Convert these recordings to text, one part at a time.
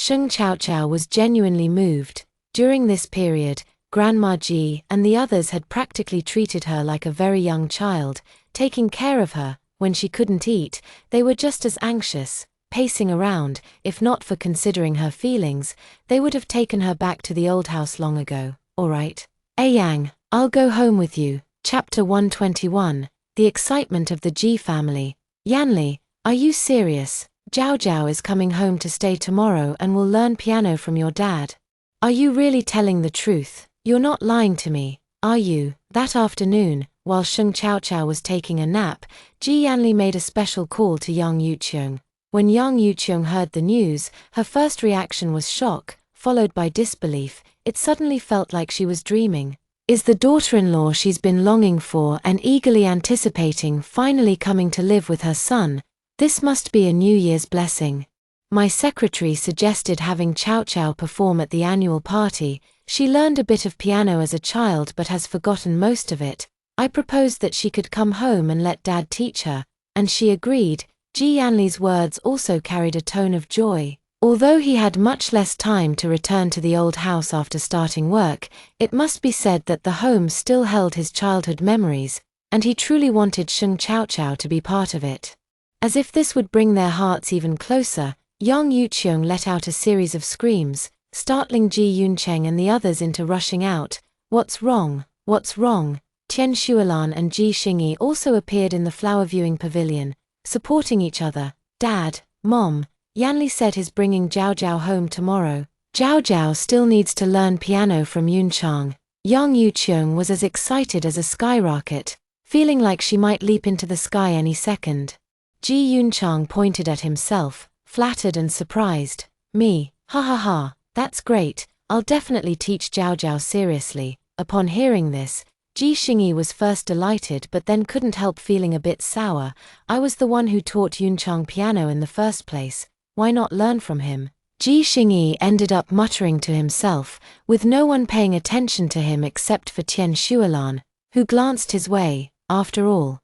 Sheng Chaochao was genuinely moved. During this period, Grandma Ji and the others had practically treated her like a very young child, taking care of her. When she couldn't eat, they were just as anxious, pacing around. If not for considering her feelings, they would have taken her back to the old house long ago. All right. Yang, I'll go home with you. Chapter 121. The excitement of the Ji family. Yanli, are you serious? Zhao Zhao is coming home to stay tomorrow and will learn piano from your dad. Are you really telling the truth? You're not lying to me, are you? That afternoon, while Sheng Chaochao was taking a nap, Ji Yanli made a special call to Yang Yuqiong. When Yang Yuqiong heard the news, her first reaction was shock, followed by disbelief. It suddenly felt like she was dreaming. Is the daughter-in-law she's been longing for and eagerly anticipating finally coming to live with her son? This must be a New Year's blessing. My secretary suggested having Chaochao perform at the annual party. She learned a bit of piano as a child but has forgotten most of it. I proposed that she could come home and let Dad teach her, and she agreed. Ji Yanli's words also carried a tone of joy. Although he had much less time to return to the old house after starting work, it must be said that the home still held his childhood memories, and he truly wanted Sheng Chaochao to be part of it. As if this would bring their hearts even closer, Yang Yuqiong let out a series of screams, startling Ji Yuncheng and the others into rushing out. What's wrong? What's wrong? Tian Xuelan and Ji Xingyi also appeared in the flower viewing pavilion, supporting each other. Dad, Mom, Yanli said he's bringing Zhao Zhao home tomorrow. Zhao Zhao still needs to learn piano from Yunchang. Yang Yuqiong was as excited as a skyrocket, feeling like she might leap into the sky any second. Ji Yunchang pointed at himself, flattered and surprised. Me, ha ha ha, that's great, I'll definitely teach Zhao Zhao seriously. Upon hearing this, Ji Xingyi was first delighted but then couldn't help feeling a bit sour. I was the one who taught Yunchang piano in the first place, why not learn from him? Ji Xingyi ended up muttering to himself, with no one paying attention to him except for Tian Xuelan, who glanced his way. After all,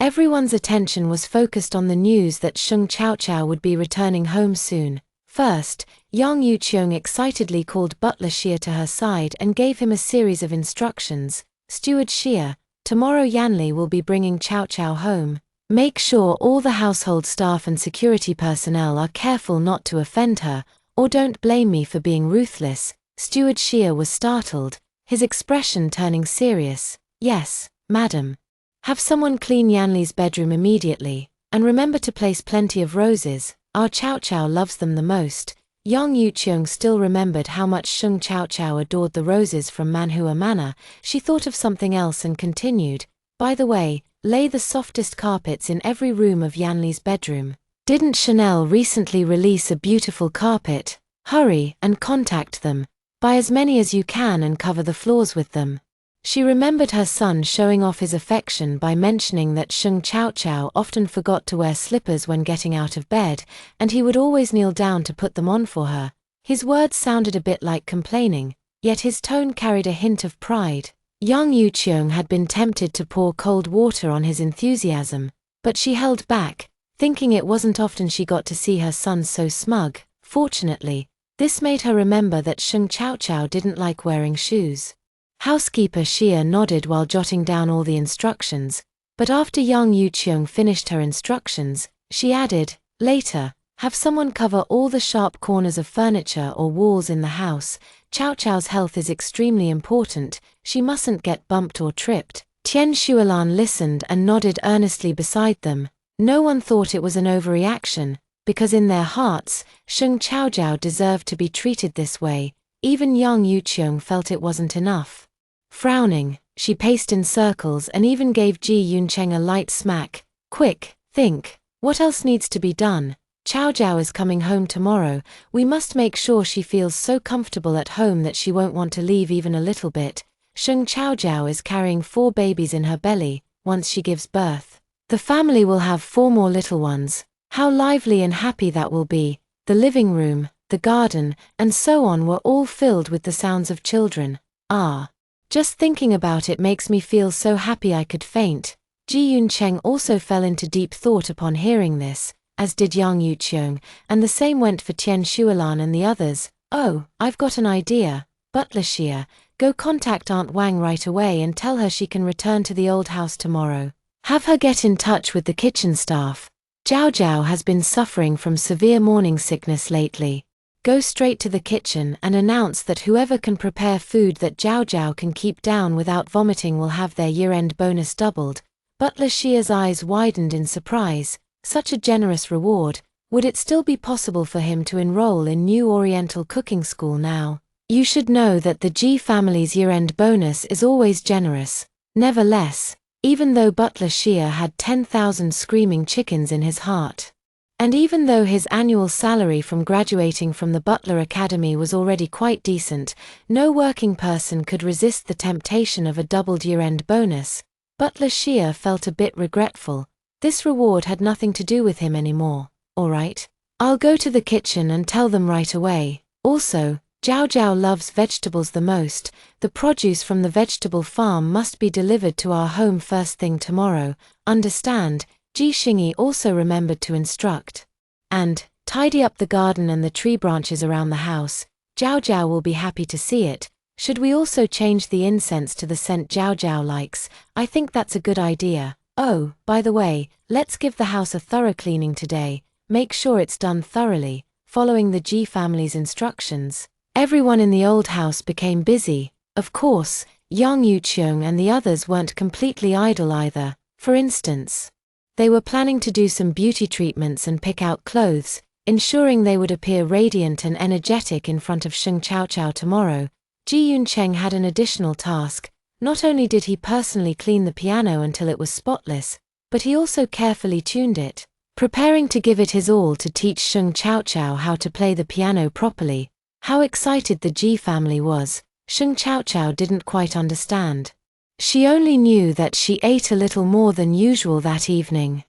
everyone's attention was focused on the news that Sheng Chaochao would be returning home soon. First, Yang Yuqiong excitedly called Butler Xia to her side and gave him a series of instructions. Steward Xia, tomorrow Yanli will be bringing Chaochao home. Make sure all the household staff and security personnel are careful not to offend her, or don't blame me for being ruthless. Steward Xia was startled, his expression turning serious. Yes, madam. Have someone clean Yanli's bedroom immediately, and remember to place plenty of roses. Our Chaochao loves them the most. Yang Yuqiong still remembered how much Sheng Chaochao adored the roses from Manhua Manor. She thought of something else and continued. By the way, lay the softest carpets in every room of Yanli's bedroom. Didn't Chanel recently release a beautiful carpet? Hurry and contact them. Buy as many as you can and cover the floors with them. She remembered her son showing off his affection by mentioning that Sheng Chaochao often forgot to wear slippers when getting out of bed, and he would always kneel down to put them on for her. His words sounded a bit like complaining, yet his tone carried a hint of pride. Yang Yuqiong had been tempted to pour cold water on his enthusiasm, but she held back, thinking it wasn't often she got to see her son so smug. Fortunately, this made her remember that Sheng Chaochao didn't like wearing shoes. Housekeeper Xia nodded while jotting down all the instructions, but after Yang Yuqiong finished her instructions, she added, later, have someone cover all the sharp corners of furniture or walls in the house. Chaochao's health is extremely important, she mustn't get bumped or tripped. Tian Xuelan listened and nodded earnestly beside them. No one thought it was an overreaction, because in their hearts, Sheng Chaochao deserved to be treated this way. Even Yang Yuqiong felt it wasn't enough. Frowning, she paced in circles and even gave Ji Yuncheng a light smack. Quick, think, what else needs to be done? Chaochao is coming home tomorrow. We must make sure she feels so comfortable at home that she won't want to leave even a little bit. Sheng Chaochao is carrying 4 babies in her belly. Once she gives birth, the family will have 4 more little ones. How lively and happy that will be. The living room, the garden, and so on were all filled with the sounds of children. Ah. Just thinking about it makes me feel so happy I could faint. Ji Yuncheng also fell into deep thought upon hearing this, as did Yang Yuqiong, and the same went for Tian Shualan and the others. "Oh, I've got an idea. Butler Xia, go contact Aunt Wang right away and tell her she can return to the old house tomorrow. Have her get in touch with the kitchen staff. Zhao Zhao has been suffering from severe morning sickness lately. Go straight to the kitchen and announce that whoever can prepare food that Zhao Zhao can keep down without vomiting will have their year-end bonus doubled." Butler Xia's eyes widened in surprise. Such a generous reward. Would it still be possible for him to enroll in new Oriental cooking school now? You should know that the Ji family's year-end bonus is always generous. Nevertheless, even though Butler Xia had 10,000 screaming chickens in his heart, and even though his annual salary from graduating from the Butler Academy was already quite decent, no working person could resist the temptation of a doubled year-end bonus. Butler Xia felt a bit regretful. This reward had nothing to do with him anymore. "All right. I'll go to the kitchen and tell them right away. Also, Zhao Zhao loves vegetables the most. The produce from the vegetable farm must be delivered to our home first thing tomorrow. Understand?" Ji Xingyi also remembered to instruct. "And tidy up the garden and the tree branches around the house. Zhao Zhao will be happy to see it. Should we also change the incense to the scent Zhao Zhao likes? I think that's a good idea. Oh, by the way, let's give the house a thorough cleaning today. Make sure it's done thoroughly." Following the Ji family's instructions, everyone in the old house became busy. Of course, Yang Yuqiong and the others weren't completely idle either. For instance, they were planning to do some beauty treatments and pick out clothes, ensuring they would appear radiant and energetic in front of Sheng Chaochao tomorrow. Ji Yuncheng had an additional task. Not only did he personally clean the piano until it was spotless, but he also carefully tuned it, preparing to give it his all to teach Sheng Chaochao how to play the piano properly. How excited the Ji family was, Sheng Chaochao didn't quite understand. She only knew that she ate a little more than usual that evening.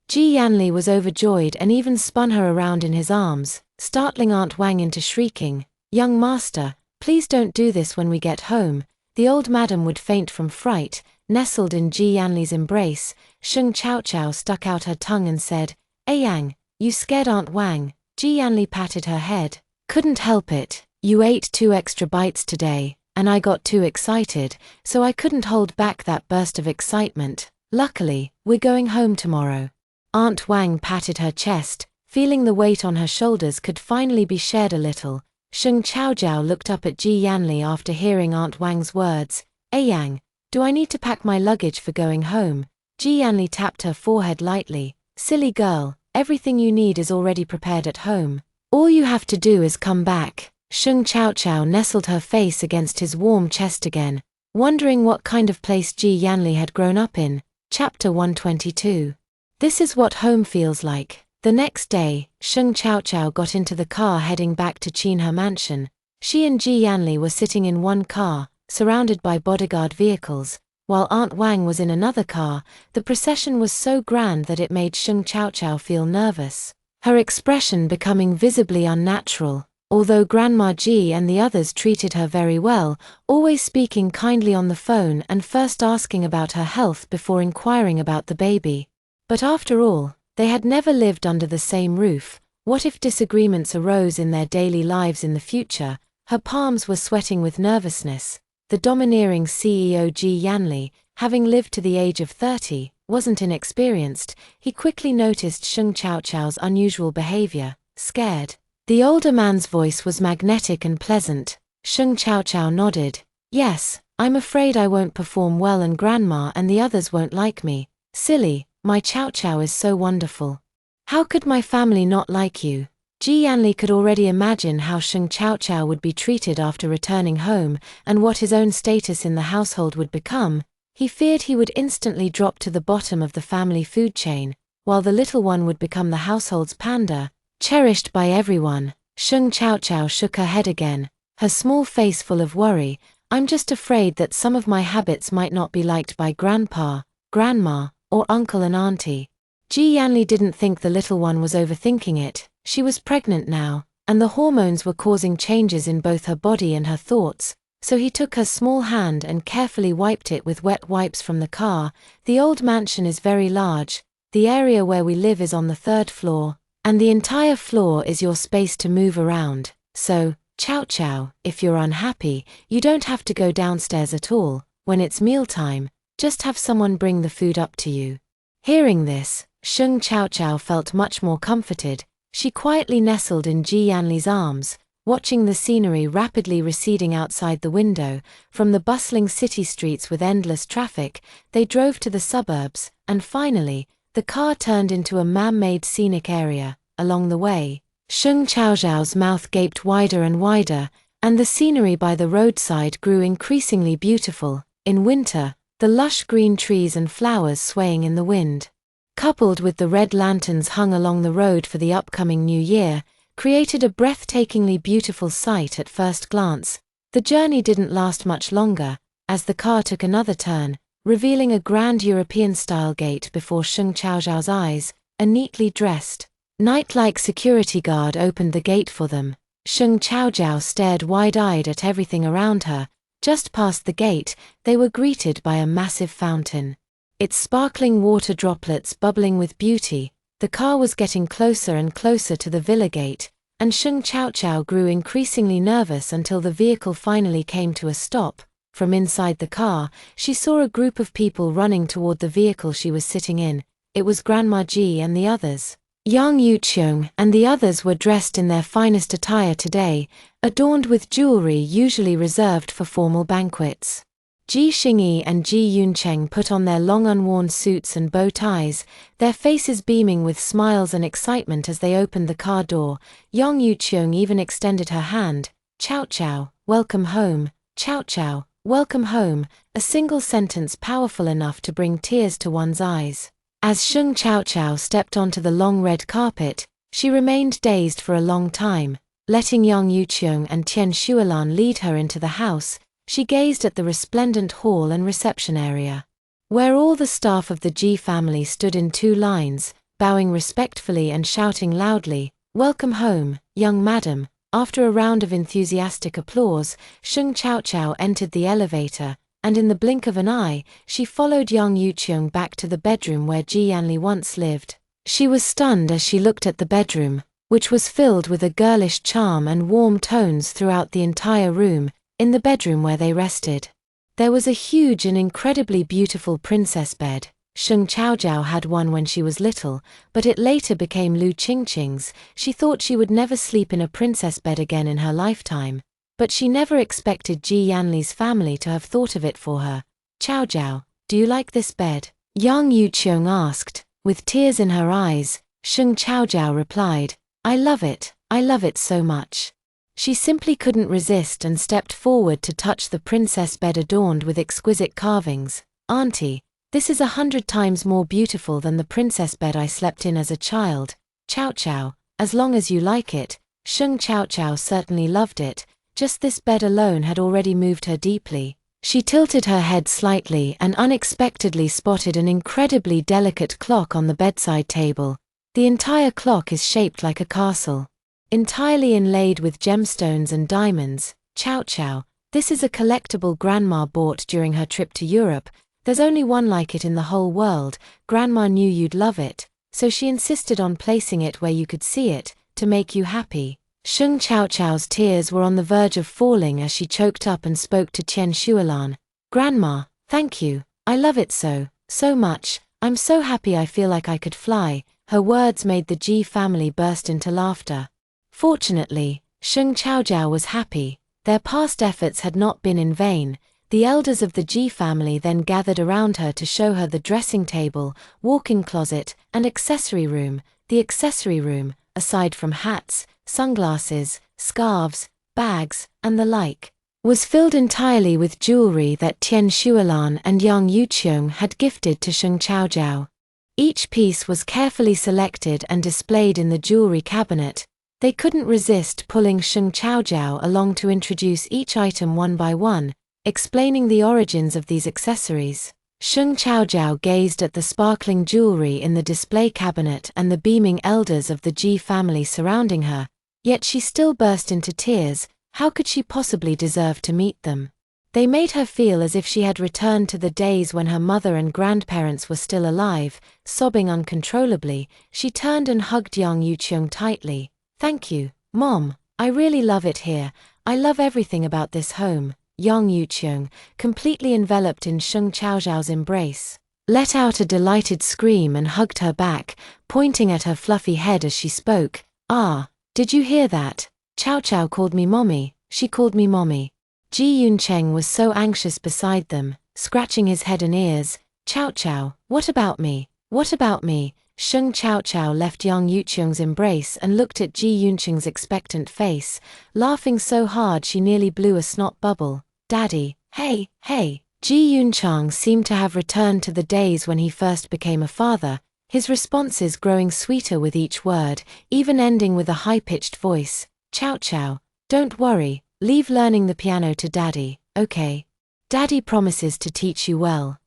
Ji Yanli was overjoyed and even spun her around in his arms, startling Aunt Wang into shrieking, "Young master, please don't do this when we get home." The old madam would faint from fright. Nestled in Ji Yanli's embrace, Sheng Chaochao stuck out her tongue and said, "Yang, you scared Aunt Wang." Ji Yanli patted her head. "Couldn't help it. You ate 2 extra bites today, and I got too excited, so I couldn't hold back that burst of excitement. Luckily, we're going home tomorrow." Aunt Wang patted her chest, feeling the weight on her shoulders could finally be shared a little. Sheng Chaojiao looked up at Ji Yanli after hearing Aunt Wang's words. "Yang, do I need to pack my luggage for going home?" Ji Yanli tapped her forehead lightly. "Silly girl, everything you need is already prepared at home. All you have to do is come back." Sheng Chaochao nestled her face against his warm chest again, wondering what kind of place Ji Yanli had grown up in. Chapter 122. This is what home feels like. The next day, Sheng Chaochao got into the car heading back to Qinhe Mansion. She and Ji Yanli were sitting in one car, surrounded by bodyguard vehicles, while Aunt Wang was in another car. The procession was so grand that it made Sheng Chaochao feel nervous, her expression becoming visibly unnatural. Although Grandma Ji and the others treated her very well, always speaking kindly on the phone and first asking about her health before inquiring about the baby. But after all, they had never lived under the same roof. What if disagreements arose in their daily lives in the future? Her palms were sweating with nervousness. The domineering CEO Ji Yanli, having lived to the age of 30, wasn't inexperienced. He quickly noticed Sheng Chaochao's unusual behavior, scared. The older man's voice was magnetic and pleasant. Sheng Chaochao nodded. "Yes, I'm afraid I won't perform well and Grandma and the others won't like me. Silly, my Chaochao is so wonderful. How could my family not like you?" Ji Yanli could already imagine how Sheng Chaochao would be treated after returning home and what his own status in the household would become. He feared he would instantly drop to the bottom of the family food chain, while the little one would become the household's panda, cherished by everyone. Sheng Chaochao shook her head again, her small face full of worry. "I'm just afraid that some of my habits might not be liked by Grandpa, Grandma, or Uncle and Auntie." Ji Yanli didn't think the little one was overthinking it. She was pregnant now, and the hormones were causing changes in both her body and her thoughts, so he took her small hand and carefully wiped it with wet wipes from the car. "The old mansion is very large. The area where we live is on the 3rd floor. And the entire floor is your space to move around, so, Chow Chow, if you're unhappy, you don't have to go downstairs at all. When it's mealtime, just have someone bring the food up to you. Hearing this, Sheng Chow Chow felt much more comforted. She quietly nestled in Ji Yanli's arms, watching the scenery rapidly receding outside the window. From the bustling city streets with endless traffic, they drove to the suburbs, and finally, the car turned into a man-made scenic area. Along the way, Sheng Chow Chow's mouth gaped wider and wider, and the scenery by the roadside grew increasingly beautiful. In winter, the lush green trees and flowers swaying in the wind, coupled with the red lanterns hung along the road for the upcoming new year, created a breathtakingly beautiful sight at first glance. The journey didn't last much longer, as the car took another turn, revealing a grand European-style gate before Sheng Chow Chow's eyes. A neatly dressed, knight-like security guard opened the gate for them. Sheng Chow Chow stared wide-eyed at everything around her. Just past the gate, they were greeted by a massive fountain, its sparkling water droplets bubbling with beauty. The car was getting closer and closer to the villa gate, and Sheng Chow Chow grew increasingly nervous until the vehicle finally came to a stop. From inside the car, she saw a group of people running toward the vehicle she was sitting in. It was Grandma Ji and the others. Yang Yuqiong and the others were dressed in their finest attire today, adorned with jewelry usually reserved for formal banquets. Ji Xingyi and Ji Yuncheng put on their long unworn suits and bow ties, their faces beaming with smiles and excitement as they opened the car door. Yang Yuqiong even extended her hand. Chow Chow, welcome home. Chow Chow, welcome home, a single sentence powerful enough to bring tears to one's eyes. As Sheng Chow Chow stepped onto the long red carpet, she remained dazed for a long time. Letting Yang Yuqiong and Tian Shualan lead her into the house, she gazed at the resplendent hall and reception area, where all the staff of the Ji family stood in two lines, bowing respectfully and shouting loudly, "Welcome home, young madam." After a round of enthusiastic applause, Sheng Chow Chow entered the elevator, and in the blink of an eye, she followed Yang Yuqiong back to the bedroom where Ji Yanli once lived. She was stunned as she looked at the bedroom, which was filled with a girlish charm and warm tones throughout the entire room. In the bedroom where they rested, there was a huge and incredibly beautiful princess bed. Sheng Chow Chow had one when she was little, but it later became Lu Qingqing's. She thought she would never sleep in a princess bed again in her lifetime. But she never expected Ji Yanli's family to have thought of it for her. "Chow Chow, do you like this bed?" Yang Yuqiong asked. With tears in her eyes, Sheng Chow Chow replied, I love it so much." She simply couldn't resist and stepped forward to touch the princess bed adorned with exquisite carvings. "Auntie, this is 100 times more beautiful than the princess bed I slept in as a child." "Chow Chow, as long as you like it." Sheng Chow Chow certainly loved it. Just this bed alone had already moved her deeply. She tilted her head slightly and unexpectedly spotted an incredibly delicate clock on the bedside table. The entire clock is shaped like a castle, entirely inlaid with gemstones and diamonds. "Chow Chow, this is a collectible Grandma bought during her trip to Europe. There's only one like it in the whole world. Grandma knew you'd love it, so she insisted on placing it where you could see it, to make you happy." Sheng Chow Chow's tears were on the verge of falling as she choked up and spoke to Tian Shualan. "Grandma, thank you. I love it so much. I'm so happy I feel like I could fly." Her words made the Ji family burst into laughter. Fortunately, Sheng Chow Chow was happy. Their past efforts had not been in vain. The elders of the Ji family then gathered around her to show her the dressing table, walk-in closet, and accessory room. The accessory room, aside from hats, sunglasses, scarves, bags, and the like, was filled entirely with jewelry that Tian Shualan and Yang Yuqiong had gifted to Sheng Chow Chow. Each piece was carefully selected and displayed in the jewelry cabinet. They couldn't resist pulling Sheng Chow Chow along to introduce each item one by one, explaining the origins of these accessories. Sheng Chow Chow gazed at the sparkling jewelry in the display cabinet and the beaming elders of the Ji family surrounding her, yet she still burst into tears. How could she possibly deserve to meet them? They made her feel as if she had returned to the days when her mother and grandparents were still alive. Sobbing uncontrollably, she turned and hugged Yang Yuqiong tightly. "Thank you, Mom. I really love it here. I love everything about this home." Yang Yuqiong, completely enveloped in Sheng Chaozhao's embrace, let out a delighted scream and hugged her back, pointing at her fluffy head as she spoke. "Ah, did you hear that? Chao Chao called me mommy. She called me mommy." Ji Yuncheng was so anxious beside them, scratching his head and ears. "Chao Chao, what about me? What about me?" Sheng Chaozhao left Yang Yuqiong's embrace and looked at Ji Yuncheng's expectant face, laughing so hard she nearly blew a snot bubble. "Daddy, hey, hey." Ji Yuncheng seemed to have returned to the days when he first became a father, his responses growing sweeter with each word, even ending with a high-pitched voice. "Chao Chao, don't worry, leave learning the piano to Daddy, okay? Daddy promises to teach you well."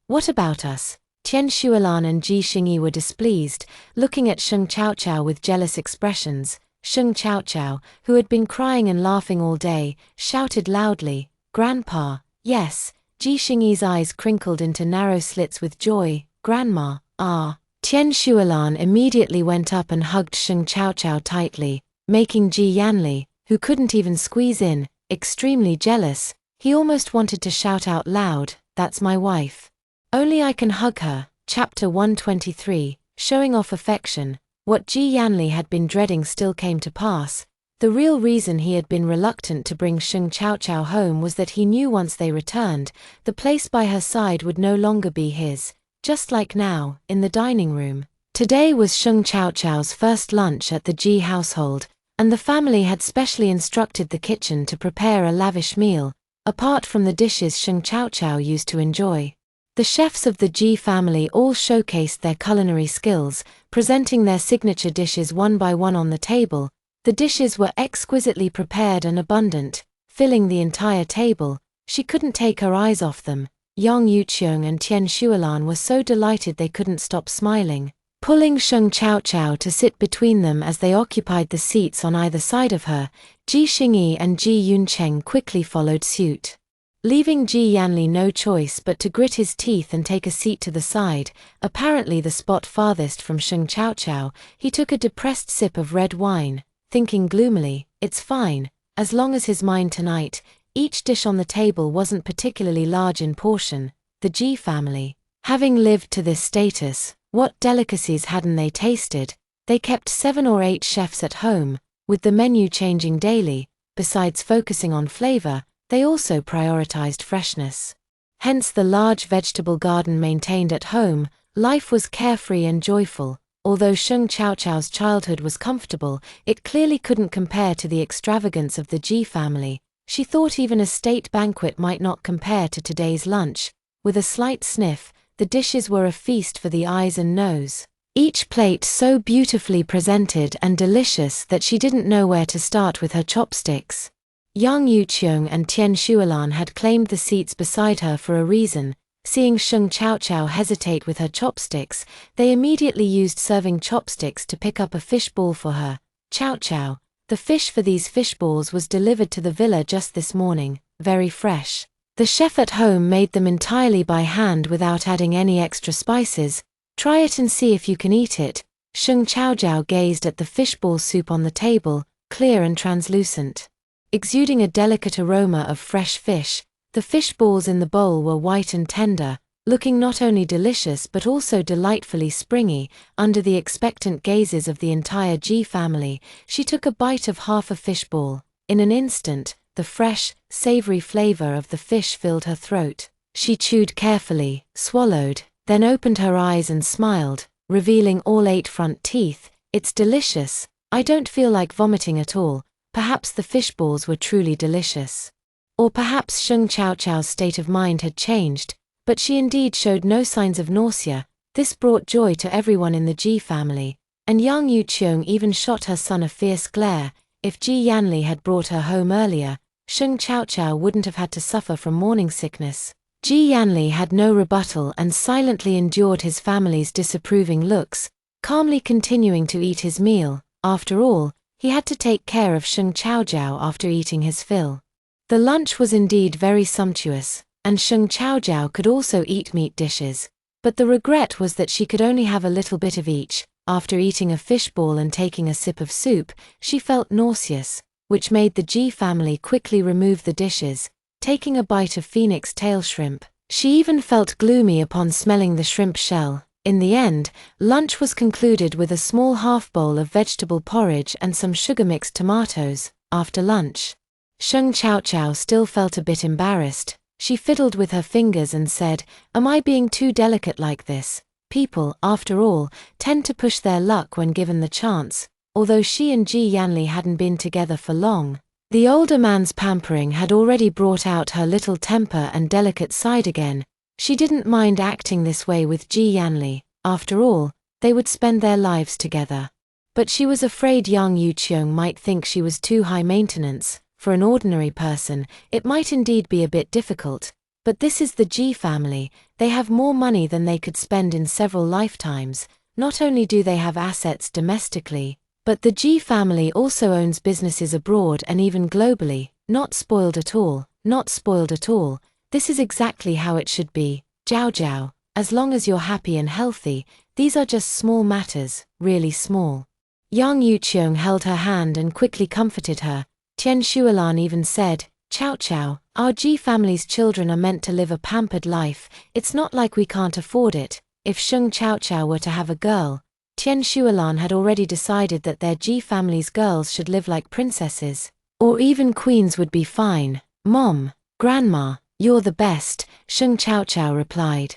What about us?" Tian Shuilan and Ji Xingyi were displeased, looking at Sheng Chaozhao with jealous expressions. Sheng Chaozhao, who had been crying and laughing all day, shouted loudly, "Grandpa, yes." Ji Xingyi's eyes crinkled into narrow slits with joy. "Grandma, ah." Tian Shuilan immediately went up and hugged Sheng Chaozhao tightly, making Ji Yanli, who couldn't even squeeze in, extremely jealous. He almost wanted to shout out loud, "That's my wife. Only I can hug her." Chapter 123, Showing Off Affection. What Ji Yanli had been dreading still came to pass. The real reason he had been reluctant to bring Sheng Chaozhao home was that he knew once they returned, the place by her side would no longer be his. Just like now, in the dining room. Today was Sheng Chaochao's first lunch at the Ji household, and the family had specially instructed the kitchen to prepare a lavish meal, apart from the dishes Sheng Chaochao used to enjoy. The chefs of the Ji family all showcased their culinary skills, presenting their signature dishes one by one on the table. The dishes were exquisitely prepared and abundant, filling the entire table. She couldn't take her eyes off them. Yang Yuqiong and Tian Shuilan were so delighted they couldn't stop smiling. Pulling Sheng Chaozhao to sit between them as they occupied the seats on either side of her, Ji Xingyi and Ji Yuncheng quickly followed suit. Leaving Ji Yanli no choice but to grit his teeth and take a seat to the side, apparently the spot farthest from Sheng Chaozhao, he took a depressed sip of red wine, thinking gloomily, "It's fine, as long as his mind tonight." Each dish on the table wasn't particularly large in portion. The Ji family, having lived to this status, what delicacies hadn't they tasted? They kept 7 or 8 chefs at home, with the menu changing daily. Besides focusing on flavor, they also prioritized freshness. Hence the large vegetable garden maintained at home. Life was carefree and joyful. Although Sheng Chaochao's childhood was comfortable, it clearly couldn't compare to the extravagance of the Ji family. She thought even a state banquet might not compare to today's lunch. With a slight sniff, the dishes were a feast for the eyes and nose. Each plate so beautifully presented and delicious that she didn't know where to start with her chopsticks. Yang Yuqiong and Tian Shuilan had claimed the seats beside her for a reason. Seeing Sheng Chaozhao hesitate with her chopsticks, they immediately used serving chopsticks to pick up a fish ball for her. "Chao Chao, the fish for these fish balls was delivered to the villa just this morning, very fresh. The chef at home made them entirely by hand without adding any extra spices. Try it and see if you can eat it." Sheng Chaozhao gazed at the fishball soup on the table, clear and translucent, exuding a delicate aroma of fresh fish. The fish balls in the bowl were white and tender, looking not only delicious but also delightfully springy. Under the expectant gazes of the entire Ji family, she took a bite of half a fish ball. In an instant, the fresh, savory flavor of the fish filled her throat. She chewed carefully, swallowed, then opened her eyes and smiled, revealing all 8 front teeth. "It's delicious. I don't feel like vomiting at all." Perhaps the fish balls were truly delicious. Or perhaps Sheng Chaochao's state of mind had changed, but she indeed showed no signs of nausea. This brought joy to everyone in the Ji family, and Yang Yuqiong even shot her son a fierce glare. If Ji Yanli had brought her home earlier, Sheng Chaochao wouldn't have had to suffer from morning sickness. Ji Yanli had no rebuttal and silently endured his family's disapproving looks, calmly continuing to eat his meal. After all, he had to take care of Sheng Chaozhao after eating his fill. The lunch was indeed very sumptuous, and Sheng Chaojiao could also eat meat dishes. But the regret was that she could only have a little bit of each. After eating a fishball and taking a sip of soup, she felt nauseous, which made the Ji family quickly remove the dishes, taking a bite of phoenix tail shrimp. She even felt gloomy upon smelling the shrimp shell. In the end, lunch was concluded with a small half-bowl of vegetable porridge and some sugar-mixed tomatoes. After lunch, Sheng Chaojiao still felt a bit embarrassed. She fiddled with her fingers and said, "Am I being too delicate like this?" People, after all, tend to push their luck when given the chance. Although she and Ji Yanli hadn't been together for long, the older man's pampering had already brought out her little temper and delicate side again. She didn't mind acting this way with Ji Yanli. After all, they would spend their lives together. But she was afraid young Yuqiong might think she was too high maintenance. For an ordinary person, it might indeed be a bit difficult. But this is the Ji family. They have more money than they could spend in several lifetimes. Not only do they have assets domestically, but the Ji family also owns businesses abroad and even globally. Not spoiled at all, not spoiled at all. This is exactly how it should be. Jiao Jiao, as long as you're happy and healthy, these are just small matters, really small. Young Yuqiong held her hand and quickly comforted her. Tian Shualan even said, "Chao Chao, our Ji family's children are meant to live a pampered life. It's not like we can't afford it." If Sheng Chaojiao were to have a girl, Tian Shualan had already decided that their Ji family's girls should live like princesses. Or even queens would be fine. "Mom, Grandma, you're the best," Sheng Chaojiao replied,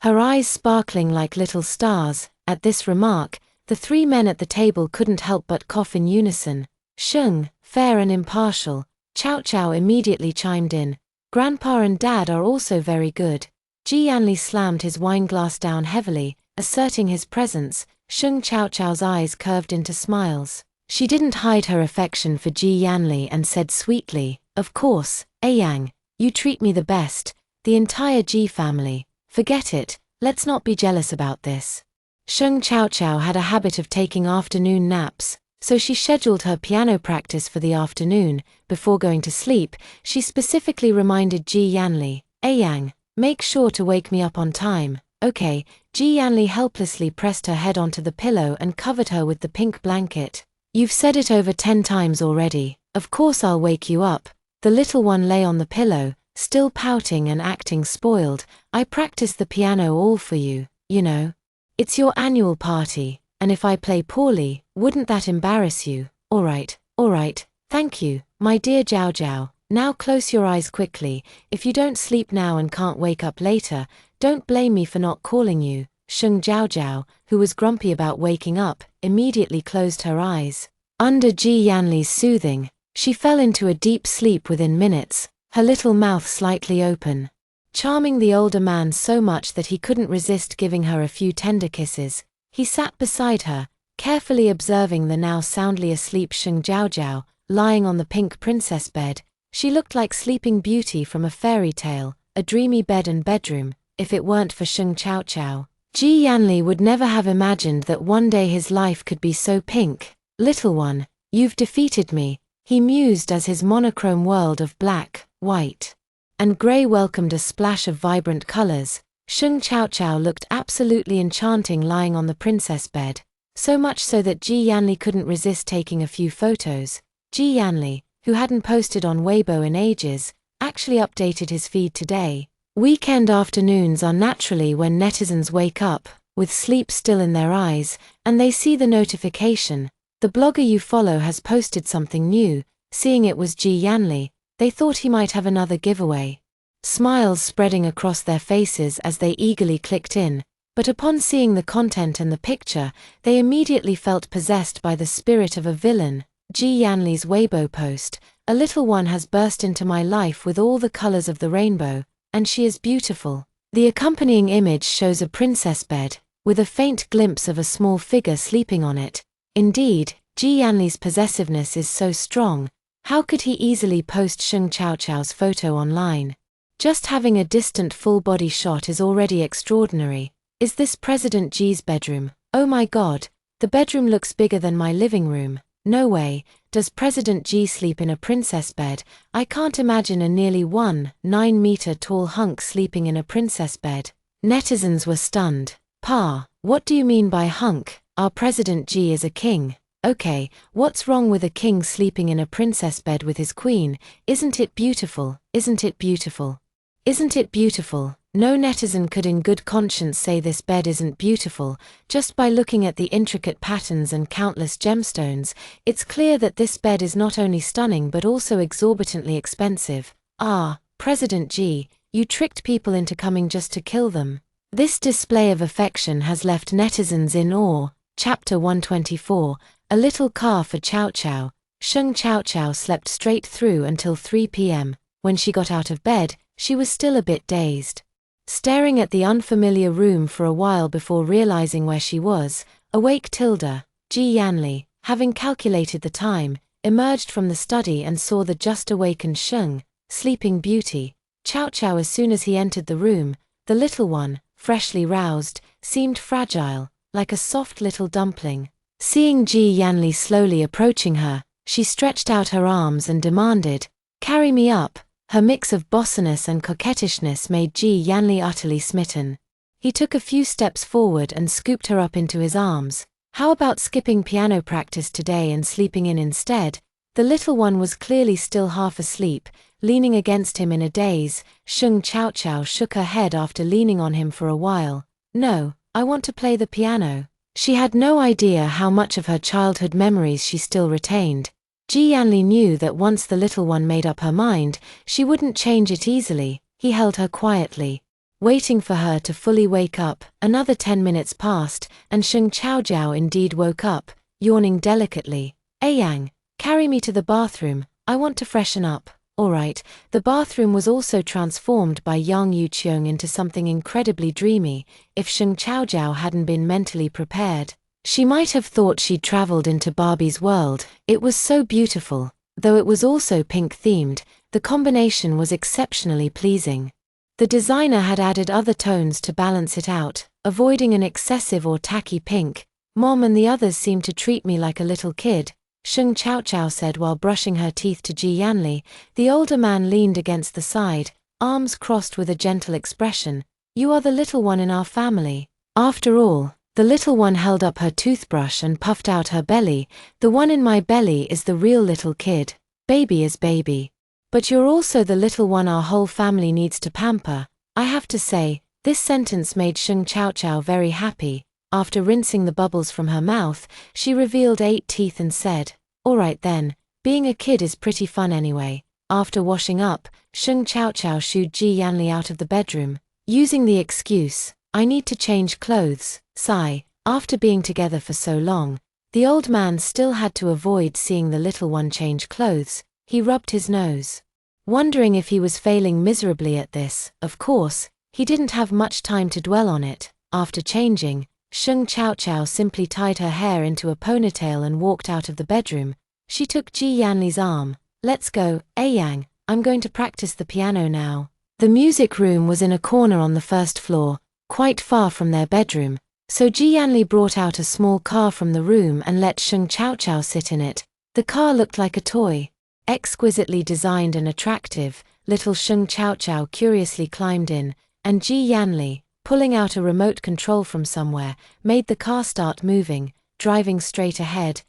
her eyes sparkling like little stars. At this remark, the three men at the table couldn't help but cough in unison. Sheng, fair and impartial, Chaojiao immediately chimed in. "Grandpa and Dad are also very good." Ji Yanli slammed his wineglass down heavily, asserting his presence. Sheng Chaojiao's eyes curved into smiles. She didn't hide her affection for Ji Yanli and said sweetly, "Of course, Yang, you treat me the best. The entire Ji family. Forget it, let's not be jealous about this." Sheng Chaojiao had a habit of taking afternoon naps, so she scheduled her piano practice for the afternoon. Before going to sleep, she specifically reminded Ji Yanli, "Yang, make sure to wake me up on time." "Okay." Ji Yanli helplessly pressed her head onto the pillow and covered her with the pink blanket. "You've said it over 10 times already. Of course I'll wake you up." The little one lay on the pillow, still pouting and acting spoiled. "I practiced the piano all for you, you know. It's your annual party, and if I play poorly, wouldn't that embarrass you?" All right, thank you, my dear Jiao Jiao. Now close your eyes quickly. If you don't sleep now and can't wake up later, don't blame me for not calling you." Sheng Jiao, who was grumpy about waking up, immediately closed her eyes. Under Ji Yanli's soothing, she fell into a deep sleep within minutes, her little mouth slightly open, charming the older man so much that he couldn't resist giving her a few tender kisses. He sat beside her, carefully observing the now soundly asleep Sheng Jiao, lying on the pink princess bed. She looked like Sleeping Beauty from a fairy tale, a dreamy bed and bedroom. If it weren't for Sheng Chaojiao, Ji Yanli would never have imagined that one day his life could be so pink. "Little one, you've defeated me," he mused as his monochrome world of black, white, and grey welcomed a splash of vibrant colors. Sheng Chaojiao looked absolutely enchanting lying on the princess bed, so much so that Ji Yanli couldn't resist taking a few photos. Ji Yanli, who hadn't posted on Weibo in ages, actually updated his feed today. Weekend afternoons are naturally when netizens wake up, with sleep still in their eyes, and they see the notification. The blogger you follow has posted something new. Seeing it was Ji Yanli, they thought he might have another giveaway. Smiles spreading across their faces as they eagerly clicked in, but upon seeing the content and the picture, they immediately felt possessed by the spirit of a villain. Ji Yanli's Weibo post, "A little one has burst into my life with all the colors of the rainbow, and she is beautiful." The accompanying image shows a princess bed, with a faint glimpse of a small figure sleeping on it. Indeed, Ji Yanli's possessiveness is so strong. How could he easily post Sheng Chaojiao's photo online? Just having a distant full-body shot is already extraordinary. Is this President Ji's bedroom? Oh my god, the bedroom looks bigger than my living room. No way. Does President G sleep in a princess bed? I can't imagine a nearly 9-meter tall hunk sleeping in a princess bed. Netizens were stunned. Pa, what do you mean by hunk? Our President G is a king. Okay, what's wrong with a king sleeping in a princess bed with his queen? Isn't it beautiful? Isn't it beautiful? Isn't it beautiful? No netizen could in good conscience say this bed isn't beautiful. Just by looking at the intricate patterns and countless gemstones, it's clear that this bed is not only stunning but also exorbitantly expensive. Ah, President G, you tricked people into coming just to kill them. This display of affection has left netizens in awe. Chapter 124, A Little Car for Chow Chow. Sheng Chow Chow slept straight through until 3 p.m. When she got out of bed, she was still a bit dazed. Staring at the unfamiliar room for a while before realizing where she was, awake Tilda, Ji Yanli, having calculated the time, emerged from the study and saw the just-awakened Sheng, Sleeping Beauty, Chow Chow. As soon as he entered the room, the little one, freshly roused, seemed fragile, like a soft little dumpling. Seeing Ji Yanli slowly approaching her, she stretched out her arms and demanded, "Carry me up." Her mix of bossiness and coquettishness made Ji Yanli utterly smitten. He took a few steps forward and scooped her up into his arms. How about skipping piano practice today and sleeping in instead? The little one was clearly still half asleep, leaning against him in a daze. Sheng Chow Chow shook her head after leaning on him for a while. "No, I want to play the piano." She had no idea how much of her childhood memories she still retained. Ji Yanli knew that once the little one made up her mind, she wouldn't change it easily. He held her quietly, waiting for her to fully wake up. Another 10 minutes passed, and Sheng Chow Chow indeed woke up, yawning delicately. "Yang, carry me to the bathroom, I want to freshen up." Alright, the bathroom was also transformed by Yang Yuqiong into something incredibly dreamy. If Sheng Chow Chow hadn't been mentally prepared, she might have thought she'd traveled into Barbie's world. It was so beautiful. Though it was also pink-themed, the combination was exceptionally pleasing. The designer had added other tones to balance it out, avoiding an excessive or tacky pink. "Mom and the others seem to treat me like a little kid," Sheng Chow Chow said while brushing her teeth to Ji Yanli. The older man leaned against the side, arms crossed with a gentle expression. "You are the little one in our family. After all." The little one held up her toothbrush and puffed out her belly. "The one in my belly is the real little kid. Baby is baby. But you're also the little one our whole family needs to pamper." I have to say, this sentence made Sheng Chow Chow very happy. After rinsing the bubbles from her mouth, she revealed 8 teeth and said, "Alright then, being a kid is pretty fun anyway." After washing up, Sheng Chow Chow shooed Ji Yanli out of the bedroom, using the excuse, "I need to change clothes." Sigh. After being together for so long, the old man still had to avoid seeing the little one change clothes. He rubbed his nose, wondering if he was failing miserably at this. Of course, he didn't have much time to dwell on it. After changing, Sheng Chow Chow simply tied her hair into a ponytail and walked out of the bedroom. She took Ji Yanli's arm. "Let's go, Yang, I'm going to practice the piano now." The music room was in a corner on the first floor, quite far from their bedroom. So Ji Yanli brought out a small car from the room and let Sheng Chow Chow sit in it. The car looked like a toy. Exquisitely designed and attractive, little Sheng Chow Chow curiously climbed in, and Ji Yanli, pulling out a remote control from somewhere, made the car start moving, driving straight ahead.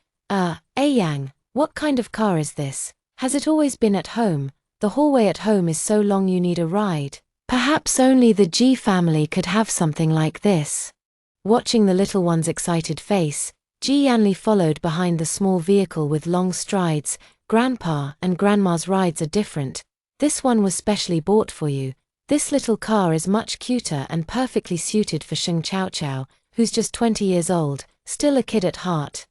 Yang, what kind of car is this? Has it always been at home? The hallway at home is so long you need a ride. Perhaps only the Ji family could have something like this." Watching the little one's excited face, Ji Yanli followed behind the small vehicle with long strides. "Grandpa and Grandma's rides are different. This one was specially bought for you. This little car is much cuter and perfectly suited for Sheng Chow Chow, who's just 20 years old, still a kid at heart."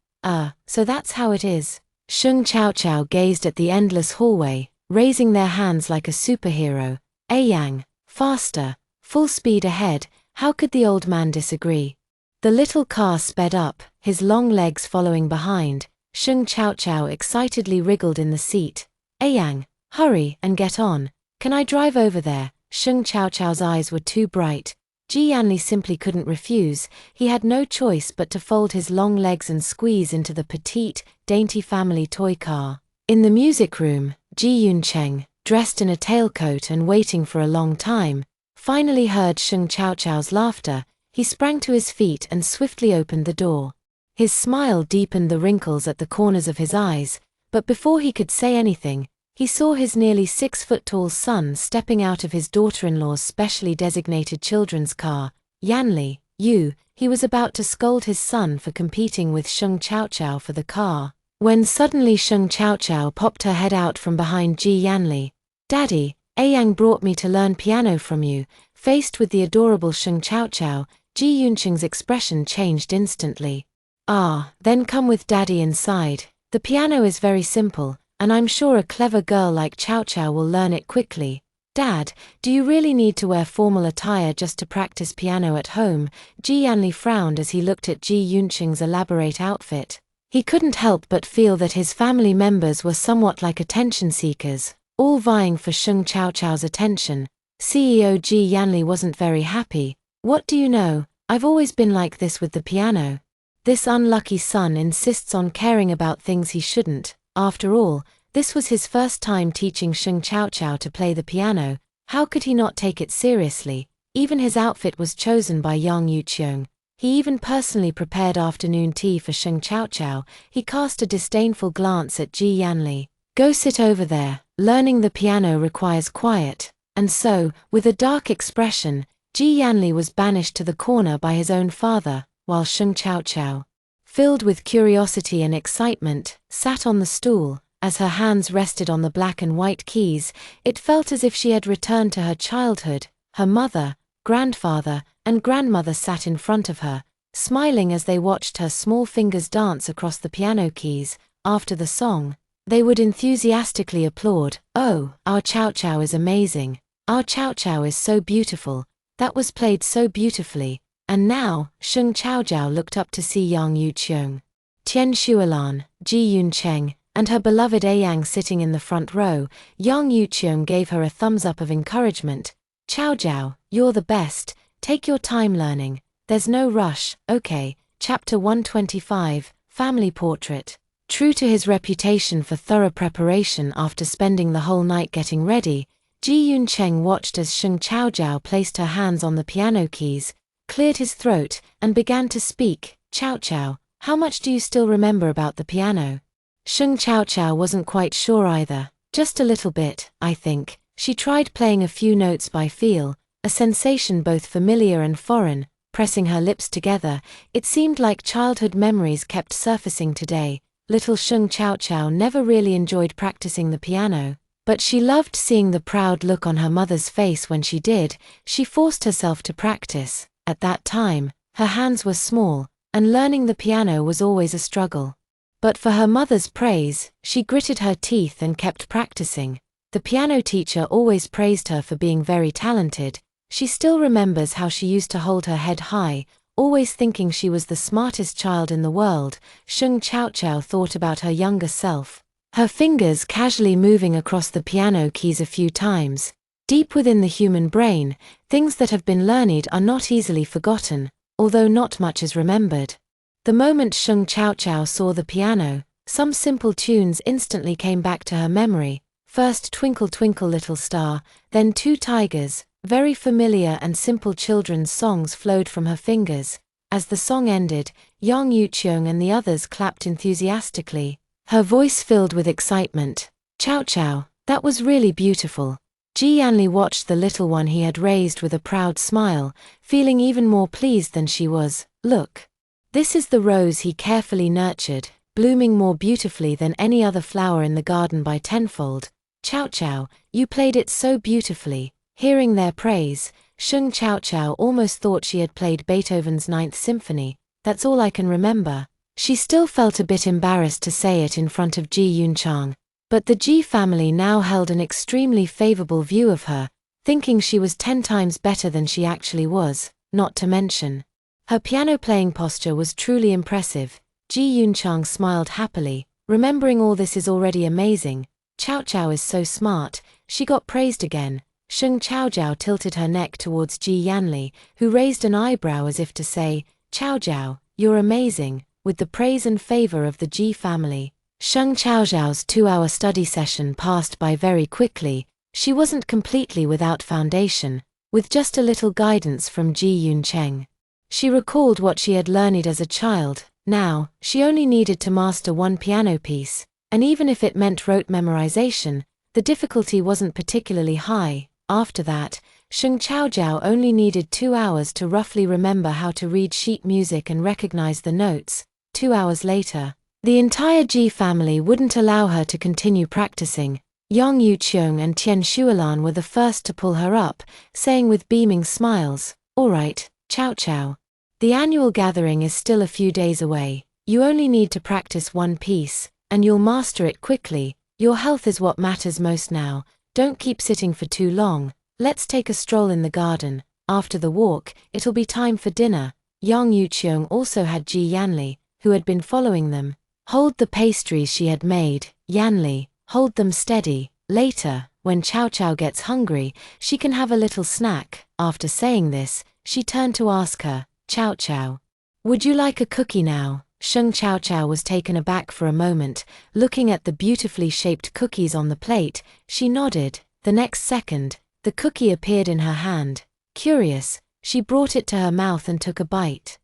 So that's how it is." Sheng Chow Chow gazed at the endless hallway, raising their hands like a superhero. Yang, faster, full speed ahead." How could the old man disagree? The little car sped up, his long legs following behind. Sheng Chow Chow excitedly wriggled in the seat. "Yang, hurry and get on. Can I drive over there?" Sheng Chow Chow's eyes were too bright. Ji Yanli simply couldn't refuse. He had no choice but to fold his long legs and squeeze into the petite, dainty family toy car. In the music room, Ji Yuncheng, dressed in a tailcoat and waiting for a long time, finally heard Sheng Chaochao's laughter. He sprang to his feet and swiftly opened the door. His smile deepened the wrinkles at the corners of his eyes, but before he could say anything, he saw his nearly 6-foot-tall son stepping out of his daughter-in-law's specially designated children's car. Yanli, you, he was about to scold his son for competing with Sheng Chaochao for the car, when suddenly Sheng Chaochao popped her head out from behind Ji Yanli. Daddy, Yang brought me to learn piano from you. Faced with the adorable Sheng Chaochao, Ji Yuncheng's expression changed instantly. Ah, then come with Daddy inside. The piano is very simple, and I'm sure a clever girl like Chaochao will learn it quickly. Dad, do you really need to wear formal attire just to practice piano at home? Ji Yanli frowned as he looked at Ji Yuncheng's elaborate outfit. He couldn't help but feel that his family members were somewhat like attention seekers, all vying for Sheng Chaochao's attention. CEO Ji Yanli wasn't very happy. What do you know? I've always been like this with the piano. This unlucky son insists on caring about things he shouldn't. After all, this was his first time teaching Sheng Chaochao to play the piano. How could he not take it seriously? Even his outfit was chosen by Yang Yuqiong. He even personally prepared afternoon tea for Sheng Chaochao. He cast a disdainful glance at Ji Yanli. Go sit over there. Learning the piano requires quiet. And so, with a dark expression, Ji Yanli was banished to the corner by his own father, while Sheng Chaochao, filled with curiosity and excitement, sat on the stool. As her hands rested on the black and white keys, it felt as if she had returned to her childhood. Her mother, grandfather, and grandmother sat in front of her, smiling as they watched her small fingers dance across the piano keys. After the song, they would enthusiastically applaud. Oh, our Chaochao is amazing. Our Chaochao is so beautiful. That was played so beautifully. And now, Sheng Chaochao looked up to see Yang Yuqiong, Tian Xuelan, Ji Yuncheng, and her beloved Yang sitting in the front row. Yang Yuqiong gave her a thumbs up of encouragement. Chaochao, you're the best. Take your time learning. There's no rush. Okay. Chapter 125, Family Portrait. True to his reputation for thorough preparation after spending the whole night getting ready, Ji Yuncheng watched as Sheng Chaochao placed her hands on the piano keys, cleared his throat, and began to speak. Chaochao, how much do you still remember about the piano? Sheng Chaochao wasn't quite sure either. Just a little bit, I think. She tried playing a few notes by feel, a sensation both familiar and foreign. Pressing her lips together, it seemed like childhood memories kept surfacing today. Little Sheng Chaochao never really enjoyed practicing the piano, but she loved seeing the proud look on her mother's face when she did. She forced herself to practice. At that time, her hands were small, and learning the piano was always a struggle. But for her mother's praise, she gritted her teeth and kept practicing. The piano teacher always praised her for being very talented. She still remembers how she used to hold her head high, always thinking she was the smartest child in the world. Sheng Chaochao thought about her younger self, her fingers casually moving across the piano keys a few times. Deep within the human brain, things that have been learned are not easily forgotten, although not much is remembered. The moment Sheng Chaochao saw the piano, some simple tunes instantly came back to her memory. First Twinkle Twinkle Little Star, then Two Tigers. Very familiar and simple children's songs flowed from her fingers. As the song ended, Yang Yuqiong and the others clapped enthusiastically. Her voice filled with excitement. Chaochao, that was really beautiful. Ji Yanli watched the little one he had raised with a proud smile, feeling even more pleased than she was. Look. This is the rose he carefully nurtured, blooming more beautifully than any other flower in the garden by tenfold. Chaochao, you played it so beautifully. Hearing their praise, Sheng Chaochao almost thought she had played Beethoven's Ninth Symphony. That's all I can remember. She still felt a bit embarrassed to say it in front of Ji Yuncheng, but the Ji family now held an extremely favorable view of her, thinking she was 10 times better than she actually was, not to mention. Her piano-playing posture was truly impressive. Ji Yuncheng smiled happily. Remembering all this is already amazing. Chaochao is so smart. She got praised again. Sheng Chaojiao tilted her neck towards Ji Yanli, who raised an eyebrow as if to say, Chaojiao, you're amazing, with the praise and favor of the Ji family. Sheng Chaojiao's 2-hour study session passed by very quickly. She wasn't completely without foundation, with just a little guidance from Ji Yuncheng. She recalled what she had learned as a child. Now, she only needed to master one piano piece, and even if it meant rote memorization, the difficulty wasn't particularly high. After that, Sheng Chaojiao only needed 2 hours to roughly remember how to read sheet music and recognize the notes. 2 hours later, the entire Ji family wouldn't allow her to continue practicing. Yang Yuqiong and Tian Shualan were the first to pull her up, saying with beaming smiles, "All right, Chaojiao. The annual gathering is still a few days away. You only need to practice one piece, and you'll master it quickly. Your health is what matters most now. Don't keep sitting for too long. Let's take a stroll in the garden. After the walk, it'll be time for dinner." Yang Yuqiong also had Ji Yanli, who had been following them. "Hold the pastries she had made, Yanli, hold them steady. Later, when Chaojiao gets hungry, she can have a little snack." After saying this, she turned to ask her, "Chaojiao, would you like a cookie now?" Sheng Chaojiao was taken aback for a moment, looking at the beautifully shaped cookies on the plate. She nodded. The next second, the cookie appeared in her hand. Curious, she brought it to her mouth and took a bite.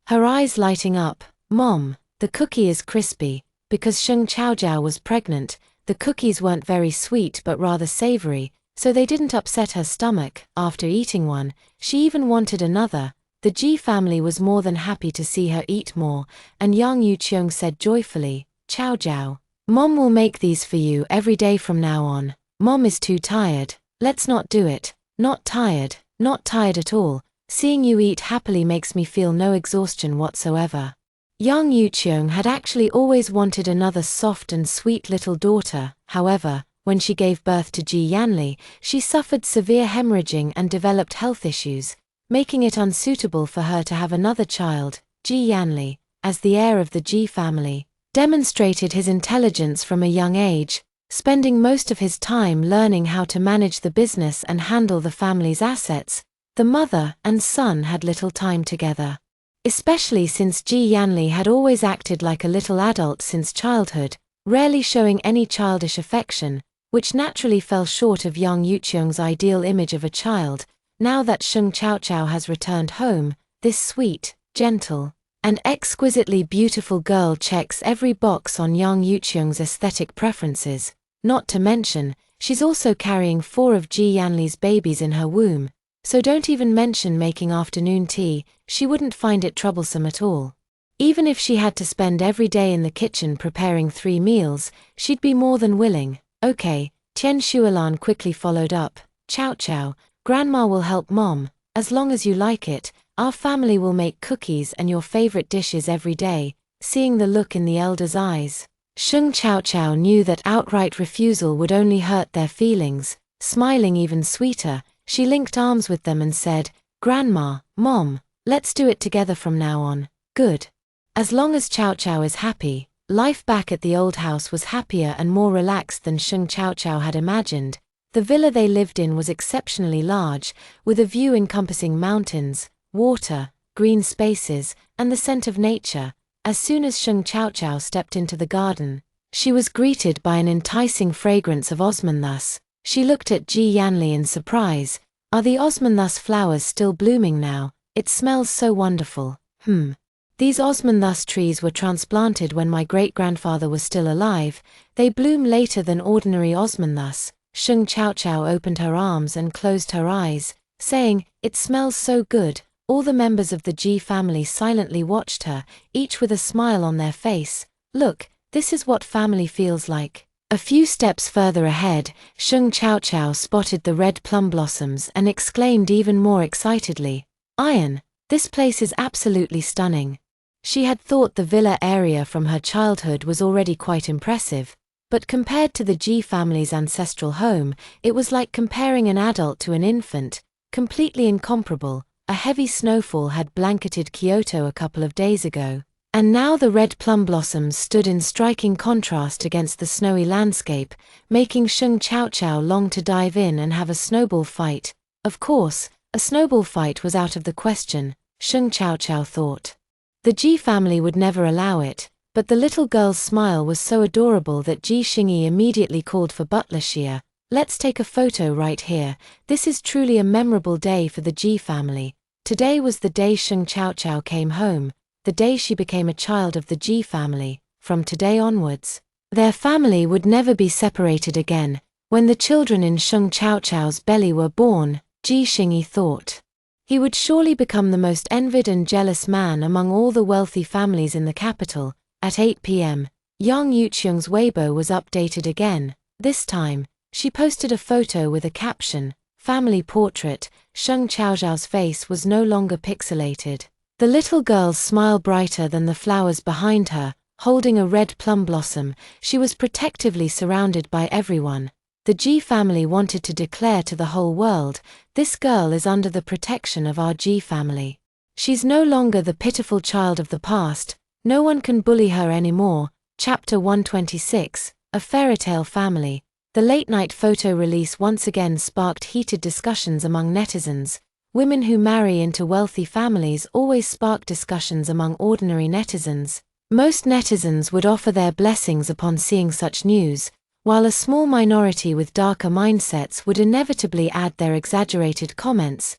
Her eyes lighting up, "Mom, the cookie is crispy." Because Sheng Chaojiao was pregnant, the cookies weren't very sweet but rather savory, so they didn't upset her stomach. After eating one, she even wanted another. The Ji family was more than happy to see her eat more, and Yang Yuqiong said joyfully, "Chaojiao, Mom will make these for you every day from now on. Mom is too tired. Let's not do it." Not tired at all. Seeing you eat happily makes me feel no exhaustion whatsoever." Yang Yuqiong had actually always wanted another soft and sweet little daughter. However, when she gave birth to Ji Yanli, she suffered severe hemorrhaging and developed health issues, making it unsuitable for her to have another child. Ji Yanli, as the heir of the Ji family, demonstrated his intelligence from a young age, spending most of his time learning how to manage the business and handle the family's assets. The mother and son had little time together, especially since Ji Yanli had always acted like a little adult since childhood, rarely showing any childish affection, which naturally fell short of Yang Yuqiong's ideal image of a child. Now that Sheng Chaojiao has returned home, this sweet, gentle, and exquisitely beautiful girl checks every box on Yang Yuqiong's aesthetic preferences. Not to mention, she's also carrying 4 of Ji Yanli's babies in her womb, so don't even mention making afternoon tea. She wouldn't find it troublesome at all. Even if she had to spend every day in the kitchen preparing 3 meals, she'd be more than willing. "Okay," Tian Shualan quickly followed up, "Chaojiao, Grandma will help Mom. As long as you like it, our family will make cookies and your favorite dishes every day." Seeing the look in the elders' eyes, Sheng Chaojiao knew that outright refusal would only hurt their feelings. Smiling even sweeter, she linked arms with them and said, "Grandma, Mom, let's do it together from now on." Good. As long as Chaojiao is happy, life back at the old house was happier and more relaxed than Sheng Chaojiao had imagined. The villa they lived in was exceptionally large, with a view encompassing mountains, water, green spaces, and the scent of nature. As soon as Sheng Chaojiao stepped into the garden, she was greeted by an enticing fragrance of osmanthus. She looked at Ji Yanli in surprise. "Are the osmanthus flowers still blooming now? It smells so wonderful." These osmanthus trees were transplanted when my great-grandfather was still alive. They bloom later than ordinary osmanthus." Sheng Chaojiao opened her arms and closed her eyes, saying, "It smells so good." All the members of the Ji family silently watched her, each with a smile on their face. "Look, this is what family feels like." A few steps further ahead, Sheng Chaojiao spotted the red plum blossoms and exclaimed even more excitedly, "Iron, this place is absolutely stunning." She had thought the villa area from her childhood was already quite impressive, but compared to the Ji family's ancestral home, it was like comparing an adult to an infant, completely incomparable. A heavy snowfall had blanketed Kyoto a couple of days ago. And now the red plum blossoms stood in striking contrast against the snowy landscape, making Sheng Chaochao long to dive in and have a snowball fight. Of course, a snowball fight was out of the question, Sheng Chaochao thought. The Ji family would never allow it, but the little girl's smile was so adorable that Ji Xingyi immediately called for butler Xia. Let's take a photo right here. This is truly a memorable day for the Ji family. Today was the day Sheng Chaochao came home, the day she became a child of the Ji family. From today onwards, their family would never be separated again. When the children in Sheng Chaochao's belly were born, Ji Xingyi thought, he would surely become the most envied and jealous man among all the wealthy families in the capital. At 8 p.m., Yang Yuqiang's Weibo was updated again. This time, she posted a photo with a caption, "Family Portrait." Sheng Chaochao's face was no longer pixelated. The little girl's smile brighter than the flowers behind her, holding a red plum blossom. She was protectively surrounded by everyone. The Ji family wanted to declare to the whole world, this girl is under the protection of our Ji family. She's no longer the pitiful child of the past. No one can bully her anymore. Chapter 126, A Fairytale Family. The late-night photo release once again sparked heated discussions among netizens. Women who marry into wealthy families always spark discussions among ordinary netizens. Most netizens would offer their blessings upon seeing such news, while a small minority with darker mindsets would inevitably add their exaggerated comments.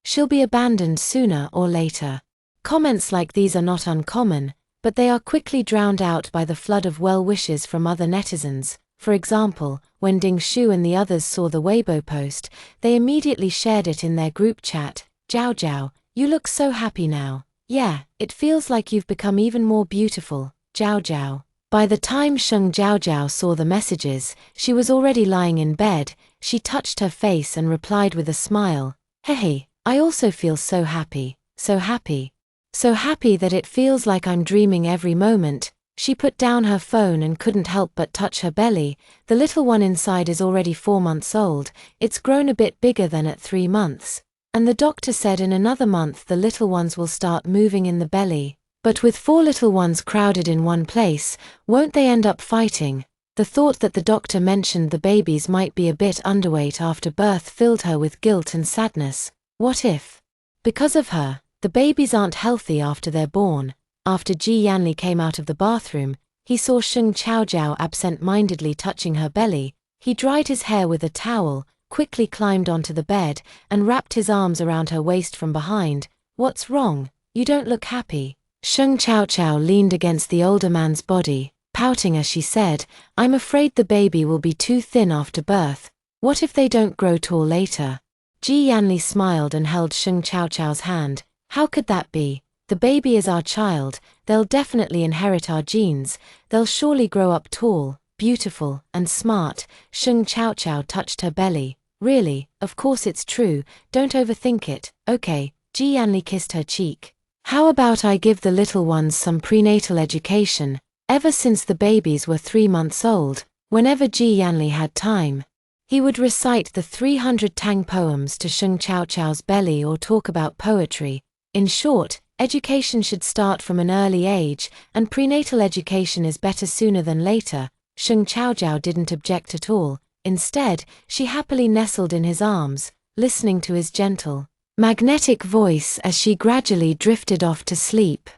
She'll be abandoned sooner or later. Comments like these are not uncommon, but they are quickly drowned out by the flood of well wishes from other netizens. For example, when Ding Shu and the others saw the Weibo post, they immediately shared it in their group chat. "Zhao Zhao, you look so happy now. Yeah, it feels like you've become even more beautiful, Zhao Zhao." By the time Sheng Zhao saw the messages, she was already lying in bed. She touched her face and replied with a smile, "Hey, I also feel so happy, so happy. So happy that it feels like I'm dreaming every moment." She put down her phone and couldn't help but touch her belly. The little one inside is already 4 months old. It's grown a bit bigger than at 3 months. And the doctor said in another month the little ones will start moving in the belly. But with 4 little ones crowded in one place, won't they end up fighting? The thought that the doctor mentioned the babies might be a bit underweight after birth filled her with guilt and sadness. What if, because of her, the babies aren't healthy after they're born? After Ji Yanli came out of the bathroom, he saw Sheng Chaochao absent-mindedly touching her belly. He dried his hair with a towel, quickly climbed onto the bed, and wrapped his arms around her waist from behind. "What's wrong? You don't look happy." Sheng Chaochao leaned against the older man's body, pouting as she said, "I'm afraid the baby will be too thin after birth. What if they don't grow tall later?" Ji Yanli smiled and held Sheng Chaochao's hand. "How could that be? The baby is our child, they'll definitely inherit our genes, they'll surely grow up tall, beautiful, and smart." Sheng Chaochao touched her belly. "Really, of course it's true, don't overthink it, okay." Ji Yanli kissed her cheek. "How about I give the little ones some prenatal education?" Ever since the babies were 3 months old, whenever Ji Yanli had time, he would recite the 300 Tang poems to Sheng Chaochao's belly or talk about poetry. In short, education should start from an early age, and prenatal education is better sooner than later. Sheng Chaochao didn't object at all. Instead, she happily nestled in his arms, listening to his gentle, magnetic voice as she gradually drifted off to sleep.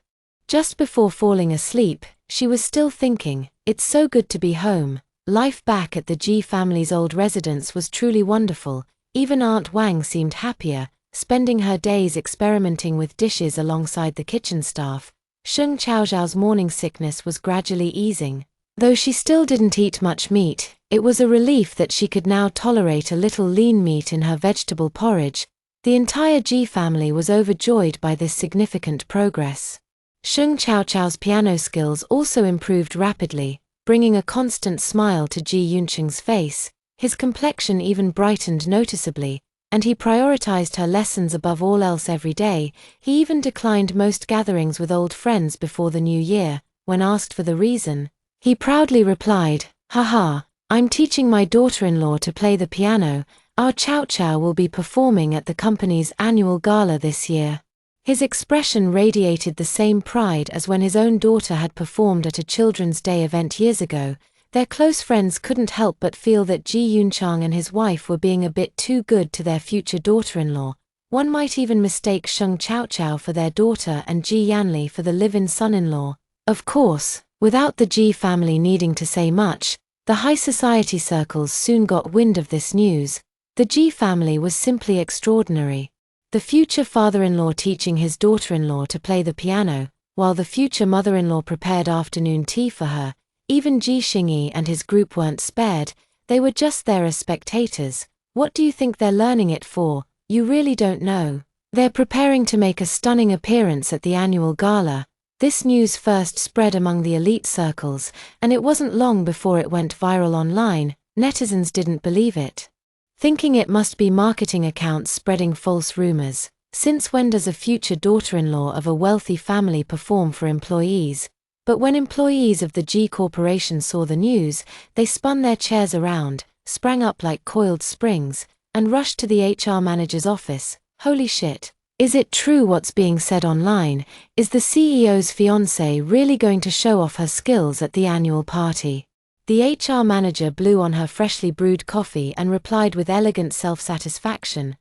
Just before falling asleep, she was still thinking, "It's so good to be home." Life back at the Ji family's old residence was truly wonderful. Even Aunt Wang seemed happier, spending her days experimenting with dishes alongside the kitchen staff. Sheng Chaochao's morning sickness was gradually easing. Though she still didn't eat much meat, it was a relief that she could now tolerate a little lean meat in her vegetable porridge. The entire Ji family was overjoyed by this significant progress. Sheng Chaochao's piano skills also improved rapidly, bringing a constant smile to Ji Yunqing's face. His complexion even brightened noticeably, and he prioritized her lessons above all else every day. He even declined most gatherings with old friends before the new year. When asked for the reason, he proudly replied, "Haha, I'm teaching my daughter-in-law to play the piano. Our Chaochao will be performing at the company's annual gala this year." His expression radiated the same pride as when his own daughter had performed at a Children's Day event years ago. Their close friends couldn't help but feel that Ji Yunchang and his wife were being a bit too good to their future daughter-in-law. One might even mistake Sheng Chaochao for their daughter and Ji Yanli for the live-in son-in-law. Of course, without the Ji family needing to say much, the high society circles soon got wind of this news. The Ji family was simply extraordinary. The future father-in-law teaching his daughter-in-law to play the piano, while the future mother-in-law prepared afternoon tea for her. Even Ji Xingyi and his group weren't spared, they were just there as spectators. What do you think they're learning it for? You really don't know. They're preparing to make a stunning appearance at the annual gala. This news first spread among the elite circles, and it wasn't long before it went viral online. Netizens didn't believe it, thinking it must be marketing accounts spreading false rumors. Since when does a future daughter-in-law of a wealthy family perform for employees? But when employees of the G Corporation saw the news, they spun their chairs around, sprang up like coiled springs, and rushed to the HR manager's office. Holy shit. Is it true what's being said online? Is the CEO's fiancée really going to show off her skills at the annual party? The HR manager blew on her freshly brewed coffee and replied with elegant self-satisfaction.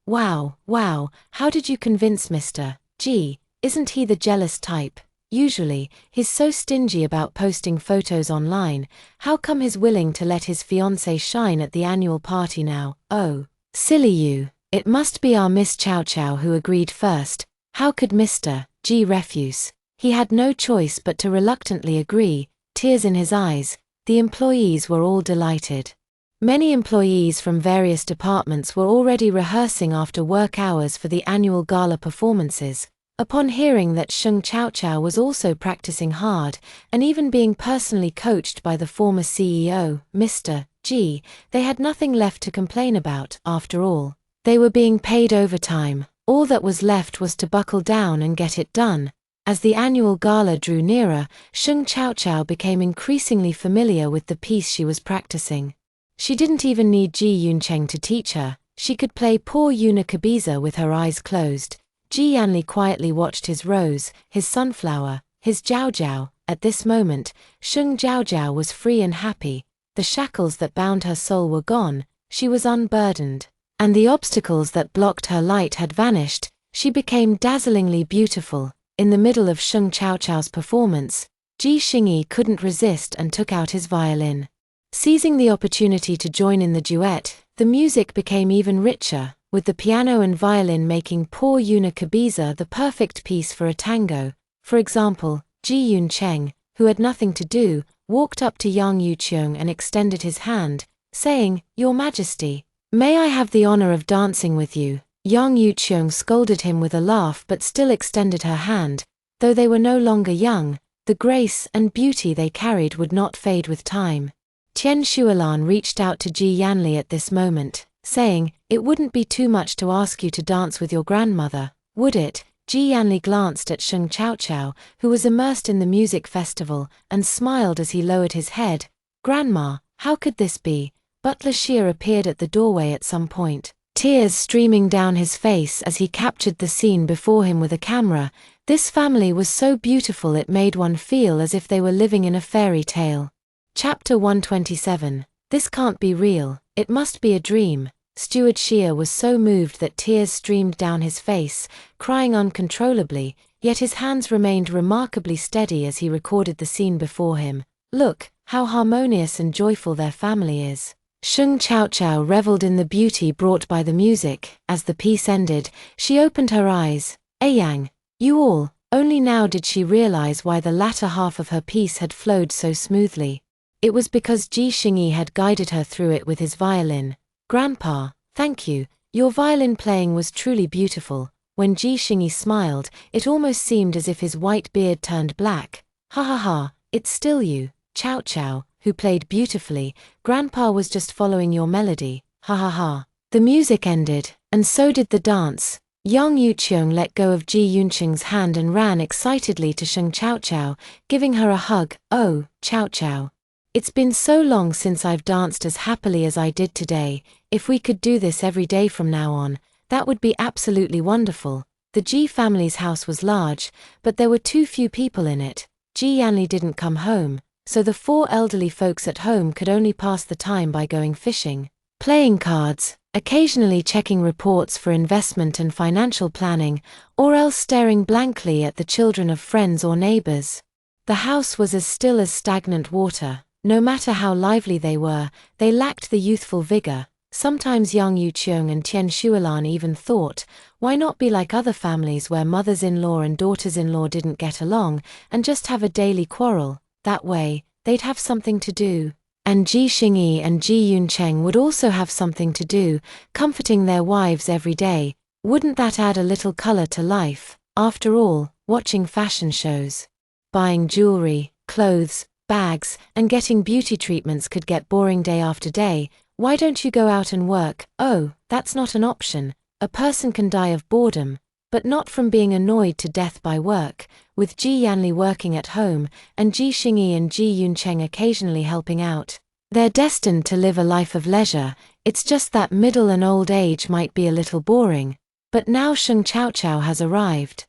Wow, how did you convince Mr. G? Isn't he the jealous type? Usually, he's so stingy about posting photos online. How come he's willing to let his fiancée shine at the annual party now? Oh, silly you. It must be our Miss Chow Chow who agreed first. How could Mr. G refuse? He had no choice but to reluctantly agree, tears in his eyes. The employees were all delighted. Many employees from various departments were already rehearsing after work hours for the annual gala performances. Upon hearing that Sheng Chaochao was also practicing hard, and even being personally coached by the former CEO, Mr. G, they had nothing left to complain about. After all, they were being paid overtime. All that was left was to buckle down and get it done. As the annual gala drew nearer, Sheng Chaochao became increasingly familiar with the piece she was practicing. She didn't even need Ji Yuncheng to teach her. She could play Poor Yuna Kabiza with her eyes closed. Ji Yanli quietly watched his rose, his sunflower, his jiaojiao. At this moment, Sheng Jiaojiao was free and happy. The shackles that bound her soul were gone. She was unburdened. And the obstacles that blocked her light had vanished. She became dazzlingly beautiful. In the middle of Sheng Chaochao's performance, Ji Xingyi couldn't resist and took out his violin. Seizing the opportunity to join in the duet, the music became even richer, with the piano and violin making Poor Yuna Kabiza the perfect piece for a tango. For example, Ji Yuncheng, who had nothing to do, walked up to Yang Yuqiong and extended his hand, saying, "Your Majesty, may I have the honor of dancing with you?" Yang Yuqiong scolded him with a laugh but still extended her hand. Though they were no longer young, the grace and beauty they carried would not fade with time. Tian Shualan reached out to Ji Yanli at this moment, saying, "It wouldn't be too much to ask you to dance with your grandmother, would it?" Ji Yanli glanced at Sheng Chaochao, who was immersed in the music festival, and smiled as he lowered his head. "Grandma, how could this be?" Butler Xie appeared at the doorway at some point, tears streaming down his face as he captured the scene before him with a camera. This family was so beautiful it made one feel as if they were living in a fairy tale. Chapter 127. This can't be real, it must be a dream. Steward Xie was so moved that tears streamed down his face, crying uncontrollably, yet his hands remained remarkably steady as he recorded the scene before him. Look, how harmonious and joyful their family is. Sheng Chaochao reveled in the beauty brought by the music. As the piece ended, she opened her eyes. "Yang, you all." Only now did she realize why the latter half of her piece had flowed so smoothly. It was because Ji Xingyi had guided her through it with his violin. "Grandpa, thank you, your violin playing was truly beautiful." When Ji Xingyi smiled, it almost seemed as if his white beard turned black. "Ha ha ha, it's still you, Chow Chow, who played beautifully. Grandpa was just following your melody. Ha ha ha." The music ended, and so did the dance. Yang Yuqiong let go of Ji Yuncheng's hand and ran excitedly to Sheng Chaochao, giving her a hug. "Oh, Chaochao. It's been so long since I've danced as happily as I did today. If we could do this every day from now on, that would be absolutely wonderful." The Ji family's house was large, but there were too few people in it. Ji Yanli didn't come home, so the 4 elderly folks at home could only pass the time by going fishing, playing cards, occasionally checking reports for investment and financial planning, or else staring blankly at the children of friends or neighbors. The house was as still as stagnant water. No matter how lively they were, they lacked the youthful vigor. Sometimes young Yuqiong and Tian Shuilan even thought, why not be like other families where mothers-in-law and daughters-in-law didn't get along, and just have a daily quarrel? That way, they'd have something to do. And Ji Xingyi and Ji Yuncheng would also have something to do, comforting their wives every day. Wouldn't that add a little color to life? After all, watching fashion shows, buying jewelry, clothes, bags, and getting beauty treatments could get boring day after day. Why don't you go out and work? Oh, that's not an option. A person can die of boredom, but not from being annoyed to death by work. With Ji Yanli working at home, and Ji Xingyi and Ji Yuncheng occasionally helping out, they're destined to live a life of leisure. It's just that middle and old age might be a little boring. But now Sheng Chaochao has arrived,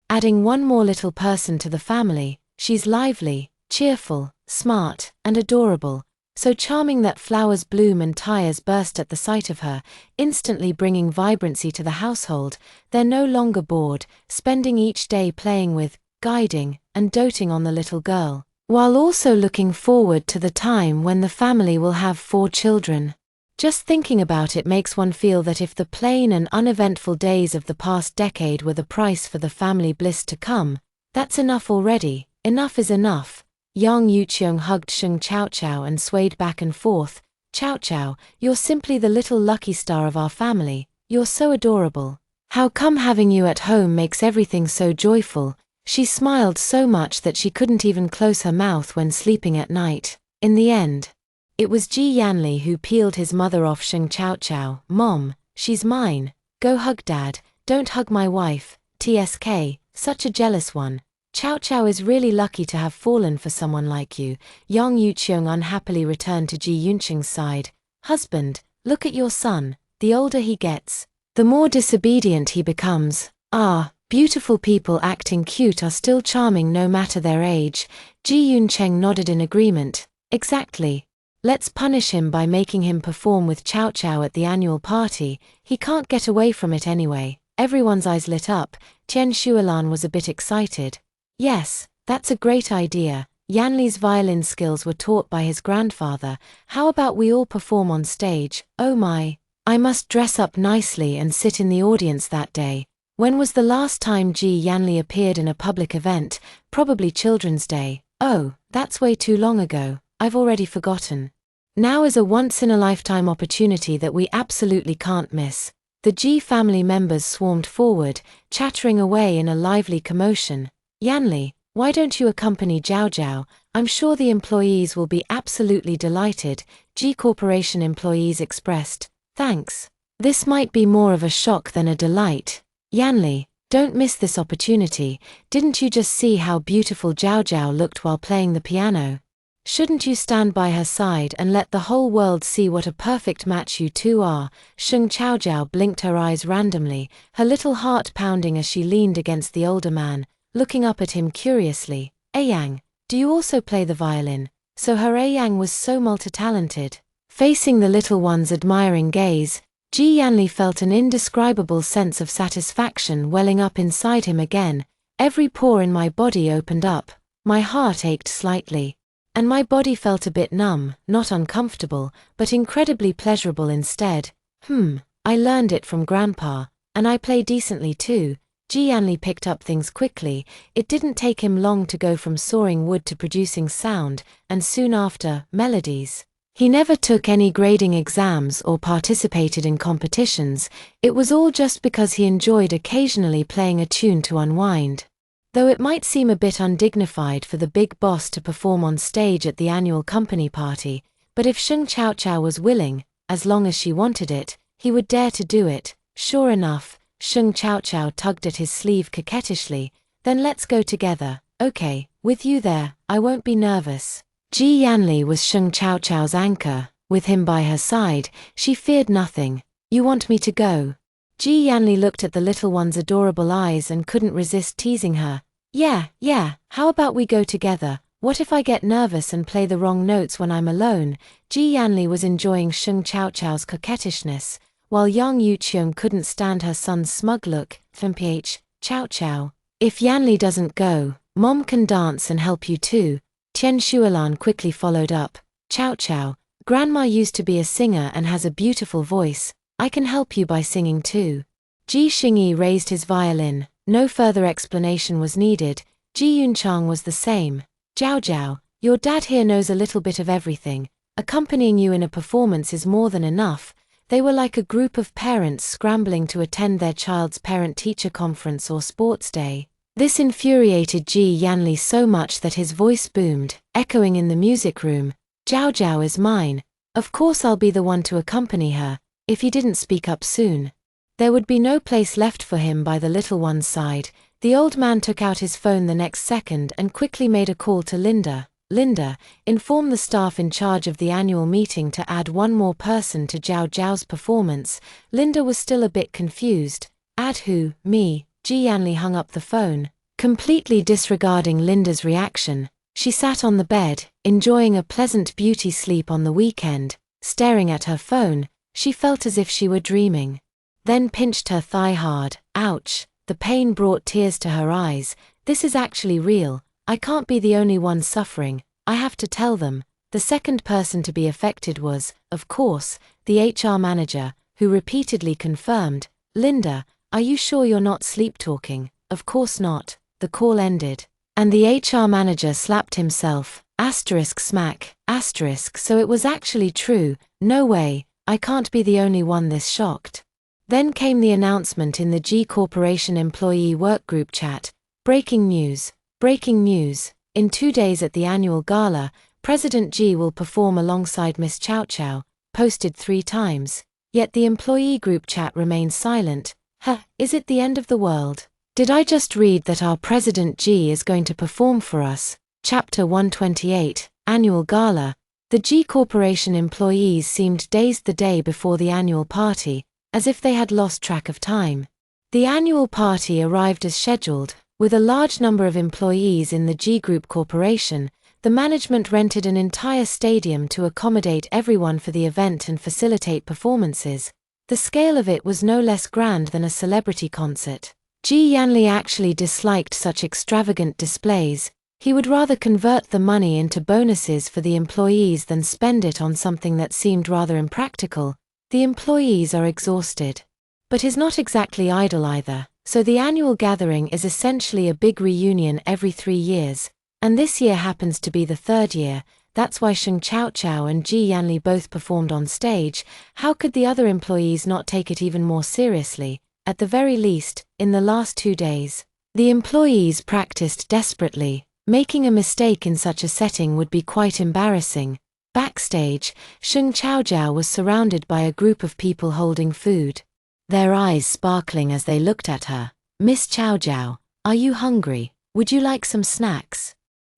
adding one more little person to the family. She's lively, cheerful, smart, and adorable, so charming that flowers bloom and tires burst at the sight of her, instantly bringing vibrancy to the household. They're no longer bored, spending each day playing with, guiding, and doting on the little girl, while also looking forward to the time when the family will have 4 children. Just thinking about it makes one feel that if the plain and uneventful days of the past decade were the price for the family bliss to come, that's enough already. Enough is enough. Young Yuqiong hugged Sheng Chaochao and swayed back and forth. Chaochao, you're simply the little lucky star of our family. You're so adorable. How come having you at home makes everything so joyful? She smiled so much that she couldn't even close her mouth when sleeping at night. In the end, it was Ji Yanli who peeled his mother off Sheng Chaochao. Mom, she's mine. Go hug Dad. Don't hug my wife. TSK, such a jealous one. Chaochao is really lucky to have fallen for someone like you. Young Yuqiong unhappily returned to Ji Yuncheng's side. Husband, look at your son. The older he gets, the more disobedient he becomes. Ah, beautiful people acting cute are still charming no matter their age. Ji Yuncheng nodded in agreement. Exactly. Let's punish him by making him perform with Chaochao at the annual party. He can't get away from it anyway. Everyone's eyes lit up. Tian Shuilan was a bit excited. Yes, that's a great idea. Yanli's violin skills were taught by his grandfather. How about we all perform on stage? Oh my, I must dress up nicely and sit in the audience that day. When was the last time Ji Yanli appeared in a public event? Probably Children's Day. Oh, that's way too long ago. I've already forgotten. Now is a once-in-a-lifetime opportunity that we absolutely can't miss. The Ji family members swarmed forward, chattering away in a lively commotion. Yanli, why don't you accompany Zhao Zhao? I'm sure the employees will be absolutely delighted. Ji Corporation employees expressed, thanks. This might be more of a shock than a delight. Yanli, don't miss this opportunity. Didn't you just see how beautiful Zhao Zhao looked while playing the piano? Shouldn't you stand by her side and let the whole world see what a perfect match you two are? Sheng Chaojiao blinked her eyes randomly, her little heart pounding as she leaned against the older man, looking up at him curiously. Yang, do you also play the violin? So her Yang was so multi-talented. Facing the little one's admiring gaze, Ji Yanli felt an indescribable sense of satisfaction welling up inside him again. Every pore in my body opened up, my heart ached slightly, and my body felt a bit numb, not uncomfortable, but incredibly pleasurable instead. I learned it from Grandpa, and I play decently too. Ji Yanli picked up things quickly. It didn't take him long to go from sawing wood to producing sound, and soon after, melodies. He never took any grading exams or participated in competitions. It was all just because he enjoyed occasionally playing a tune to unwind. Though it might seem a bit undignified for the big boss to perform on stage at the annual company party, but if Sheng Chaojiao was willing, as long as she wanted it, he would dare to do it. Sure enough, Sheng Chaojiao tugged at his sleeve coquettishly. Then let's go together. Okay, with you there, I won't be nervous. Ji Yanli was Sheng Chaojiao's anchor. With him by her side, she feared nothing. You want me to go? Ji Yanli looked at the little one's adorable eyes and couldn't resist teasing her. Yeah, how about we go together? What if I get nervous and play the wrong notes when I'm alone? Ji Yanli was enjoying Sheng Chaochao's coquettishness, while Yang Yuqiong couldn't stand her son's smug look. Mph, Chao Chao. If Yanli doesn't go, Mom can dance and help you too. Tian Shualan quickly followed up. Chao Chao, Grandma used to be a singer and has a beautiful voice. I can help you by singing too. Ji Xingyi raised his violin. No further explanation was needed. Ji Yunchang was the same. Jiao Jiao, your dad here knows a little bit of everything. Accompanying you in a performance is more than enough. They were like a group of parents scrambling to attend their child's parent-teacher conference or sports day. This infuriated Ji Yanli so much that his voice boomed, echoing in the music room. Jiao Jiao is mine. Of course I'll be the one to accompany her. If he didn't speak up soon, there would be no place left for him by the little one's side. The old man took out his phone the next second and quickly made a call to Linda. Linda, inform the staff in charge of the annual meeting to add one more person to Jiao Jiao's performance. Linda was still a bit confused. Add who? Me? Ji Yanli hung up the phone. Completely disregarding Linda's reaction, she sat on the bed, enjoying a pleasant beauty sleep on the weekend. Staring at her phone, she felt as if she were dreaming. Then pinched her thigh hard. Ouch! The pain brought tears to her eyes. This is actually real. I can't be the only one suffering. I have to tell them. The second person to be affected was, of course, the HR manager, who repeatedly confirmed, Linda, are you sure you're not sleep-talking? Of course not. The call ended. And the HR manager slapped himself. Smack. So it was actually true. No way. I can't be the only one this shocked. Then came the announcement in the G Corporation employee workgroup chat. Breaking news. In 2 days at the annual gala, President G will perform alongside Miss Chao Chao, posted 3 times. Yet the employee group chat remained silent. Is it the end of the world? Did I just read that our President G is going to perform for us? Chapter 128, Annual Gala. The G Corporation employees seemed dazed the day before the annual party, as if they had lost track of time. The annual party arrived as scheduled. With a large number of employees in the G Group Corporation, the management rented an entire stadium to accommodate everyone for the event and facilitate performances. The scale of it was no less grand than a celebrity concert. Ji Yanli actually disliked such extravagant displays. He would rather convert the money into bonuses for the employees than spend it on something that seemed rather impractical. The employees are exhausted. But is not exactly idle either, so the annual gathering is essentially a big reunion every 3 years, and this year happens to be the 3rd year. That's why Sheng Chaochao and Ji Yanli both performed on stage. How could the other employees not take it even more seriously? At the very least, in the last 2 days, the employees practiced desperately. Making a mistake in such a setting would be quite embarrassing. Backstage, Sheng Chaojiao was surrounded by a group of people holding food, their eyes sparkling as they looked at her. Miss Chaojiao, are you hungry? Would you like some snacks?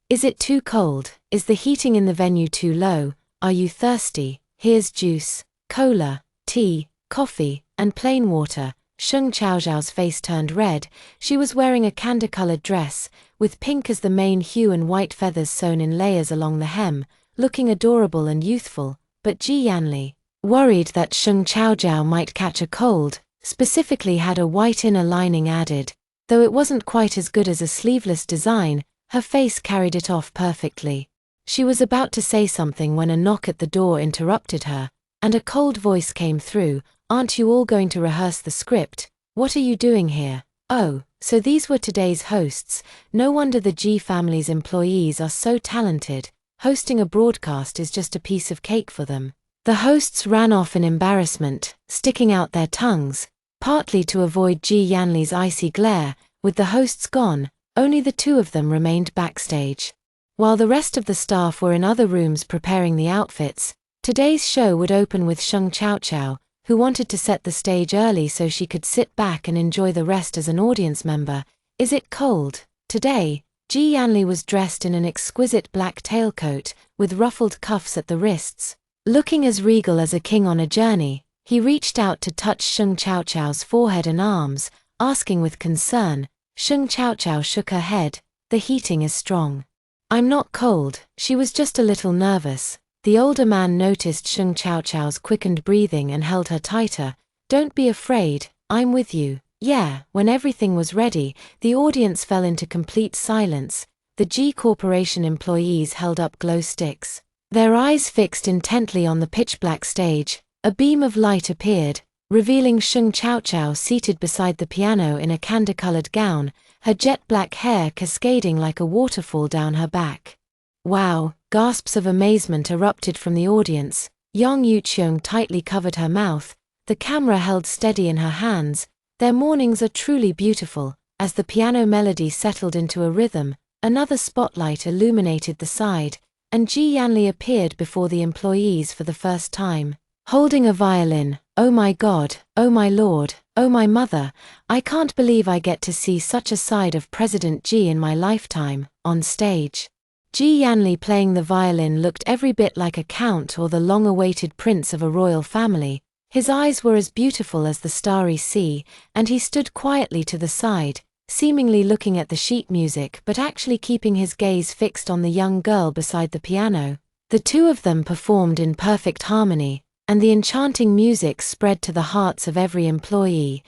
Is it too cold? Is the heating in the venue too low? Are you thirsty? Here's juice, cola, tea, coffee, and plain water. Sheng Chaojiao's face turned red. She was wearing a candy-colored dress, with pink as the main hue and white feathers sewn in layers along the hem, looking adorable and youthful. But Ji Yanli, worried that Sheng Chaojiao might catch a cold, specifically had a white inner lining added. Though it wasn't quite as good as a sleeveless design, her face carried it off perfectly. She was about to say something when a knock at the door interrupted her, and a cold voice came through. Aren't you all going to rehearse the script? What are you doing here? Oh, so these were today's hosts. No wonder the G family's employees are so talented. Hosting a broadcast is just a piece of cake for them. The hosts ran off in embarrassment, sticking out their tongues, partly to avoid Ji Yanli's icy glare. With the hosts gone, only the 2 of them remained backstage. While the rest of the staff were in other rooms preparing the outfits, today's show would open with Sheng Chaochao, who wanted to set the stage early so she could sit back and enjoy the rest as an audience member. Is it cold? Today, Ji Yanli was dressed in an exquisite black tailcoat, with ruffled cuffs at the wrists. Looking as regal as a king on a journey, He reached out to touch Sheng Chaochao's forehead and arms, asking with concern. Sheng Chaochao shook her head. The heating is strong. I'm not cold, she was just a little nervous. The older man noticed Sheng Chaochao's quickened breathing and held her tighter. Don't be afraid, I'm with you. Yeah. When everything was ready, the audience fell into complete silence. The G Corporation employees held up glow sticks. Their eyes fixed intently on the pitch-black stage. A beam of light appeared, revealing Sheng Chaochao seated beside the piano in a candy-colored gown, her jet-black hair cascading like a waterfall down her back. Wow! Gasps of amazement erupted from the audience. Yang Yuqiong tightly covered her mouth, the camera held steady in her hands. Their mornings are truly beautiful. As the piano melody settled into a rhythm, another spotlight illuminated the side, and Ji Yanli appeared before the employees for the first time, holding a violin. Oh my God, oh my Lord, oh my mother, I can't believe I get to see such a side of President Ji in my lifetime. On stage, Ji Yanli playing the violin looked every bit like a count or the long-awaited prince of a royal family. His eyes were as beautiful as the starry sea, and he stood quietly to the side, seemingly looking at the sheet music but actually keeping his gaze fixed on the young girl beside the piano. The two of them performed in perfect harmony, and the enchanting music spread to the hearts of every employee.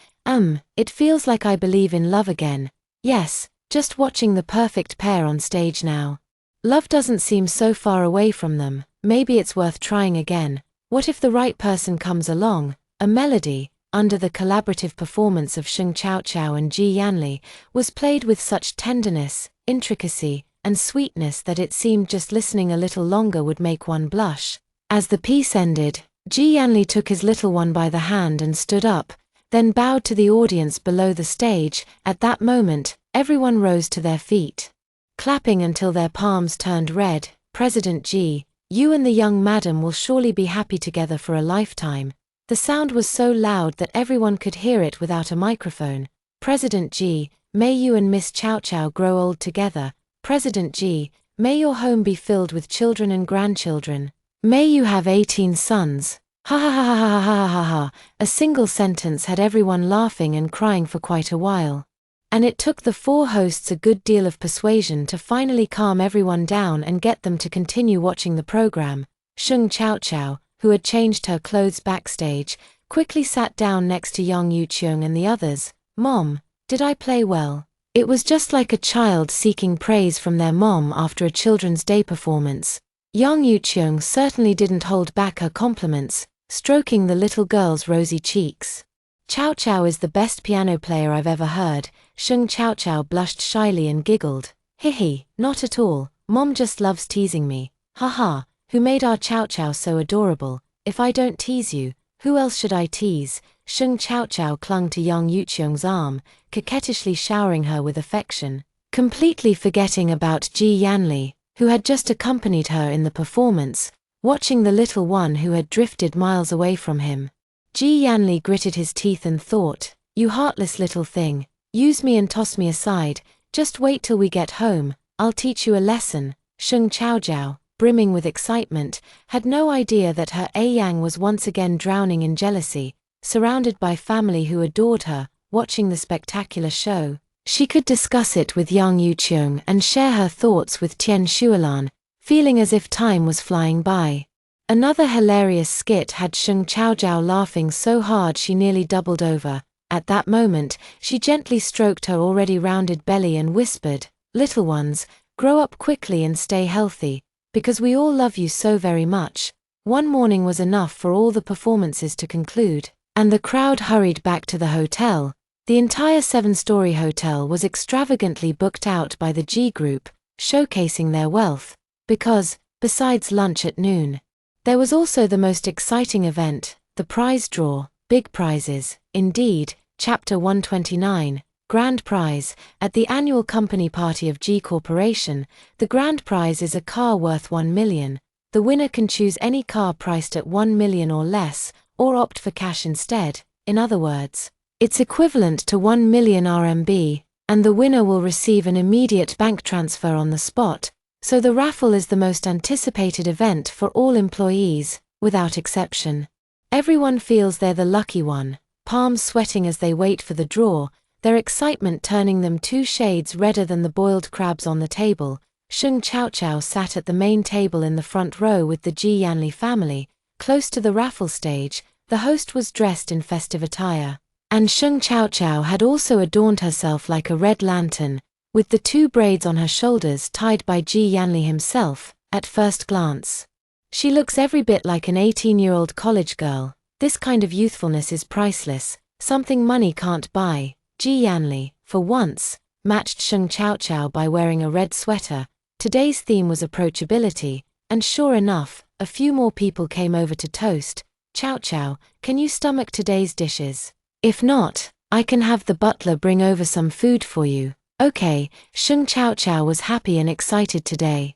It feels like I believe in love again. Yes, just watching the perfect pair on stage now. Love doesn't seem so far away from them. Maybe it's worth trying again. What if the right person comes along? A melody, under the collaborative performance of Sheng Chaochao and Ji Yanli, was played with such tenderness, intricacy, and sweetness that it seemed just listening a little longer would make one blush. As the piece ended, Ji Yanli took his little one by the hand and stood up, then bowed to the audience below the stage. At that moment, everyone rose to their feet, clapping until their palms turned red. President Ji, you and the young madam will surely be happy together for a lifetime. The sound was so loud that everyone could hear it without a microphone. President Ji, may you and Miss Chaochao grow old together. President Ji, may your home be filled with children and grandchildren. May you have 18 sons. Ha ha ha ha ha ha ha ha. A single sentence had everyone laughing and crying for quite a while. And it took the four hosts a good deal of persuasion to finally calm everyone down and get them to continue watching the program. Sheng Chaochao, who had changed her clothes backstage, quickly sat down next to Yang Yuqiong and the others. Mom, did I play well? It was just like a child seeking praise from their mom after a Children's Day performance. Yang Yuqiong certainly didn't hold back her compliments, stroking the little girl's rosy cheeks. Chaochao is the best piano player I've ever heard. Sheng Chaochao blushed shyly and giggled. Hihi, not at all, Mom just loves teasing me. Haha, who made our Chaochao so adorable? If I don't tease you, who else should I tease? Sheng Chaochao clung to Yang Yuqiong's arm, coquettishly showering her with affection, completely forgetting about Ji Yanli, who had just accompanied her in the performance, watching the little one who had drifted miles away from him. Ji Yanli gritted his teeth and thought, you heartless little thing, use me and toss me aside, just wait till we get home, I'll teach you a lesson. Sheng Chaochao, brimming with excitement, had no idea that her Yang was once again drowning in jealousy, surrounded by family who adored her, watching the spectacular show. She could discuss it with Yang Yuqiong and share her thoughts with Tian Shuolan, feeling as if time was flying by. Another hilarious skit had Sheng Chaochao laughing so hard she nearly doubled over. At that moment, she gently stroked her already rounded belly and whispered, little ones, grow up quickly and stay healthy, because we all love you so very much. One morning was enough for all the performances to conclude, and the crowd hurried back to the hotel. The entire 7-story hotel was extravagantly booked out by the G Group, showcasing their wealth, because, besides lunch at noon, there was also the most exciting event, the prize draw, big prizes, indeed. Chapter 129, Grand Prize. At the annual company party of G Corporation, the grand prize is a car worth 1 million. The winner can choose any car priced at 1 million or less, or opt for cash instead. In other words, it's equivalent to 1 million RMB, and the winner will receive an immediate bank transfer on the spot. So the raffle is the most anticipated event for all employees, without exception. Everyone feels they're the lucky one, palms sweating as they wait for the draw, their excitement turning them 2 shades redder than the boiled crabs on the table. Sheng Chaochao sat at the main table in the front row with the Ji Yanli family, close to the raffle stage. The host was dressed in festive attire, and Sheng Chaochao had also adorned herself like a red lantern, with the 2 braids on her shoulders tied by Ji Yanli himself. At first glance, she looks every bit like an 18-year-old college girl. This kind of youthfulness is priceless, something money can't buy. Ji Yanli, for once, matched Sheng Chaochao by wearing a red sweater. Today's theme was approachability, and sure enough, a few more people came over to toast. Chaochao, can you stomach today's dishes? If not, I can have the butler bring over some food for you. Okay, Sheng Chaochao was happy and excited today.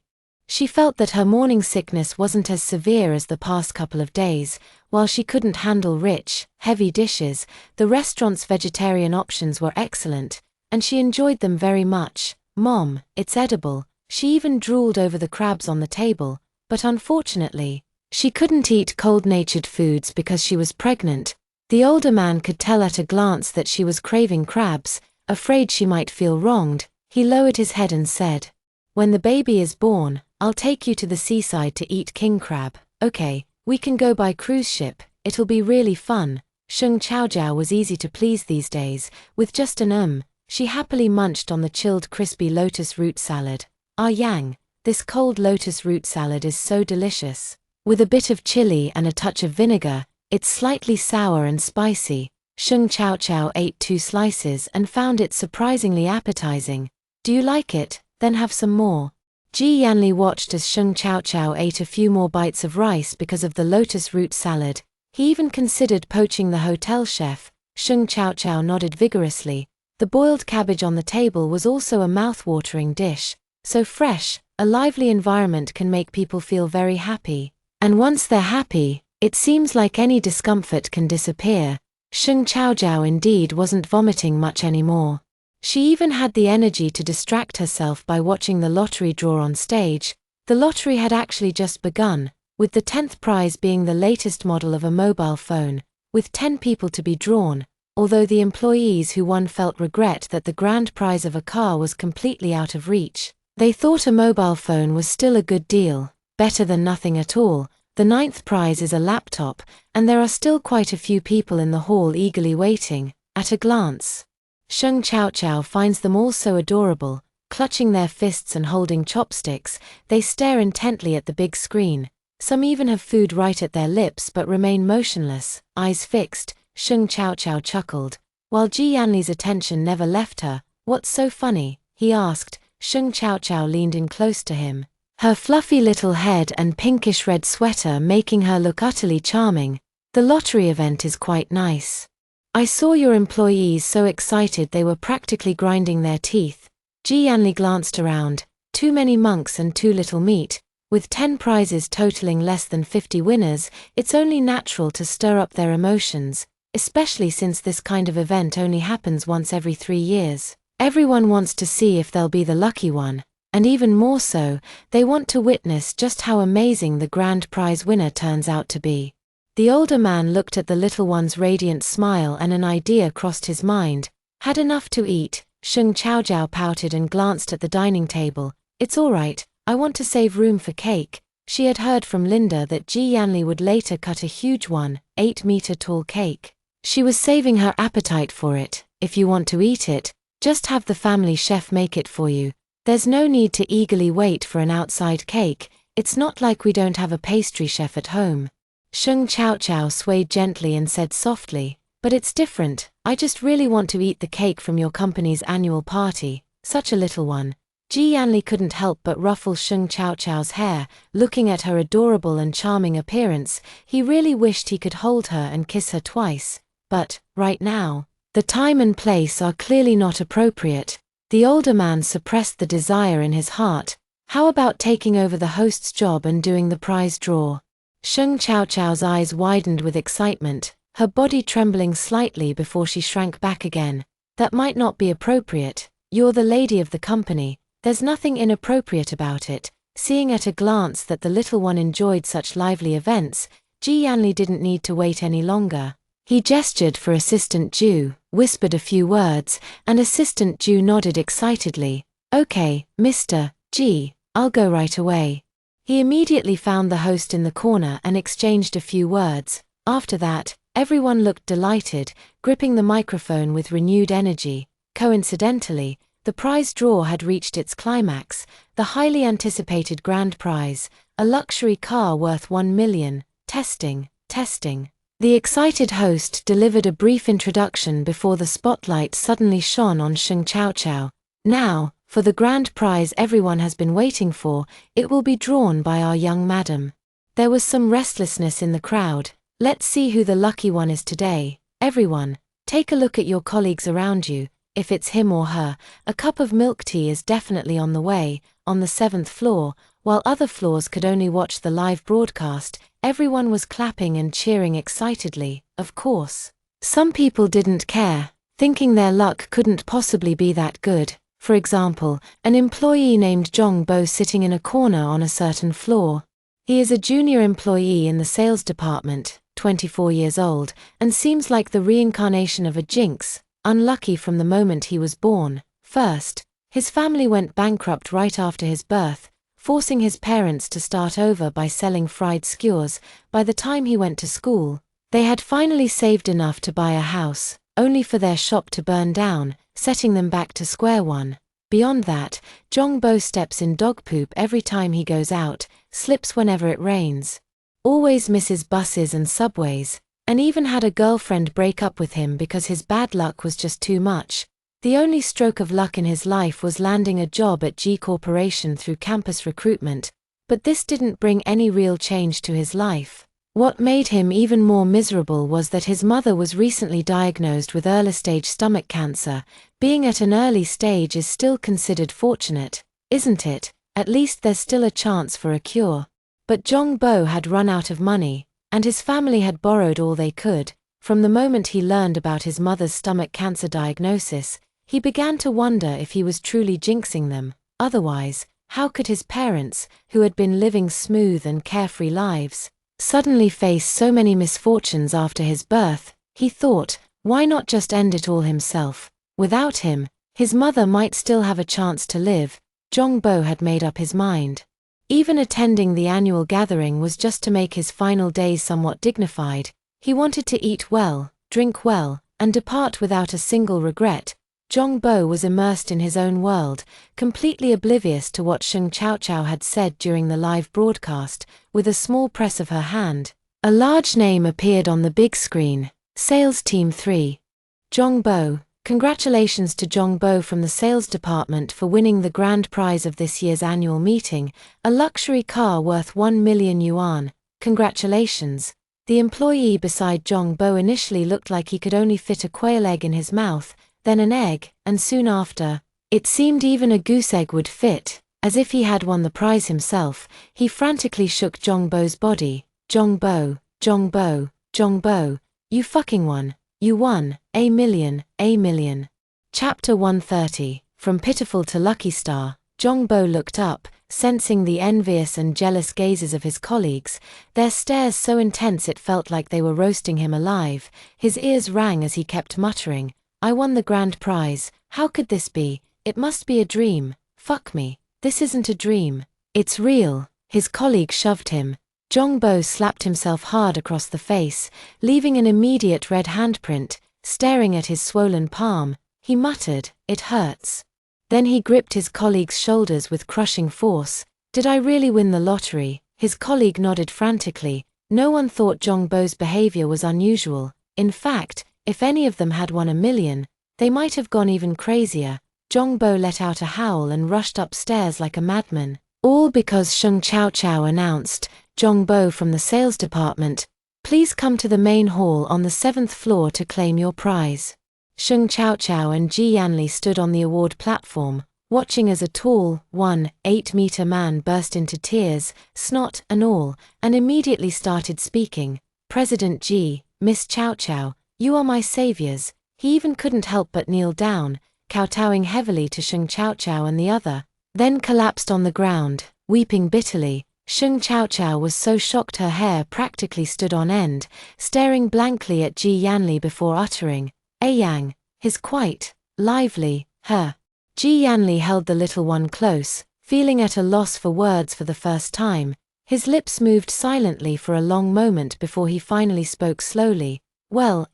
She felt that her morning sickness wasn't as severe as the past couple of days. While she couldn't handle rich, heavy dishes, the restaurant's vegetarian options were excellent, and she enjoyed them very much. Mom, it's edible. She even drooled over the crabs on the table, but unfortunately, she couldn't eat cold-natured foods because she was pregnant. The older man could tell at a glance that she was craving crabs. Afraid she might feel wronged, he lowered his head and said, "When the baby is born, I'll take you to the seaside to eat king crab. Okay, we can go by cruise ship, it'll be really fun." Sheng Chaochao was easy to please these days. With just an she happily munched on the chilled crispy lotus root salad. Ah Yang, this cold lotus root salad is so delicious. With a bit of chili and a touch of vinegar, it's slightly sour and spicy. Sheng Chaochao ate 2 slices and found it surprisingly appetizing. Do you like it? Then have some more. Ji Yanli watched as Sheng Chaochao ate a few more bites of rice because of the lotus root salad. He even considered poaching the hotel chef. Sheng Chaochao nodded vigorously. The boiled cabbage on the table was also a mouth-watering dish. So fresh, a lively environment can make people feel very happy. And once they're happy, it seems like any discomfort can disappear. Sheng Chaochao indeed wasn't vomiting much anymore. She even had the energy to distract herself by watching the lottery draw on stage. The lottery had actually just begun, with the 10th prize being the latest model of a mobile phone, with 10 people to be drawn. Although the employees who won felt regret that the grand prize of a car was completely out of reach, they thought a mobile phone was still a good deal, better than nothing at all. The 9th prize is a laptop, and there are still quite a few people in the hall eagerly waiting. At a glance, Sheng Chaochao finds them all so adorable, clutching their fists and holding chopsticks. They stare intently at the big screen. Some even have food right at their lips but remain motionless, eyes fixed. Sheng Chaochao chuckled, while Ji Yanli's attention never left her. "What's so funny?" he asked. Sheng Chaochao leaned in close to him, her fluffy little head and pinkish red sweater making her look utterly charming. "The lottery event is quite nice. I saw your employees so excited they were practically grinding their teeth." Ji Yanli glanced around. Too many monks and too little meat. With 10 prizes totaling less than 50 winners, it's only natural to stir up their emotions, especially since this kind of event only happens once every 3 years. Everyone wants to see if they'll be the lucky one, and even more so, they want to witness just how amazing the grand prize winner turns out to be. The older man looked at the little one's radiant smile and an idea crossed his mind. "Had enough to eat?" Sheng Chaochao pouted and glanced at the dining table. "It's all right, I want to save room for cake." She had heard from Linda that Ji Yanli would later cut a huge 8-meter-tall cake. She was saving her appetite for it. "If you want to eat it, just have the family chef make it for you. There's no need to eagerly wait for an outside cake. It's not like we don't have a pastry chef at home." Sheng Chaochao swayed gently and said softly, "But it's different. I just really want to eat the cake from your company's annual party. Such a little one." Ji Yanli couldn't help but ruffle Sheng Chaochao's hair. Looking at her adorable and charming appearance, he really wished he could hold her and kiss her twice. But, right now, the time and place are clearly not appropriate. The older man suppressed the desire in his heart. "How about taking over the host's job and doing the prize draw?" Sheng Chaochao's eyes widened with excitement, her body trembling slightly before she shrank back again. "That might not be appropriate. You're the lady of the company. There's nothing inappropriate about it." Seeing at a glance that the little one enjoyed such lively events, Ji Yanli didn't need to wait any longer. He gestured for Assistant Ju, whispered a few words, and Assistant Ju nodded excitedly. "Okay, Mr. Ji, I'll go right away." He immediately found the host in the corner and exchanged a few words. After that, everyone looked delighted, gripping the microphone with renewed energy. Coincidentally, the prize draw had reached its climax, the highly anticipated grand prize, a luxury car worth 1 million. Testing. The excited host delivered a brief introduction before the spotlight suddenly shone on Sheng Chaochao. "Now, for the grand prize everyone has been waiting for, it will be drawn by our young madam." There was some restlessness in the crowd. "Let's see who the lucky one is today. Everyone, take a look at your colleagues around you. If it's him or her, a cup of milk tea is definitely on the way." On the 7th floor, while other floors could only watch the live broadcast, everyone was clapping and cheering excitedly. Of course, some people didn't care, thinking their luck couldn't possibly be that good. For example, an employee named Zhong Bo sitting in a corner on a certain floor. He is a junior employee in the sales department, 24 years old, and seems like the reincarnation of a jinx, unlucky from the moment he was born. First, his family went bankrupt right after his birth, forcing his parents to start over by selling fried skewers. By the time he went to school, they had finally saved enough to buy a house, only for their shop to burn down, setting them back to square one. Beyond that, Zhong Bo steps in dog poop every time he goes out, slips whenever it rains, always misses buses and subways, and even had a girlfriend break up with him because his bad luck was just too much. The only stroke of luck in his life was landing a job at G Corporation through campus recruitment, but this didn't bring any real change to his life. What made him even more miserable was that his mother was recently diagnosed with early-stage stomach cancer. Being at an early stage is still considered fortunate, isn't it? At least there's still a chance for a cure. But Zhong Bo had run out of money, and his family had borrowed all they could. From the moment he learned about his mother's stomach cancer diagnosis, he began to wonder if he was truly jinxing them. Otherwise, how could his parents, who had been living smooth and carefree lives, suddenly face so many misfortunes after his birth? He thought, why not just end it all himself? Without him, his mother might still have a chance to live. Zhong Bo had made up his mind. Even attending the annual gathering was just to make his final days somewhat dignified. He wanted to eat well, drink well, and depart without a single regret. Zhong Bo was immersed in his own world, completely oblivious to what Sheng Chaochao had said during the live broadcast. With a small press of her hand, a large name appeared on the big screen. Sales Team 3. Zhong Bo. Congratulations to Zhong Bo from the sales department for winning the grand prize of this year's annual meeting, a luxury car worth 1 million yuan. Congratulations. The employee beside Zhong Bo initially looked like he could only fit a quail egg in his mouth, then an egg, and soon after, it seemed even a goose egg would fit. As if he had won the prize himself, he frantically shook Zhong Bo's body. "Zhong Bo, Zhong Bo, Zhong Bo, you fucking won. You won, a million, a million." Chapter 130. From pitiful to lucky star, Zhong Bo looked up, sensing the envious and jealous gazes of his colleagues, their stares so intense it felt like they were roasting him alive. His ears rang as he kept muttering, "I won the grand prize. How could this be? It must be a dream. Fuck me. This isn't a dream. It's real." His colleague shoved him. Zhong Bo slapped himself hard across the face, leaving an immediate red handprint. Staring at his swollen palm, he muttered, "It hurts." Then he gripped his colleague's shoulders with crushing force. "Did I really win the lottery?" His colleague nodded frantically. No one thought Zhong Bo's behavior was unusual. In fact, if any of them had won 1 million, they might have gone even crazier. Zhong Bo let out a howl and rushed upstairs like a madman. All because Sheng Chaochao announced, "Zhong Bo from the sales department, please come to the main hall on the 7th floor to claim your prize." Sheng Chaochao and Ji Yanli stood on the award platform, watching as a tall, 1.8-meter man burst into tears, snot and all, and immediately started speaking. "President Ji, Miss Chaochao, you are my saviors." He even couldn't help but kneel down, kowtowing heavily to Sheng Chaochao and the other, then collapsed on the ground, weeping bitterly. Sheng Chaochao was so shocked her hair practically stood on end, staring blankly at Ji Yanli before uttering, "Yang," his quite lively, her. Ji Yanli held the little one close, feeling at a loss for words for the first time. His lips moved silently for a long moment before he finally spoke slowly. "Well,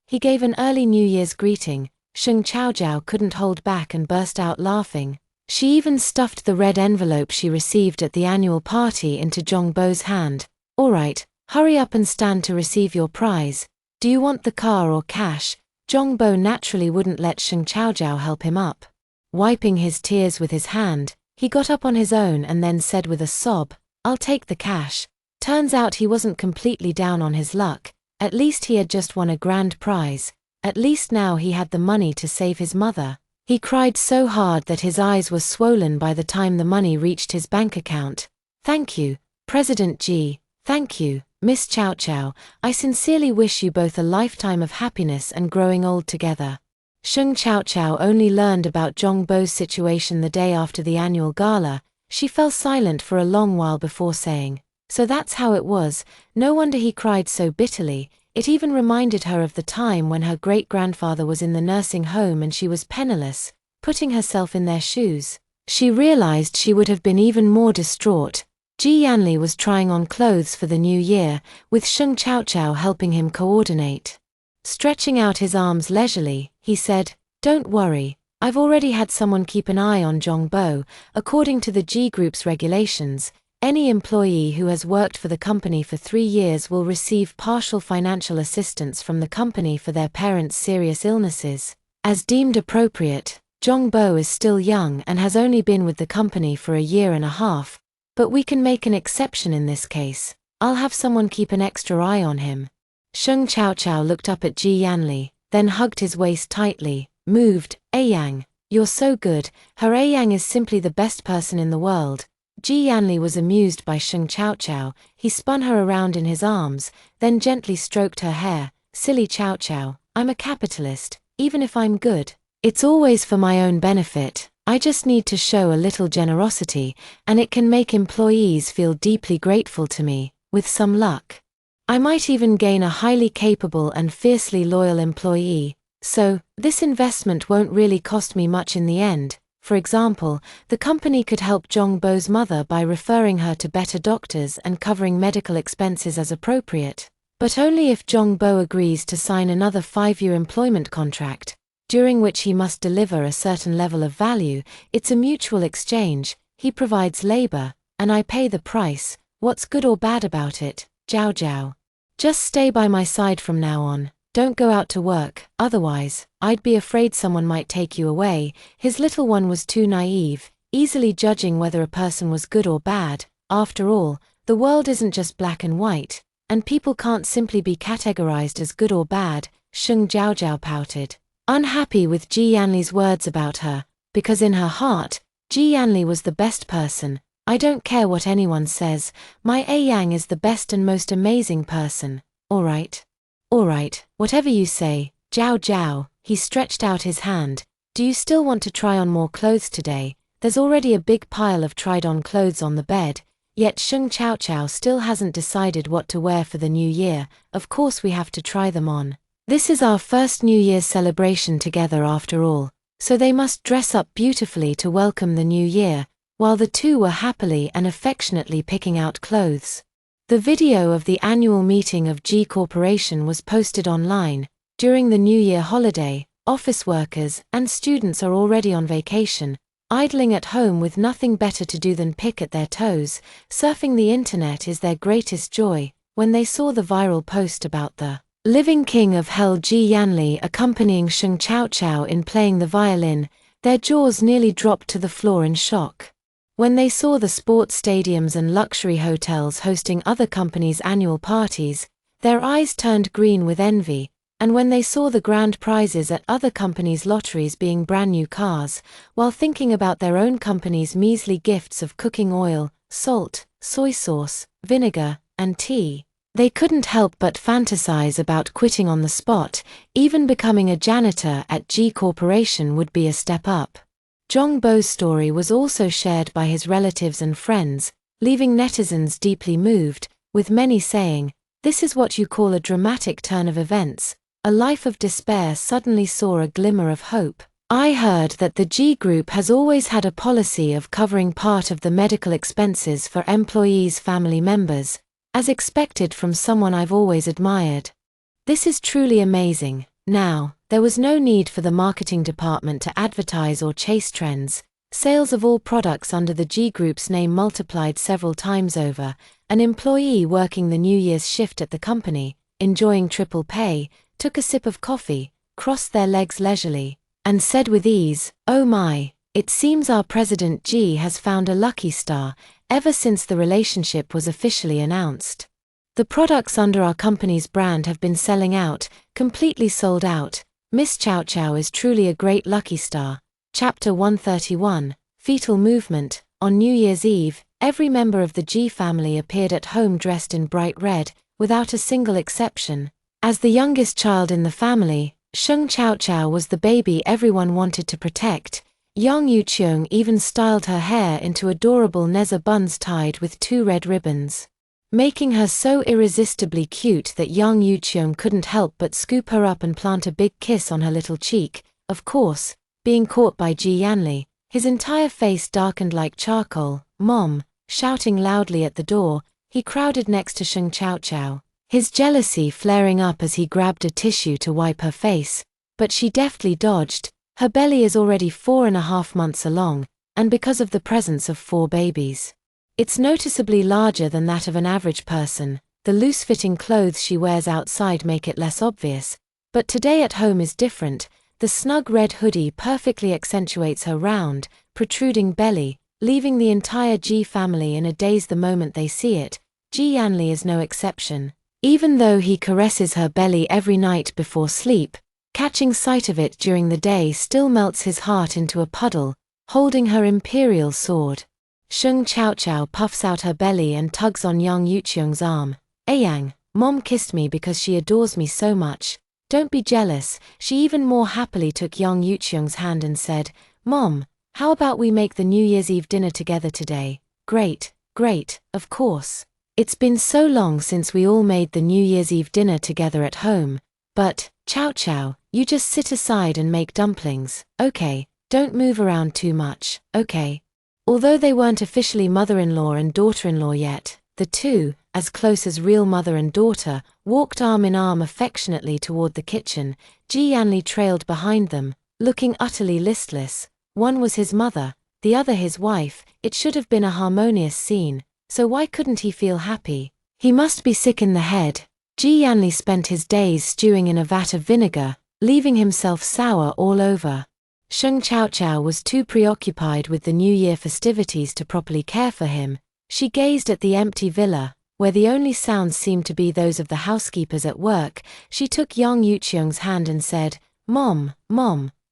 He gave an early New Year's greeting. Sheng Chaojiao couldn't hold back and burst out laughing. She even stuffed the red envelope she received at the annual party into Zhongbo's hand. "All right, hurry up and stand to receive your prize. Do you want the car or cash?" Zhongbo naturally wouldn't let Sheng Chaojiao help him up. Wiping his tears with his hand, he got up on his own and then said with a sob, "I'll take the cash." Turns out he wasn't completely down on his luck. At least he had just won a grand prize. At least now he had the money to save his mother. He cried so hard that his eyes were swollen by the time the money reached his bank account. "Thank you, President Ji. Thank you, Miss Chaochao. I sincerely wish you both a lifetime of happiness and growing old together." Sheng Chaochao only learned about Zhongbo's situation the day after the annual gala. She fell silent for a long while before saying, "So that's how it was. No wonder he cried so bitterly." It even reminded her of the time when her great-grandfather was in the nursing home and she was penniless. Putting herself in their shoes, she realized she would have been even more distraught. Ji Yanli was trying on clothes for the new year, with Sheng Chaochao helping him coordinate. Stretching out his arms leisurely, he said, "Don't worry, I've already had someone keep an eye on Zhongbo. According to the G Group's regulations, any employee who has worked for the company for 3 years will receive partial financial assistance from the company for their parents' serious illnesses, as deemed appropriate. Zhongbo is still young and has only been with the company for a year and a half, but we can make an exception in this case. I'll have someone keep an extra eye on him." Sheng Chaochao looked up at Ji Yanli, then hugged his waist tightly, moved, "Yang, you're so good. Her Yang is simply the best person in the world." Ji Yanli was amused by Sheng Chaochao. He spun her around in his arms, then gently stroked her hair. "Silly Chaochao, I'm a capitalist. Even if I'm good, it's always for my own benefit. I just need to show a little generosity, and it can make employees feel deeply grateful to me. With some luck, I might even gain a highly capable and fiercely loyal employee. So, this investment won't really cost me much in the end. For example, the company could help Zhongbo's mother by referring her to better doctors and covering medical expenses as appropriate. But only if Zhongbo agrees to sign another 5-year employment contract, during which he must deliver a certain level of value. It's a mutual exchange. He provides labor, and I pay the price. What's good or bad about it, Zhao Zhao? Just stay by my side from now on. Don't go out to work, otherwise, I'd be afraid someone might take you away." His little one was too naive, easily judging whether a person was good or bad. After all, the world isn't just black and white, and people can't simply be categorized as good or bad. Sheng Jiaojiao pouted, unhappy with Ji Yanli's words about her, because in her heart, Ji Yanli was the best person. "I don't care what anyone says, my Yang is the best and most amazing person. All right, whatever you say, Zhao Zhao." He stretched out his hand. "Do you still want to try on more clothes today? There's already a big pile of tried-on clothes on the bed." Yet Sheng Chaochao still hasn't decided what to wear for the new year. "Of course we have to try them on. This is our first New Year's celebration together after all, so they must dress up beautifully to welcome the new year." While the two were happily and affectionately picking out clothes, the video of the annual meeting of G Corporation was posted online. During the New Year holiday, office workers and students are already on vacation, idling at home with nothing better to do than pick at their toes. Surfing the internet is their greatest joy. When they saw the viral post about the living king of hell Ji Yanli accompanying Sheng Chaochao in playing the violin, their jaws nearly dropped to the floor in shock. When they saw the sports stadiums and luxury hotels hosting other companies' annual parties, their eyes turned green with envy. And when they saw the grand prizes at other companies' lotteries being brand new cars, while thinking about their own company's measly gifts of cooking oil, salt, soy sauce, vinegar, and tea, they couldn't help but fantasize about quitting on the spot. Even becoming a janitor at G Corporation would be a step up. Zhongbo's story was also shared by his relatives and friends. leaving netizens deeply moved, with many saying, "This is what you call a dramatic turn of events. A life of despair suddenly saw a glimmer of hope." I heard that the G Group has always had a policy of covering part of the medical expenses for employees' family members, as expected from someone I've always admired. This is truly amazing. Now, there was no need for the marketing department to advertise or chase trends. Sales of all products under the G Group's name multiplied several times over. An employee working the New Year's shift at the company, enjoying triple pay, took a sip of coffee, crossed their legs leisurely, and said with ease, "Oh my, it seems our President G has found a lucky star," ever since the relationship was officially announced. "The products under our company's brand have been selling out, completely sold out. Miss Chow Chow is truly a great lucky star." Chapter 131, Fetal Movement. On New Year's Eve, every member of the G family appeared at home dressed in bright red, without a single exception. As the youngest child in the family, Sheng Chow Chow was the baby everyone wanted to protect. Yang Yuqiong even styled her hair into adorable Neza buns tied with 2 red ribbons, making her so irresistibly cute that Yang Yuqiong couldn't help but scoop her up and plant a big kiss on her little cheek. Of course, being caught by Ji Yanli, his entire face darkened like charcoal. "Mom!" Shouting loudly at the door, he crowded next to Sheng Chow Chow, his jealousy flaring up as he grabbed a tissue to wipe her face, but she deftly dodged. Her belly is already 4.5 months along, and because of the presence of 4 babies, it's noticeably larger than that of an average person. The loose-fitting clothes she wears outside make it less obvious, but today at home is different. The snug red hoodie perfectly accentuates her round, protruding belly, leaving the entire G family in a daze the moment they see it. Ji Yanli is no exception. Even though he caresses her belly every night before sleep, catching sight of it during the day still melts his heart into a puddle. Holding her imperial sword, Sheng Chow Chow puffs out her belly and tugs on Yang Yuqiong's arm. "Ayang, Mom kissed me because she adores me so much. Don't be jealous." She even more happily took Yang Yuqiong's hand and said, "Mom, how about we make the New Year's Eve dinner together today?" "Great, great, of course. It's been so long since we all made the New Year's Eve dinner together at home. But, Chow Chow, you just sit aside and make dumplings, okay? Don't move around too much, okay?" Although they weren't officially mother-in-law and daughter-in-law yet, the two, as close as real mother and daughter, walked arm in arm affectionately toward the kitchen. Ji Yanli trailed behind them, looking utterly listless. One was his mother, the other his wife. It should have been a harmonious scene, so why couldn't he feel happy? He must be sick in the head. Ji Yanli spent his days stewing in a vat of vinegar, leaving himself sour all over. Sheng Chow Chow was too preoccupied with the New Year festivities to properly care for him. She gazed at the empty villa, where the only sounds seemed to be those of the housekeepers at work. She took Yang Yuqiong's hand and said, Mom,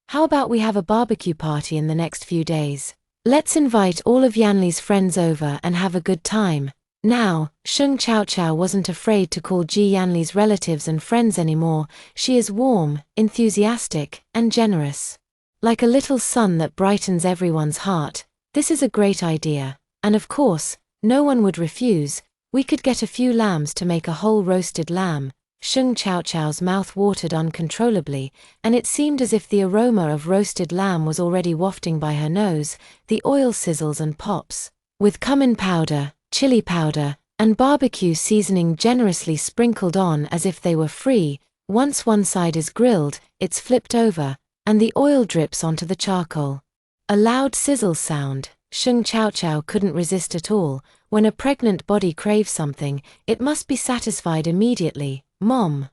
how about we have a barbecue party in the next few days? Let's invite all of Yanli's friends over and have a good time." Now, Sheng Chow Chow wasn't afraid to call Ji Yanli's relatives and friends anymore. She is warm, enthusiastic, and generous, like a little sun that brightens everyone's heart. "This is a great idea. And of course, no one would refuse. We could get a few lambs to make a whole roasted lamb." Sheng Chow Chow's mouth watered uncontrollably, and it seemed as if the aroma of roasted lamb was already wafting by her nose. The oil sizzles and pops, with cumin powder, chili powder, and barbecue seasoning generously sprinkled on as if they were free. Once one side is grilled, it's flipped over, and the oil drips onto the charcoal. A loud sizzle sound. Sheng Chow Chow couldn't resist at all. When a pregnant body craves something, it must be satisfied immediately. Mom,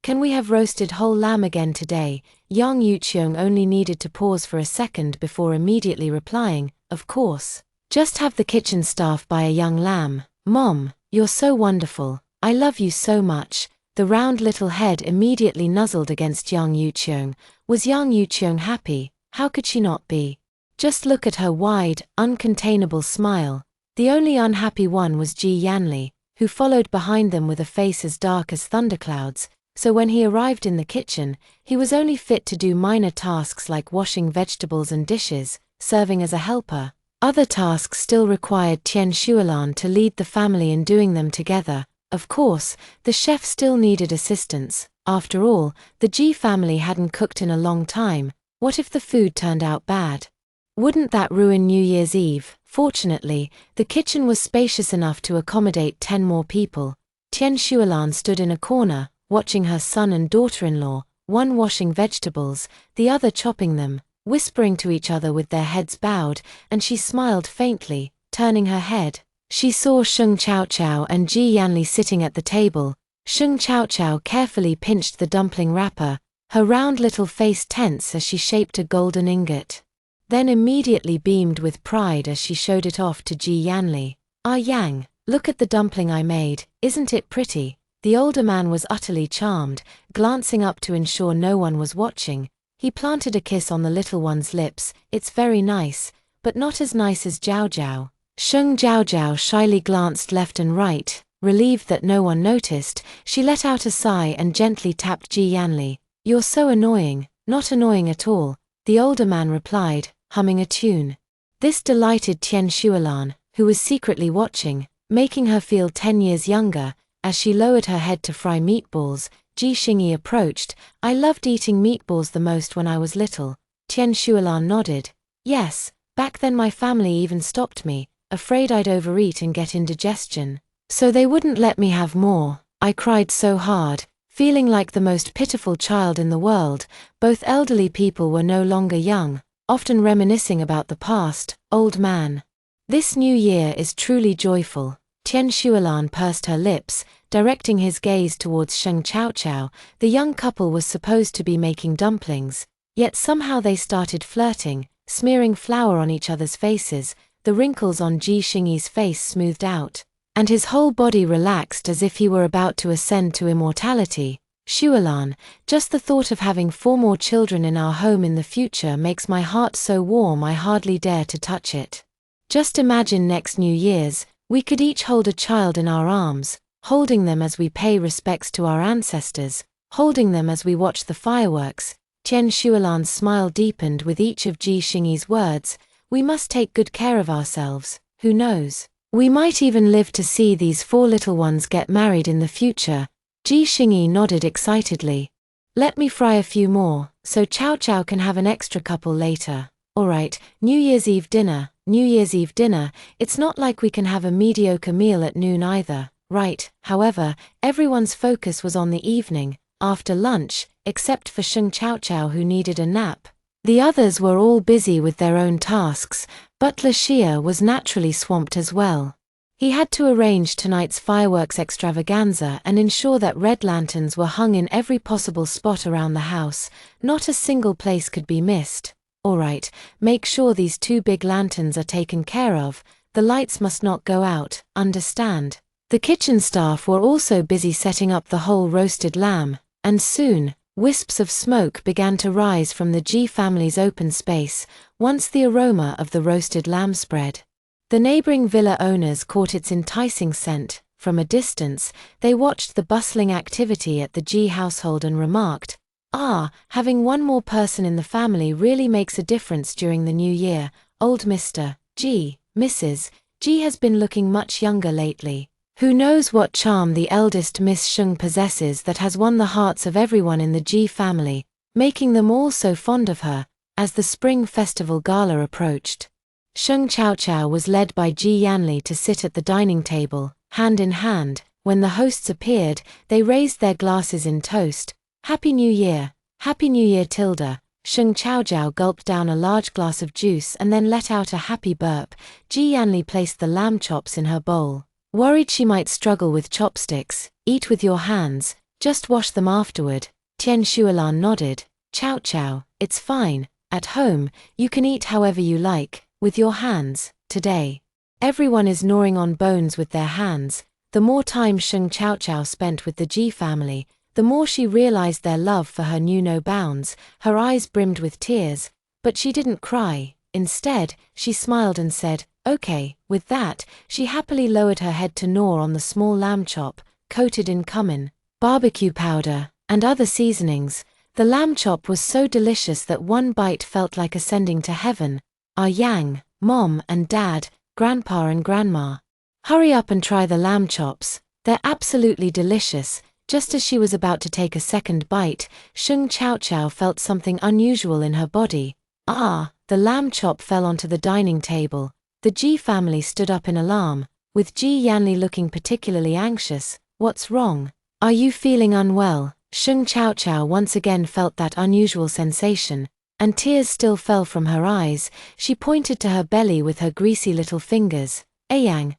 can we have roasted whole lamb again today?" Yang Yuqiong only needed to pause for a second before immediately replying, "Of course. Just have the kitchen staff buy a young lamb." "Mom, you're so wonderful. I love you so much." The round little head immediately nuzzled against Yang Yuqiong. Was Yang Yuqiong happy? How could she not be? Just look at her wide, uncontainable smile. The only unhappy one was Ji Yanli, who followed behind them with a face as dark as thunderclouds. So when he arrived in the kitchen, he was only fit to do minor tasks like washing vegetables and dishes, serving as a helper. Other tasks still required Tian Shuolan to lead the family in doing them together. Of course, the chef still needed assistance. After all, the Ji family hadn't cooked in a long time. What if the food turned out bad? Wouldn't that ruin New Year's Eve? Fortunately, the kitchen was spacious enough to accommodate 10 more people. Tian Shuolan stood in a corner, watching her son and daughter-in-law, one washing vegetables, the other chopping them, whispering to each other with their heads bowed, and she smiled faintly. Turning her head, she saw Sheng Chaochao and Ji Yanli sitting at the table. Sheng Chaochao carefully pinched the dumpling wrapper, her round little face tense as she shaped a golden ingot. Then immediately beamed with pride as she showed it off to Ji Yanli. "Ah Yang, look at the dumpling I made, isn't it pretty?" The older man was utterly charmed, glancing up to ensure no one was watching. He planted a kiss on the little one's lips. "It's very nice, but not as nice as Jiao Jiao." Sheng Jiao shyly glanced left and right. Relieved that no one noticed, she let out a sigh and gently tapped Ji Yanli. "You're so annoying." "Not annoying at all," the older man replied, humming a tune. This delighted Tian Shuolan, who was secretly watching, making her feel 10 years younger. As she lowered her head to fry meatballs, Ji Xingyi approached. "I loved eating meatballs the most when I was little." Tian Shuolan nodded. "Yes, back then my family even stopped me, afraid I'd overeat and get indigestion. So they wouldn't let me have more. I cried so hard, feeling like the most pitiful child in the world." Both elderly people were no longer young, often reminiscing about the past. "Old man. This new year is truly joyful." Tian Shuolan pursed her lips, directing his gaze towards Sheng Chaochao. The young couple was supposed to be making dumplings, yet somehow they started flirting, smearing flour on each other's faces. The wrinkles on Ji Xingyi's face smoothed out, and his whole body relaxed as if he were about to ascend to immortality. "Shuolan, just the thought of having 4 more children in our home in the future makes my heart so warm I hardly dare to touch it. Just imagine next New Year's, we could each hold a child in our arms, holding them as we pay respects to our ancestors, holding them as we watch the fireworks." Tian Shuolan's smile deepened with each of Ji Xingyi's words. "We must take good care of ourselves. Who knows? We might even live to see these 4 little ones get married in the future." Ji Xingyi nodded excitedly. "Let me fry a few more, so Chaochao can have an extra couple later." "Alright, New Year's Eve dinner. New Year's Eve dinner, it's not like we can have a mediocre meal at noon either, right?" However, everyone's focus was on the evening, after lunch, except for Sheng Chaochao who needed a nap. The others were all busy with their own tasks. Butler Xia was naturally swamped as well. He had to arrange tonight's fireworks extravaganza and ensure that red lanterns were hung in every possible spot around the house. Not a single place could be missed. "Alright, make sure these 2 big lanterns are taken care of. The lights must not go out, understand?" The kitchen staff were also busy setting up the whole roasted lamb, and soon, wisps of smoke began to rise from the Ji family's open space, once the aroma of the roasted lamb spread. The neighboring villa owners caught its enticing scent. From a distance, they watched the bustling activity at the Ji household and remarked, "Ah, having 1 more person in the family really makes a difference during the new year. Old Mr. Ji, Mrs. Ji has been looking much younger lately. Who knows what charm the eldest Miss Sheng possesses that has won the hearts of everyone in the Ji family, making them all so fond of her." As the Spring Festival Gala approached, Sheng Chaochao was led by Ji Yanli to sit at the dining table, hand in hand. When the hosts appeared, they raised their glasses in toast. "Happy New Year! Happy New Year Tilda." Sheng Chaochao gulped down a large glass of juice and then let out a happy burp. Ji Yanli placed the lamb chops in her bowl. Worried she might struggle with chopsticks. "Eat with your hands, just wash them afterward." Tian Shuolan nodded. "Chaochao, it's fine. At home, you can eat however you like, with your hands. Today, everyone is gnawing on bones with their hands." The more time Sheng Chaochao spent with the Ji family, the more she realized their love for her knew no bounds. Her eyes brimmed with tears, but she didn't cry. Instead, she smiled and said, "Okay." With that, she happily lowered her head to gnaw on the small lamb chop, coated in cumin, barbecue powder, and other seasonings. The lamb chop was so delicious that one bite felt like ascending to heaven. "Ah Yang, Mom and Dad, Grandpa and Grandma. Hurry up and try the lamb chops. They're absolutely delicious." Just as she was about to take a second bite, Sheng Chao Chao felt something unusual in her body. The lamb chop fell onto the dining table. The Ji family stood up in alarm, with Ji Yanli looking particularly anxious. "What's wrong? Are you feeling unwell?" Sheng Chao Chao once again felt that unusual sensation, and tears still fell from her eyes. She pointed to her belly with her greasy little fingers. Ayang,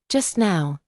just now,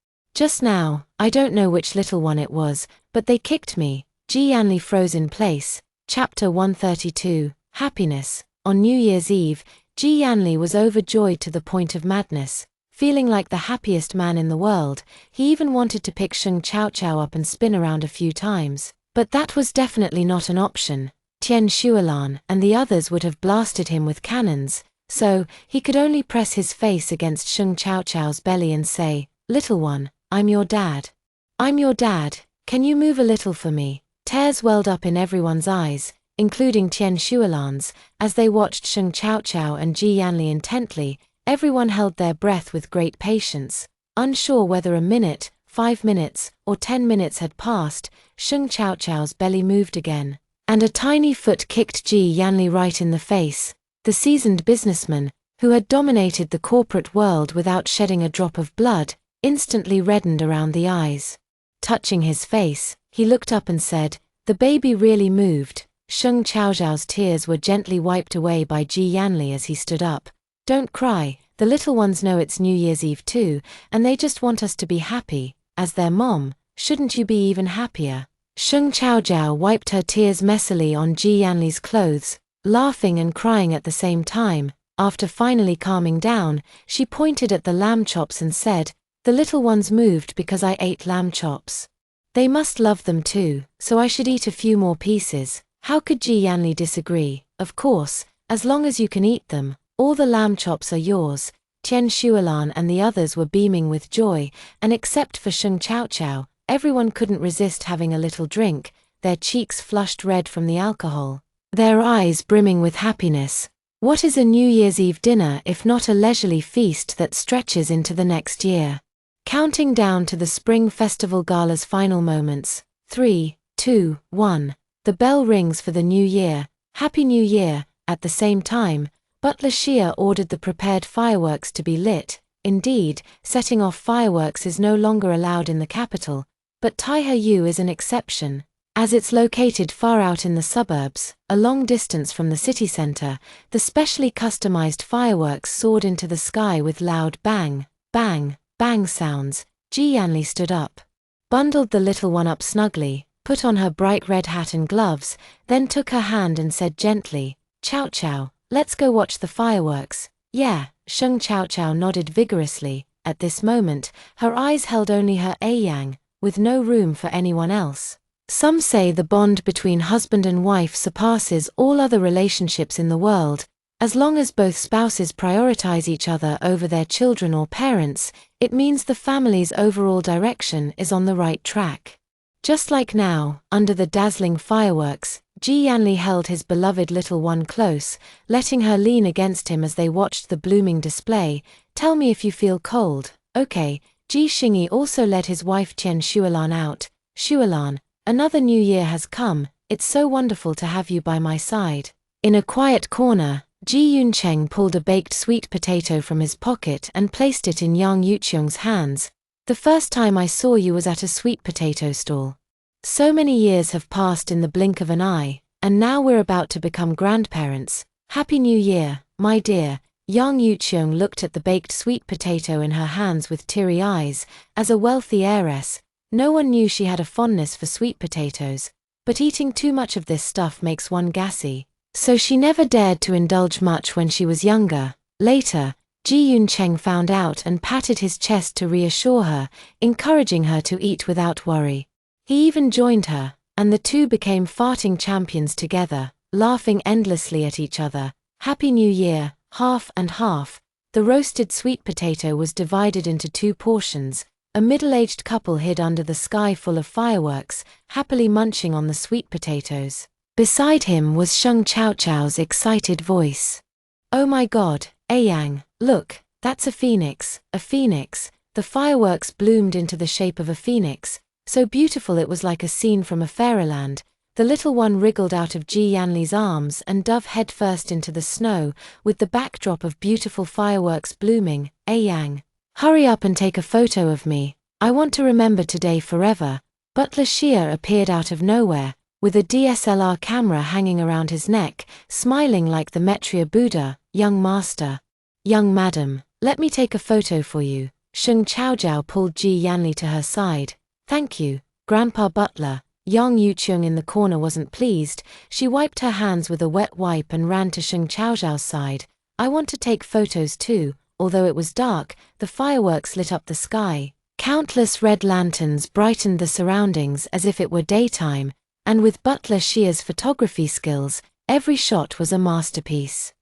I don't know which little one it was, but they kicked me." Ji Yanli froze in place. Chapter 132, Happiness. On New Year's Eve, Ji Yanli was overjoyed to the point of madness. Feeling like the happiest man in the world, he even wanted to pick Sheng Chao Chao up and spin around a few times. But that was definitely not an option. Tian Xuelan and the others would have blasted him with cannons, so he could only press his face against Sheng Chao Chao's belly and say, "Little one, I'm your dad. I'm your dad, can you move a little for me?" Tears welled up in everyone's eyes, including Tian Xuelan's, as they watched Sheng Chao Chao and Ji Yanli intently. Everyone held their breath with great patience. Unsure whether a minute, 5 minutes, or 10 minutes had passed, Sheng Chao Chao's belly moved again, and a tiny foot kicked Ji Yanli right in the face. The seasoned businessman, who had dominated the corporate world without shedding a drop of blood, instantly reddened around the eyes. Touching his face, he looked up and said, "The baby really moved." Sheng Chao Chao's tears were gently wiped away by Ji Yanli as he stood up. "Don't cry, the little ones know it's New Year's Eve too, and they just want us to be happy. As their mom, shouldn't you be even happier?" Sheng Chao Chao wiped her tears messily on Ji Yanli's clothes, laughing and crying at the same time. After finally calming down, she pointed at the lamb chops and said, "The little ones moved because I ate lamb chops. They must love them too, so I should eat a few more pieces." How could Ji Yanli disagree? Of course, as long as you can eat them, all the lamb chops are yours. Tian Xuelan and the others were beaming with joy, and except for Sheng Chao Chao, everyone couldn't resist having a little drink, their cheeks flushed red from the alcohol, their eyes brimming with happiness. What is a New Year's Eve dinner if not a leisurely feast that stretches into the next year? Counting down to the Spring Festival Gala's final moments. 3, 2, 1. The bell rings for the new year. Happy New Year. At the same time, Butler Xia ordered the prepared fireworks to be lit. Indeed, setting off fireworks is no longer allowed in the capital, but Taihe is an exception. As it's located far out in the suburbs, a long distance from the city center, the specially customized fireworks soared into the sky with loud bang, bang, bang sounds. Ji Yanli stood up, bundled the little one up snugly, put on her bright red hat and gloves, then took her hand and said gently, "Chao Chao, let's go watch the fireworks." "Yeah." Sheng Chao Chao nodded vigorously. At this moment, her eyes held only her Ayang, with no room for anyone else. Some say the bond between husband and wife surpasses all other relationships in the world. As long as both spouses prioritize each other over their children or parents, it means the family's overall direction is on the right track. Just like now, under the dazzling fireworks, Ji Yanli held his beloved little one close, letting her lean against him as they watched the blooming display. "Tell me if you feel cold." "Okay." Ji Xingyi also led his wife Tian Xuelan out. "Xuelan, another new year has come. It's so wonderful to have you by my side." In a quiet corner, Ji Yuncheng pulled a baked sweet potato from his pocket and placed it in Yang Yuqiong's hands. "The first time I saw you was at a sweet potato stall. So many years have passed in the blink of an eye, and now we're about to become grandparents. Happy New Year, my dear." Yang Yuqiong looked at the baked sweet potato in her hands with teary eyes. As a wealthy heiress, no one knew she had a fondness for sweet potatoes, but eating too much of this stuff makes one gassy, so she never dared to indulge much when she was younger. Later, Ji Yuncheng found out and patted his chest to reassure her, encouraging her to eat without worry. He even joined her, and the two became farting champions together, laughing endlessly at each other. Happy New Year, half and half. The roasted sweet potato was divided into 2 portions. A middle-aged couple hid under the sky full of fireworks, happily munching on the sweet potatoes. Beside him was Sheng Chao Chao's excited voice. "Oh my God, Ayang, look, that's a phoenix, a phoenix. The fireworks bloomed into the shape of a phoenix, so beautiful it was like a scene from a fairyland. The little one wriggled out of Ji Yanli's arms and dove headfirst into the snow, with the backdrop of beautiful fireworks blooming. Ayang, hurry up and take a photo of me. I want to remember today forever. Butler Xia appeared out of nowhere, with a DSLR camera hanging around his neck, smiling like the Maitreya Buddha. Young master. Young madam, let me take a photo for you. Sheng Chaojiao pulled Ji Yanli to her side. Thank you, Grandpa Butler. Yang Yuqiang in the corner wasn't pleased. She wiped her hands with a wet wipe and ran to Sheng Chaojiao's side. I want to take photos too. Although it was dark, the fireworks lit up the sky. Countless red lanterns brightened the surroundings as if it were daytime, and with Butler Xia's photography skills, every shot was a masterpiece.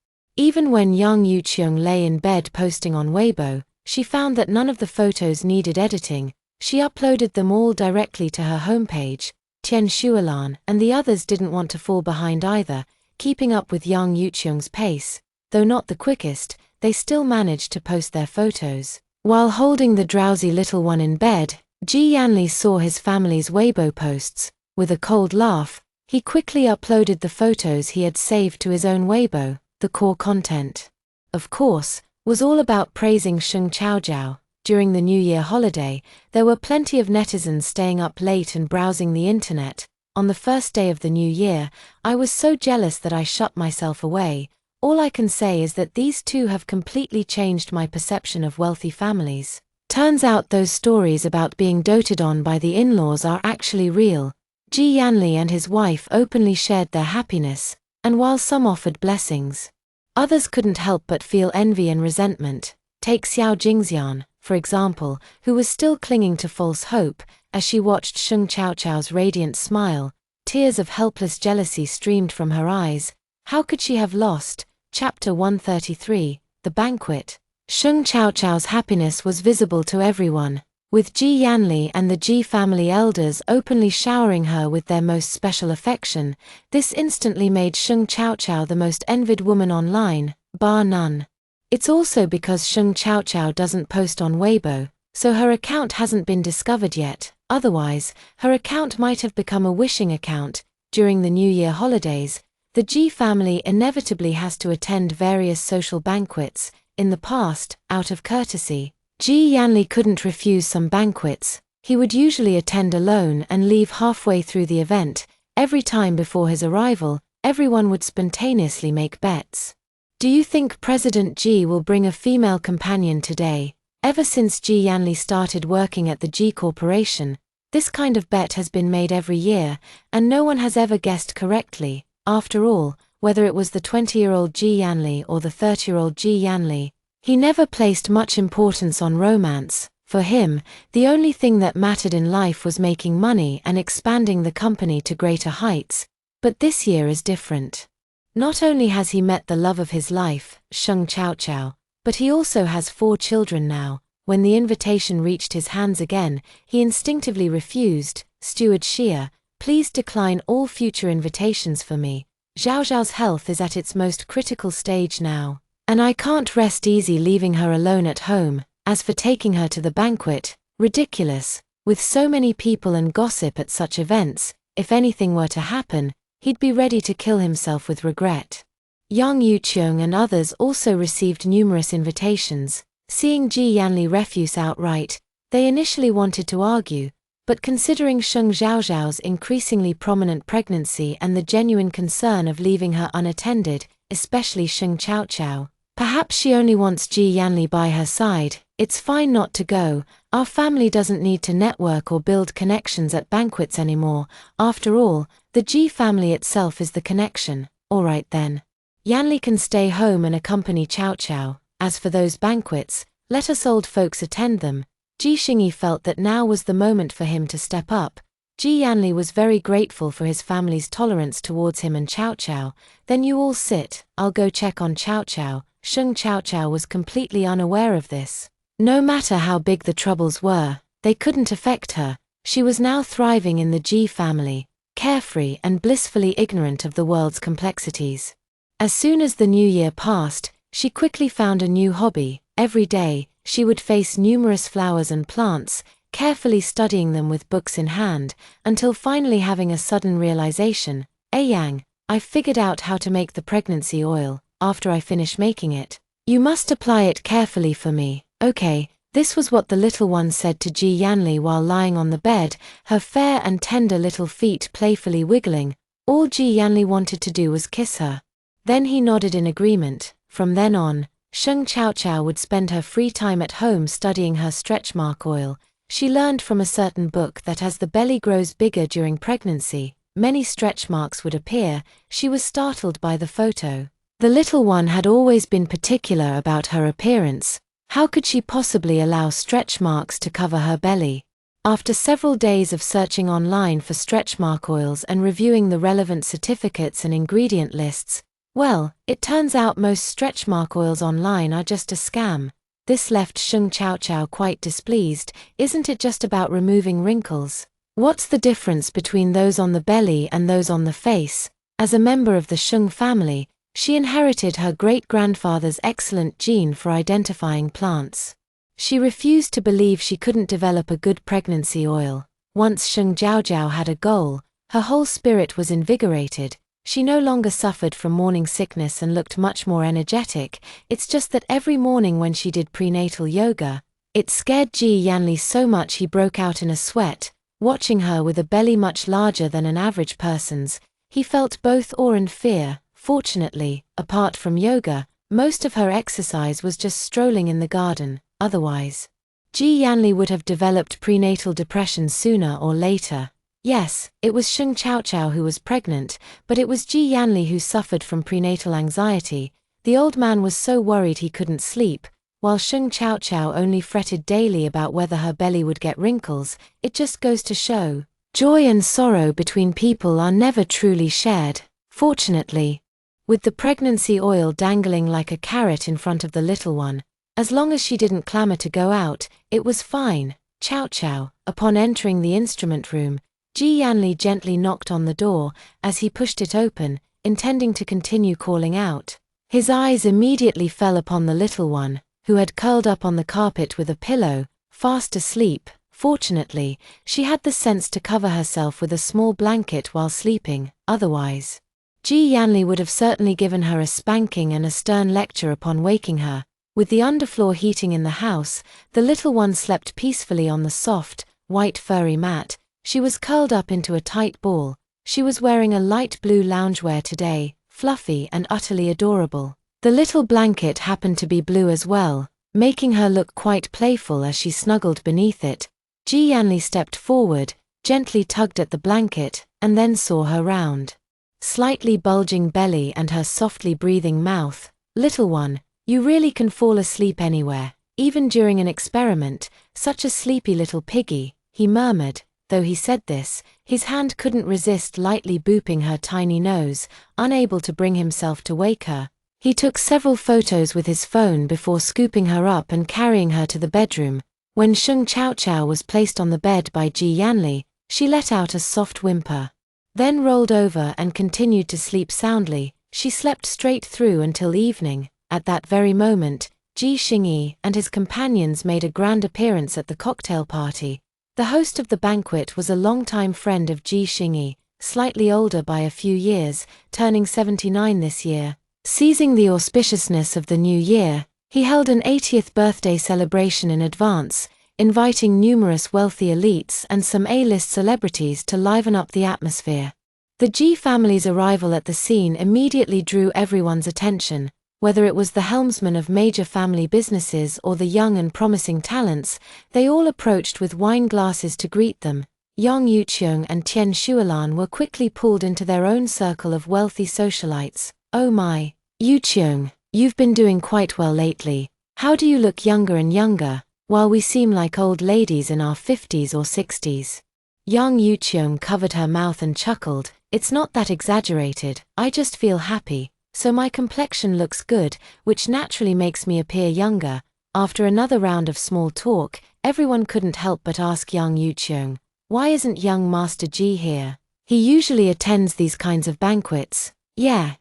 Even when Yang Yuqiang lay in bed posting on Weibo, she found that none of the photos needed editing. She uploaded them all directly to her homepage. Tian Shualan and the others didn't want to fall behind either, keeping up with Yang Yuqiang's pace. Though not the quickest, they still managed to post their photos. While holding the drowsy little one in bed, Ji Yanli saw his family's Weibo posts. With a cold laugh, he quickly uploaded the photos he had saved to his own Weibo. The core content, of course, was all about praising Sheng Chaojiao. During the New Year holiday, there were plenty of netizens staying up late and browsing the internet. On the first day of the new year, I was so jealous that I shut myself away. All I can say is that these two have completely changed my perception of wealthy families. Turns out those stories about being doted on by the in-laws are actually real. Ji Yanli and his wife openly shared their happiness, and while some offered blessings, others couldn't help but feel envy and resentment. Take Xiao Jingxian, for example, who was still clinging to false hope. As she watched Sheng Chaojiao's radiant smile, tears of helpless jealousy streamed from her eyes. How could she have lost? Chapter 133, The Banquet. Sheng Chaojiao's happiness was visible to everyone, with Ji Yanli and the Ji family elders openly showering her with their most special affection. This instantly made Sheng Chaojiao the most envied woman online, bar none. It's also because Sheng Chaojiao doesn't post on Weibo, so her account hasn't been discovered yet. Otherwise, her account might have become a wishing account. During the New Year holidays, the Ji family inevitably has to attend various social banquets. In the past, out of courtesy, Ji Yanli couldn't refuse some banquets. He would usually attend alone and leave halfway through the event. Every time before his arrival, everyone would spontaneously make bets. Do you think President Ji will bring a female companion today? Ever since Ji Yanli started working at the Ji Corporation, this kind of bet has been made every year, and no one has ever guessed correctly. After all, whether it was the 20-year-old Ji Yanli or the 30-year-old Ji Yanli, he never placed much importance on romance. For him, the only thing that mattered in life was making money and expanding the company to greater heights. But this year is different. Not only has he met the love of his life, Sheng Chaojiao, but he also has 4 children now. When the invitation reached his hands again, he instinctively refused. Steward Xia, please decline all future invitations for me. Zhao Zhao's health is at its most critical stage now, and I can't rest easy leaving her alone at home. As for taking her to the banquet, ridiculous. With so many people and gossip at such events, if anything were to happen, he'd be ready to kill himself with regret. Yang Yuqiang and others also received numerous invitations. Seeing Ji Yanli refuse outright, they initially wanted to argue, but considering Sheng Zhaozhao's increasingly prominent pregnancy and the genuine concern of leaving her unattended, especially Sheng Chaojiao, perhaps she only wants Ji Yanli by her side. It's fine not to go. Our family doesn't need to network or build connections at banquets anymore. After all, the Ji family itself is the connection. Alright then. Yanli can stay home and accompany Chaojiao. As for those banquets, let us old folks attend them. Ji Xingyi felt that now was the moment for him to step up. Ji Yanli was very grateful for his family's tolerance towards him and Chaojiao. Then you all sit, I'll go check on Chaojiao. Sheng Chaojiao was completely unaware of this. No matter how big the troubles were, they couldn't affect her. She was now thriving in the Ji family, carefree and blissfully ignorant of the world's complexities. As soon as the new year passed, She quickly found a new hobby. Every day, she would face numerous flowers and plants, carefully studying them with books in hand, until finally having a sudden realization. Yang, I figured out how to make the pregnancy oil. After I finish making it, you must apply it carefully for me, okay? This was what the little one said to Ji Yanli while lying on the bed, her fair and tender little feet playfully wiggling. All Ji Yanli wanted to do was kiss her. Then he nodded in agreement. From then on, Sheng Chaochao would spend her free time at home studying her stretch mark oil. She learned from a certain book that as the belly grows bigger during pregnancy, many stretch marks would appear. She was startled by the photo. The little one had always been particular about her appearance. How could she possibly allow stretch marks to cover her belly? After several days of searching online for stretch mark oils and reviewing the relevant certificates and ingredient lists, well, it turns out most stretch mark oils online are just a scam. This left Sheng Chaochao quite displeased. Isn't it just about removing wrinkles? What's the difference between those on the belly and those on the face? As a member of the Sheng family, she inherited her great-grandfather's excellent gene for identifying plants. She refused to believe she couldn't develop a good pregnancy oil. Once Sheng Jiaojiao had a goal, her whole spirit was invigorated. She no longer suffered from morning sickness and looked much more energetic. It's just that every morning when she did prenatal yoga, it scared Ji Yanli so much he broke out in a sweat. Watching her with a belly much larger than an average person's, he felt both awe and fear. Fortunately, apart from yoga, most of her exercise was just strolling in the garden. Otherwise, Ji Yanli would have developed prenatal depression sooner or later. Yes, it was Sheng Chaochao who was pregnant, but it was Ji Yanli who suffered from prenatal anxiety. The old man was so worried he couldn't sleep, while Sheng Chaochao only fretted daily about whether her belly would get wrinkles. It just goes to show, joy and sorrow between people are never truly shared. Fortunately, with the pregnancy oil dangling like a carrot in front of the little one, as long as she didn't clamor to go out, it was fine. Chaochao, upon entering the instrument room, Ji Yanli gently knocked on the door. As he pushed it open, intending to continue calling out, his eyes immediately fell upon the little one, who had curled up on the carpet with a pillow, fast asleep. Fortunately, she had the sense to cover herself with a small blanket while sleeping. Otherwise, Ji Yanli would have certainly given her a spanking and a stern lecture upon waking her. With the underfloor heating in the house, the little one slept peacefully on the soft, white furry mat. She was curled up into a tight ball. She was wearing a light blue loungewear today, fluffy and utterly adorable. The little blanket happened to be blue as well, making her look quite playful as she snuggled beneath it. Ji Yanli stepped forward, gently tugged at the blanket, and then saw her round, slightly bulging belly and her softly breathing mouth. Little one, you really can fall asleep anywhere, even during an experiment. Such a sleepy little piggy, he murmured. Though he said this, his hand couldn't resist lightly booping her tiny nose, unable to bring himself to wake her. He took several photos with his phone before scooping her up and carrying her to the bedroom. When Sheng Chaochao was placed on the bed by Ji Yanli, she let out a soft whimper, then rolled over and continued to sleep soundly. She slept straight through until evening. At that very moment, Ji Xingyi and his companions made a grand appearance at the cocktail party. The host of the banquet was a longtime friend of Ji Xingyi, slightly older by a few years, turning 79 this year. Seizing the auspiciousness of the new year, he held an 80th birthday celebration in advance, inviting numerous wealthy elites and some A-list celebrities to liven up the atmosphere. The Ji family's arrival at the scene immediately drew everyone's attention. Whether it was the helmsman of major family businesses or the young and promising talents, they all approached with wine glasses to greet them. Yang Yuqiong and Tian Shualan were quickly pulled into their own circle of wealthy socialites. Oh my, Yuqiong, you've been doing quite well lately. How do you look younger and younger, while we seem like old ladies in our 50s or 60s? Yang Yuqiong covered her mouth and chuckled. It's not that exaggerated, I just feel happy. So my complexion looks good, which naturally makes me appear younger. After another round of small talk, everyone couldn't help but ask Yang Yuqiong, why isn't young Master Ji here? He usually attends these kinds of banquets. Yeah,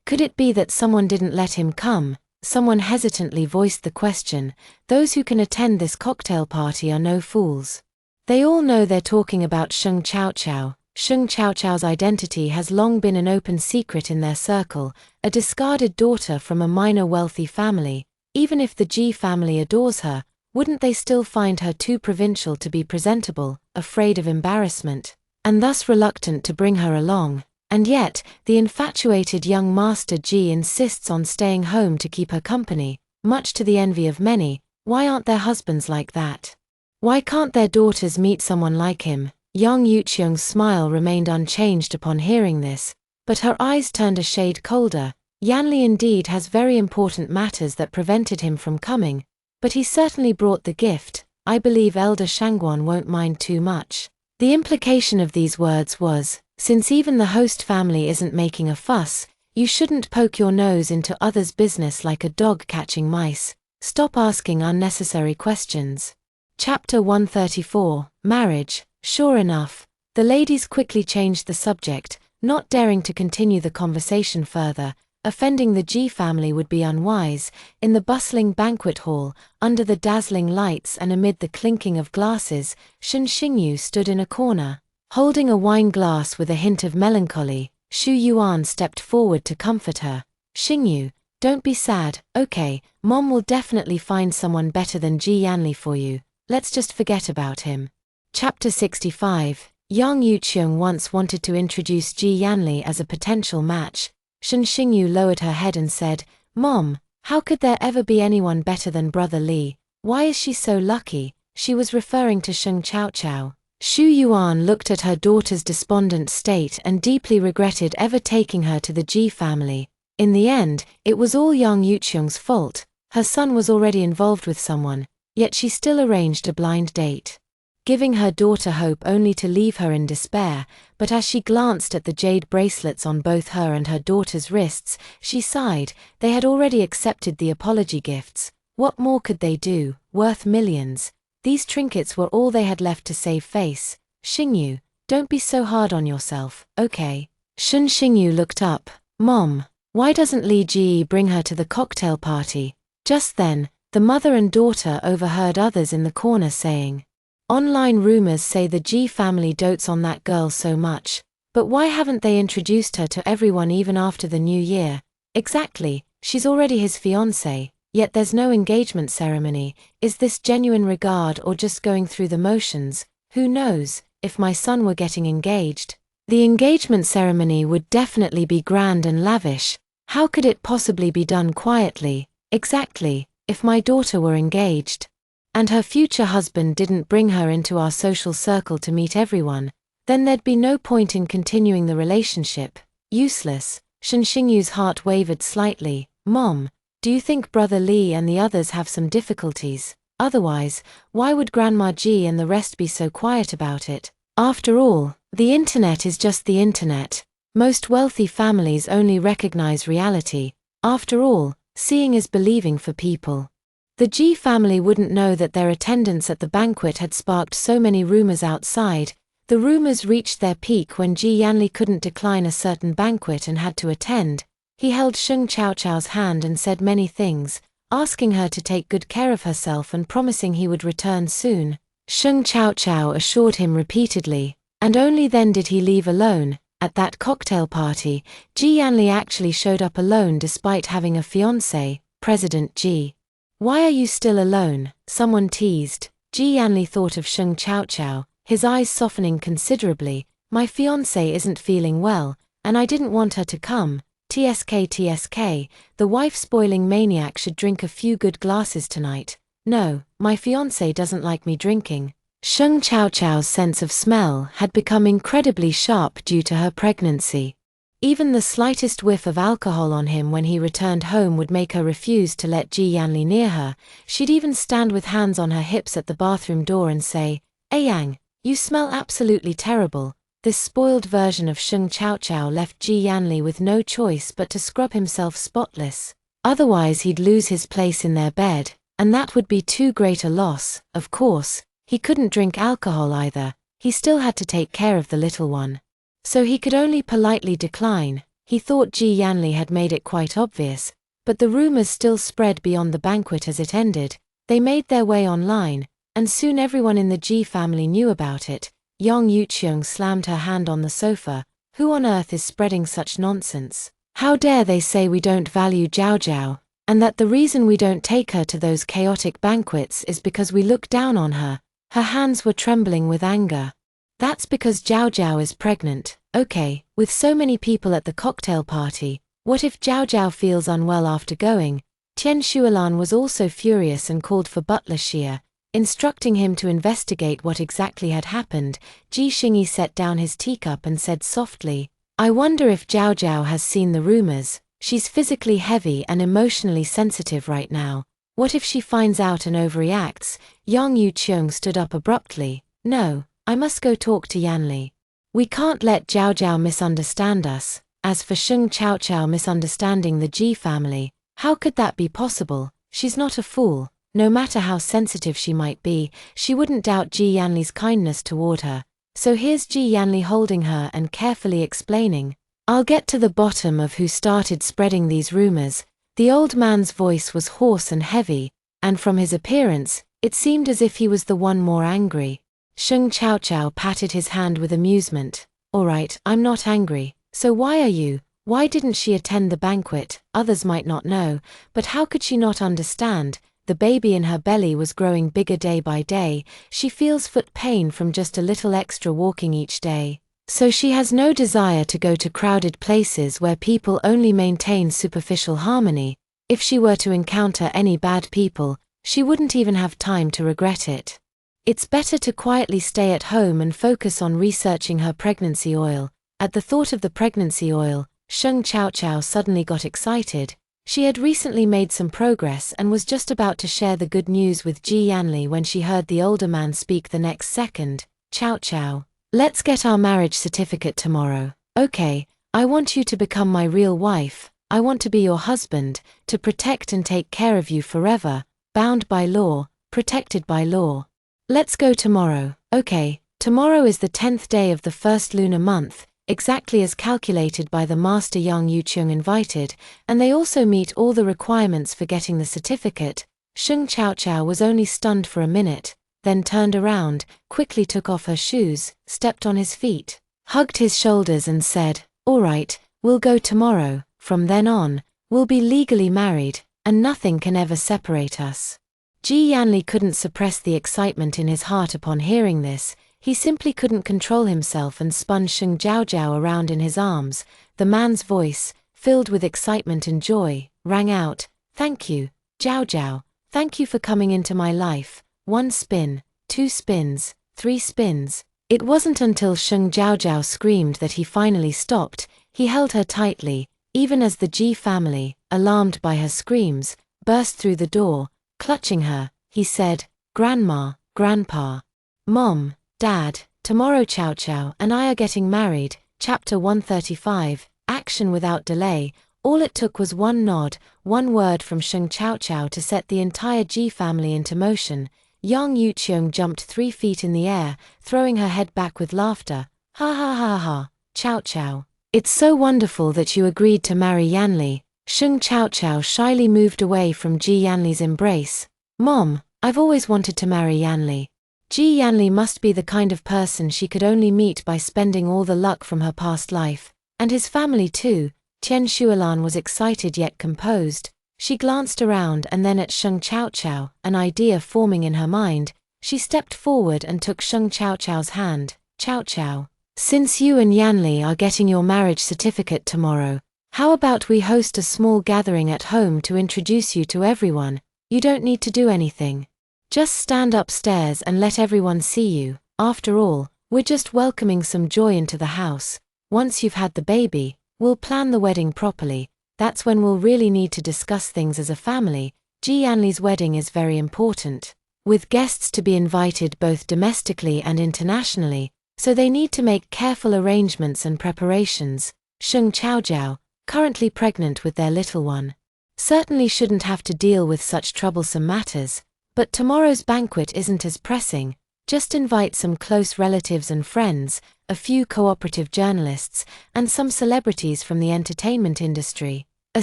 could it be that someone didn't let him come? Someone hesitantly voiced the question. Those who can attend this cocktail party are no fools. They all know they're talking about Sheng Chaochao. Sheng Chaochao's identity has long been an open secret in their circle, a discarded daughter from a minor wealthy family. Even if the Ji family adores her, wouldn't they still find her too provincial to be presentable, afraid of embarrassment, and thus reluctant to bring her along? And yet, the infatuated young Master Ji insists on staying home to keep her company, much to the envy of many. Why aren't their husbands like that? Why can't their daughters meet someone like him? Young Yuqiong's smile remained unchanged upon hearing this, but her eyes turned a shade colder. Yanli indeed has very important matters that prevented him from coming, but he certainly brought the gift. I believe Elder Shangguan won't mind too much. The implication of these words was, since even the host family isn't making a fuss, you shouldn't poke your nose into others' business like a dog catching mice. Stop asking unnecessary questions. Chapter 134, Marriage. Sure enough, the ladies quickly changed the subject, not daring to continue the conversation further. Offending the Ji family would be unwise. In the bustling banquet hall, under the dazzling lights and amid the clinking of glasses, Shen Xingyu stood in a corner. Holding a wine glass with a hint of melancholy, Xu Yuan stepped forward to comfort her. Xingyu, don't be sad, okay, Mom will definitely find someone better than Ji Yanli for you. Let's just forget about him. Chapter 65. Young Yuqiong once wanted to introduce Ji Yanli as a potential match. Shen Xingyu lowered her head and said, Mom, how could there ever be anyone better than Brother Li? Why is she so lucky? She was referring to Sheng Chaochao. Xu Yuan looked at her daughter's despondent state and deeply regretted ever taking her to the Ji family. In the end, it was all young Yuqiong's fault. Her son was already involved with someone, yet she still arranged a blind date, giving her daughter hope only to leave her in despair. But as she glanced at the jade bracelets on both her and her daughter's wrists, she sighed. They had already accepted the apology gifts. What more could they do, worth millions? These trinkets were all they had left to save face. Xingyu, don't be so hard on yourself, okay? Shen Xingyu looked up. Mom, why doesn't Li Ji bring her to the cocktail party? Just then, the mother and daughter overheard others in the corner saying, online rumors say the Ji family dotes on that girl so much, but why haven't they introduced her to everyone even after the new year? Exactly, she's already his fiancée, yet there's no engagement ceremony. Is this genuine regard or just going through the motions? Who knows? If my son were getting engaged, the engagement ceremony would definitely be grand and lavish. How could it possibly be done quietly? Exactly, if my daughter were engaged, and her future husband didn't bring her into our social circle to meet everyone, then there'd be no point in continuing the relationship. Useless. Shen Xingyu's heart wavered slightly. Mom, do you think Brother Li and the others have some difficulties? Otherwise, why would Grandma Ji and the rest be so quiet about it? After all, the internet is just the internet. Most wealthy families only recognize reality. After all, seeing is believing for people. The Ji family wouldn't know that their attendance at the banquet had sparked so many rumors outside. The rumors reached their peak when Ji Yanli couldn't decline a certain banquet and had to attend. He held Sheng Chaochao's hand and said many things, asking her to take good care of herself and promising he would return soon. Sheng Chaochao assured him repeatedly, and only then did he leave alone. At that cocktail party, Ji Yanli actually showed up alone despite having a fiancé, President Ji. Why are you still alone? Someone teased. Ji Yanli thought of Sheng Chaochao, his eyes softening considerably. My fiancé isn't feeling well, and I didn't want her to come. TSK, the wife-spoiling maniac should drink a few good glasses tonight. No, my fiancé doesn't like me drinking. Sheng Chaochao's sense of smell had become incredibly sharp due to her pregnancy. Even the slightest whiff of alcohol on him when he returned home would make her refuse to let Ji Yanli near her. She'd even stand with hands on her hips at the bathroom door and say, Yang, you smell absolutely terrible. This spoiled version of Sheng Chaochao left Ji Yanli with no choice but to scrub himself spotless. Otherwise he'd lose his place in their bed, and that would be too great a loss. Of course, he couldn't drink alcohol either. He still had to take care of the little one. So he could only politely decline. He thought Ji Yanli had made it quite obvious, But the rumors still spread beyond the banquet as it ended. They made their way online, and soon everyone in the Ji family knew about it. Yang Yuqiong slammed her hand on the sofa. Who on earth is spreading such nonsense? How dare they say we don't value Zhao Zhao, and that the reason we don't take her to those chaotic banquets is because we look down on her. Her hands were trembling with anger. That's because Zhao Zhao is pregnant. Okay, with so many people at the cocktail party, what if Zhao Zhao feels unwell after going? Tian Shuolan was also furious and called for butler Xie, instructing him to investigate what exactly had happened. Ji Xingyi set down his teacup and said softly, I wonder if Zhao Zhao has seen the rumors. She's physically heavy and emotionally sensitive right now. What if she finds out and overreacts? Yang Yuqiong stood up abruptly. No, I must go talk to Yanli. We can't let Zhao Zhao misunderstand us. As for Sheng Chaochao misunderstanding the Ji family, how could that be possible? She's not a fool. No matter how sensitive she might be, she wouldn't doubt Ji Yanli's kindness toward her. So here's Ji Yanli holding her and carefully explaining, I'll get to the bottom of who started spreading these rumors. The old man's voice was hoarse and heavy, and from his appearance, it seemed as if he was the one more angry. Sheng Chaochao patted his hand with amusement. All right, I'm not angry. So why are you? Why didn't she attend the banquet? Others might not know, but how could she not understand? The baby in her belly was growing bigger day by day. She feels foot pain from just a little extra walking each day. So she has no desire to go to crowded places where people only maintain superficial harmony. If she were to encounter any bad people, she wouldn't even have time to regret it. It's better to quietly stay at home and focus on researching her pregnancy oil. At the thought of the pregnancy oil, Sheng Chaochao suddenly got excited. She had recently made some progress and was just about to share the good news with Ji Yanli when she heard the older man speak the next second. Chaochao, let's get our marriage certificate tomorrow. Okay, I want you to become my real wife. I want to be your husband, to protect and take care of you forever, bound by law, protected by law. Let's go tomorrow. Okay, tomorrow is the 10th day of the first lunar month, exactly as calculated by the master Yang Yuqiong invited, and they also meet all the requirements for getting the certificate. Sheng Chaochao was only stunned for a minute, then turned around, quickly took off her shoes, stepped on his feet, hugged his shoulders and said, all right, we'll go tomorrow. From then on, we'll be legally married, and nothing can ever separate us. Ji Yanli couldn't suppress the excitement in his heart upon hearing this. He simply couldn't control himself and spun Sheng Jiaojiao around in his arms. The man's voice, filled with excitement and joy, rang out, thank you, Jiao Jiao, thank you for coming into my life. 1 spin, 2 spins, 3 spins. It wasn't until Sheng Jiaojiao screamed that he finally stopped. He held her tightly, even as the Ji family, alarmed by her screams, burst through the door. Clutching her, he said, Grandma, Grandpa, Mom, Dad, tomorrow Chaochao and I are getting married. Chapter 135, Action without delay. All it took was one nod, one word from Sheng Chaochao to set the entire Ji family into motion. Yang Yuqiong jumped 3 feet in the air, throwing her head back with laughter. Ha ha ha ha, Chaochao. It's so wonderful that you agreed to marry Yanli. Sheng Chaochao shyly moved away from Ji Yanli's embrace. Mom, I've always wanted to marry Yanli. Ji Yanli must be the kind of person she could only meet by spending all the luck from her past life. And his family too. Tian Shuolan was excited yet composed. She glanced around and then at Sheng Chaochao, an idea forming in her mind. She stepped forward and took Sheng Chaochao's hand. Chaochao, since you and Yanli are getting your marriage certificate tomorrow, how about we host a small gathering at home to introduce you to everyone? You don't need to do anything. Just stand upstairs and let everyone see you. After all, we're just welcoming some joy into the house. Once you've had the baby, we'll plan the wedding properly. That's when we'll really need to discuss things as a family. Ji Yanli's wedding is very important, with guests to be invited both domestically and internationally, so they need to make careful arrangements and preparations. Sheng Chaojiao, currently pregnant with their little one, certainly shouldn't have to deal with such troublesome matters. But tomorrow's banquet isn't as pressing. Just invite some close relatives and friends, a few cooperative journalists, and some celebrities from the entertainment industry. A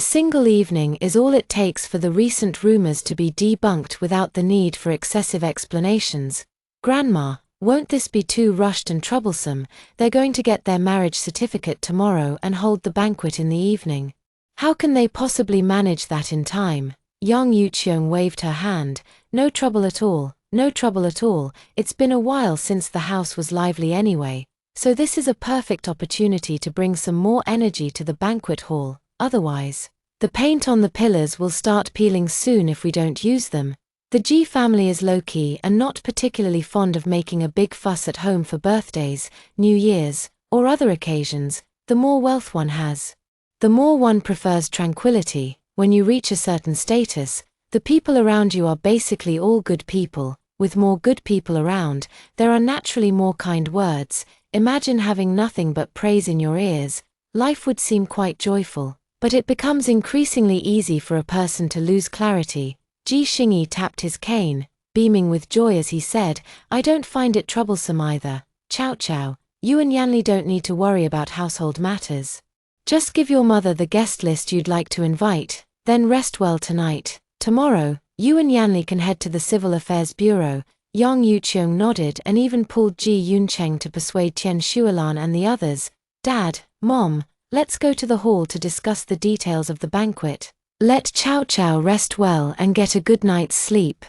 single evening is all it takes for the recent rumors to be debunked without the need for excessive explanations. Grandma, won't this be too rushed and troublesome? They're going to get their marriage certificate tomorrow and hold the banquet in the evening. How can they possibly manage that in time? Young Yucheong waved her hand. No trouble at all, no trouble at all. It's been a while since the house was lively anyway, so this is a perfect opportunity to bring some more energy to the banquet hall. Otherwise, the paint on the pillars will start peeling soon if we don't use them. The G family is low-key and not particularly fond of making a big fuss at home for birthdays, New Year's, or other occasions. The more wealth one has, the more one prefers tranquility. When you reach a certain status, the people around you are basically all good people. With more good people around, there are naturally more kind words. Imagine having nothing but praise in your ears. Life would seem quite joyful. But it becomes increasingly easy for a person to lose clarity. Ji Xingyi tapped his cane, beaming with joy as he said, I don't find it troublesome either. Chow Chow, you and Yanli don't need to worry about household matters. Just give your mother the guest list you'd like to invite, then rest well tonight. Tomorrow, you and Yanli can head to the Civil Affairs Bureau. Yang Yucheong nodded and even pulled Ji Yuncheng to persuade Tian Shualan and the others. Dad, Mom, let's go to the hall to discuss the details of the banquet. Let Chow Chow rest well and get a good night's sleep,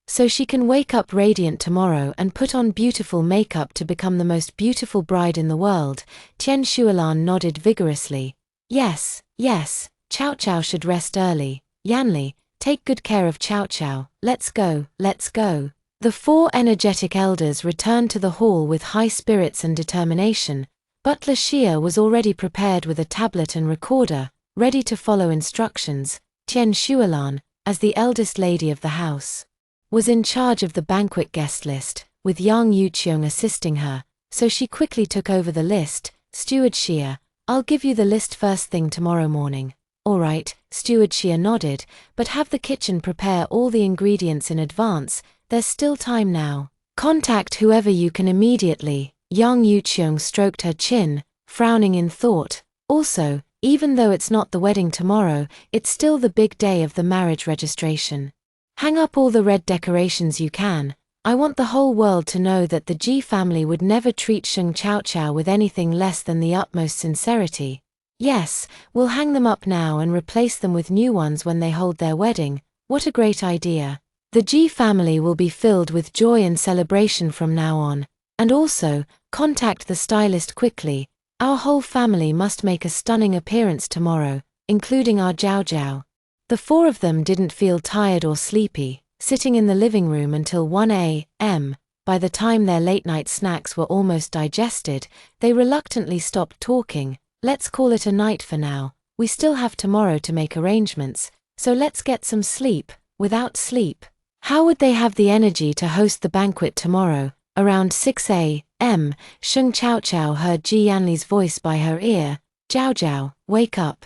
so she can wake up radiant tomorrow and put on beautiful makeup to become the most beautiful bride in the world. Tian Shualan nodded vigorously. Yes, yes, Chow Chow should rest early. Yanli, take good care of Chow Chow. Let's go, let's go. The four energetic elders returned to the hall with high spirits and determination. Butler Xia was already prepared with a tablet and recorder, ready to follow instructions. Tian Shualan, as the eldest lady of the house, was in charge of the banquet guest list, with Yang Yucheong assisting her, so she quickly took over the list. Steward Xia, I'll give you the list first thing tomorrow morning. All right, Steward Xia nodded, but have the kitchen prepare all the ingredients in advance. There's still time now. Contact whoever you can immediately. Yang Yucheong stroked her chin, frowning in thought. Also, even though it's not the wedding tomorrow, it's still the big day of the marriage registration. Hang up all the red decorations you can. I want the whole world to know that the Ji family would never treat Sheng Chao Chao with anything less than the utmost sincerity. Yes, we'll hang them up now and replace them with new ones when they hold their wedding. What a great idea. The Ji family will be filled with joy and celebration from now on. And also, contact the stylist quickly. Our whole family must make a stunning appearance tomorrow, including our Jiao Jiao. The four of them didn't feel tired or sleepy, sitting in the living room until 1 a.m. By the time their late-night snacks were almost digested, they reluctantly stopped talking. Let's call it a night for now. We still have tomorrow to make arrangements, so let's get some sleep. Without sleep, how would they have the energy to host the banquet tomorrow? Around 6 a.m., Sheng Chao Chao heard Ji Yanli's voice by her ear. Jiao Jiao, wake up.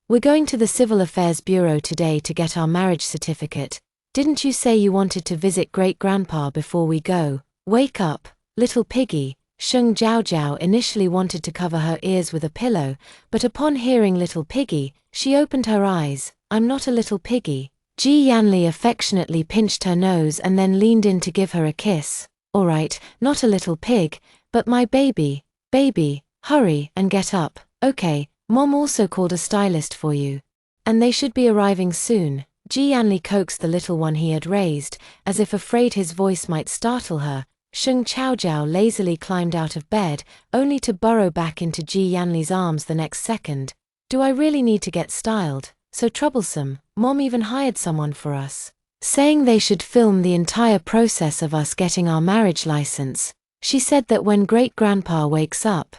We're going to the Civil Affairs Bureau today to get our marriage certificate. Didn't you say you wanted to visit great-grandpa before we go? Wake up, little piggy. Sheng Jiao Jiao initially wanted to cover her ears with a pillow, but upon hearing little piggy, she opened her eyes. I'm not a little piggy. Ji Yanli affectionately pinched her nose and then leaned in to give her a kiss. All right, not a little pig, but my baby. Baby, hurry and get up. Okay, Mom also called a stylist for you. And they should be arriving soon. Ji Yanli coaxed the little one he had raised, as if afraid his voice might startle her. Sheng Chao Jiao lazily climbed out of bed, only to burrow back into Ji Yanli's arms the next second. Do I really need to get styled? So troublesome. Mom even hired someone for us, saying they should film the entire process of us getting our marriage license. She said that when great-grandpa wakes up,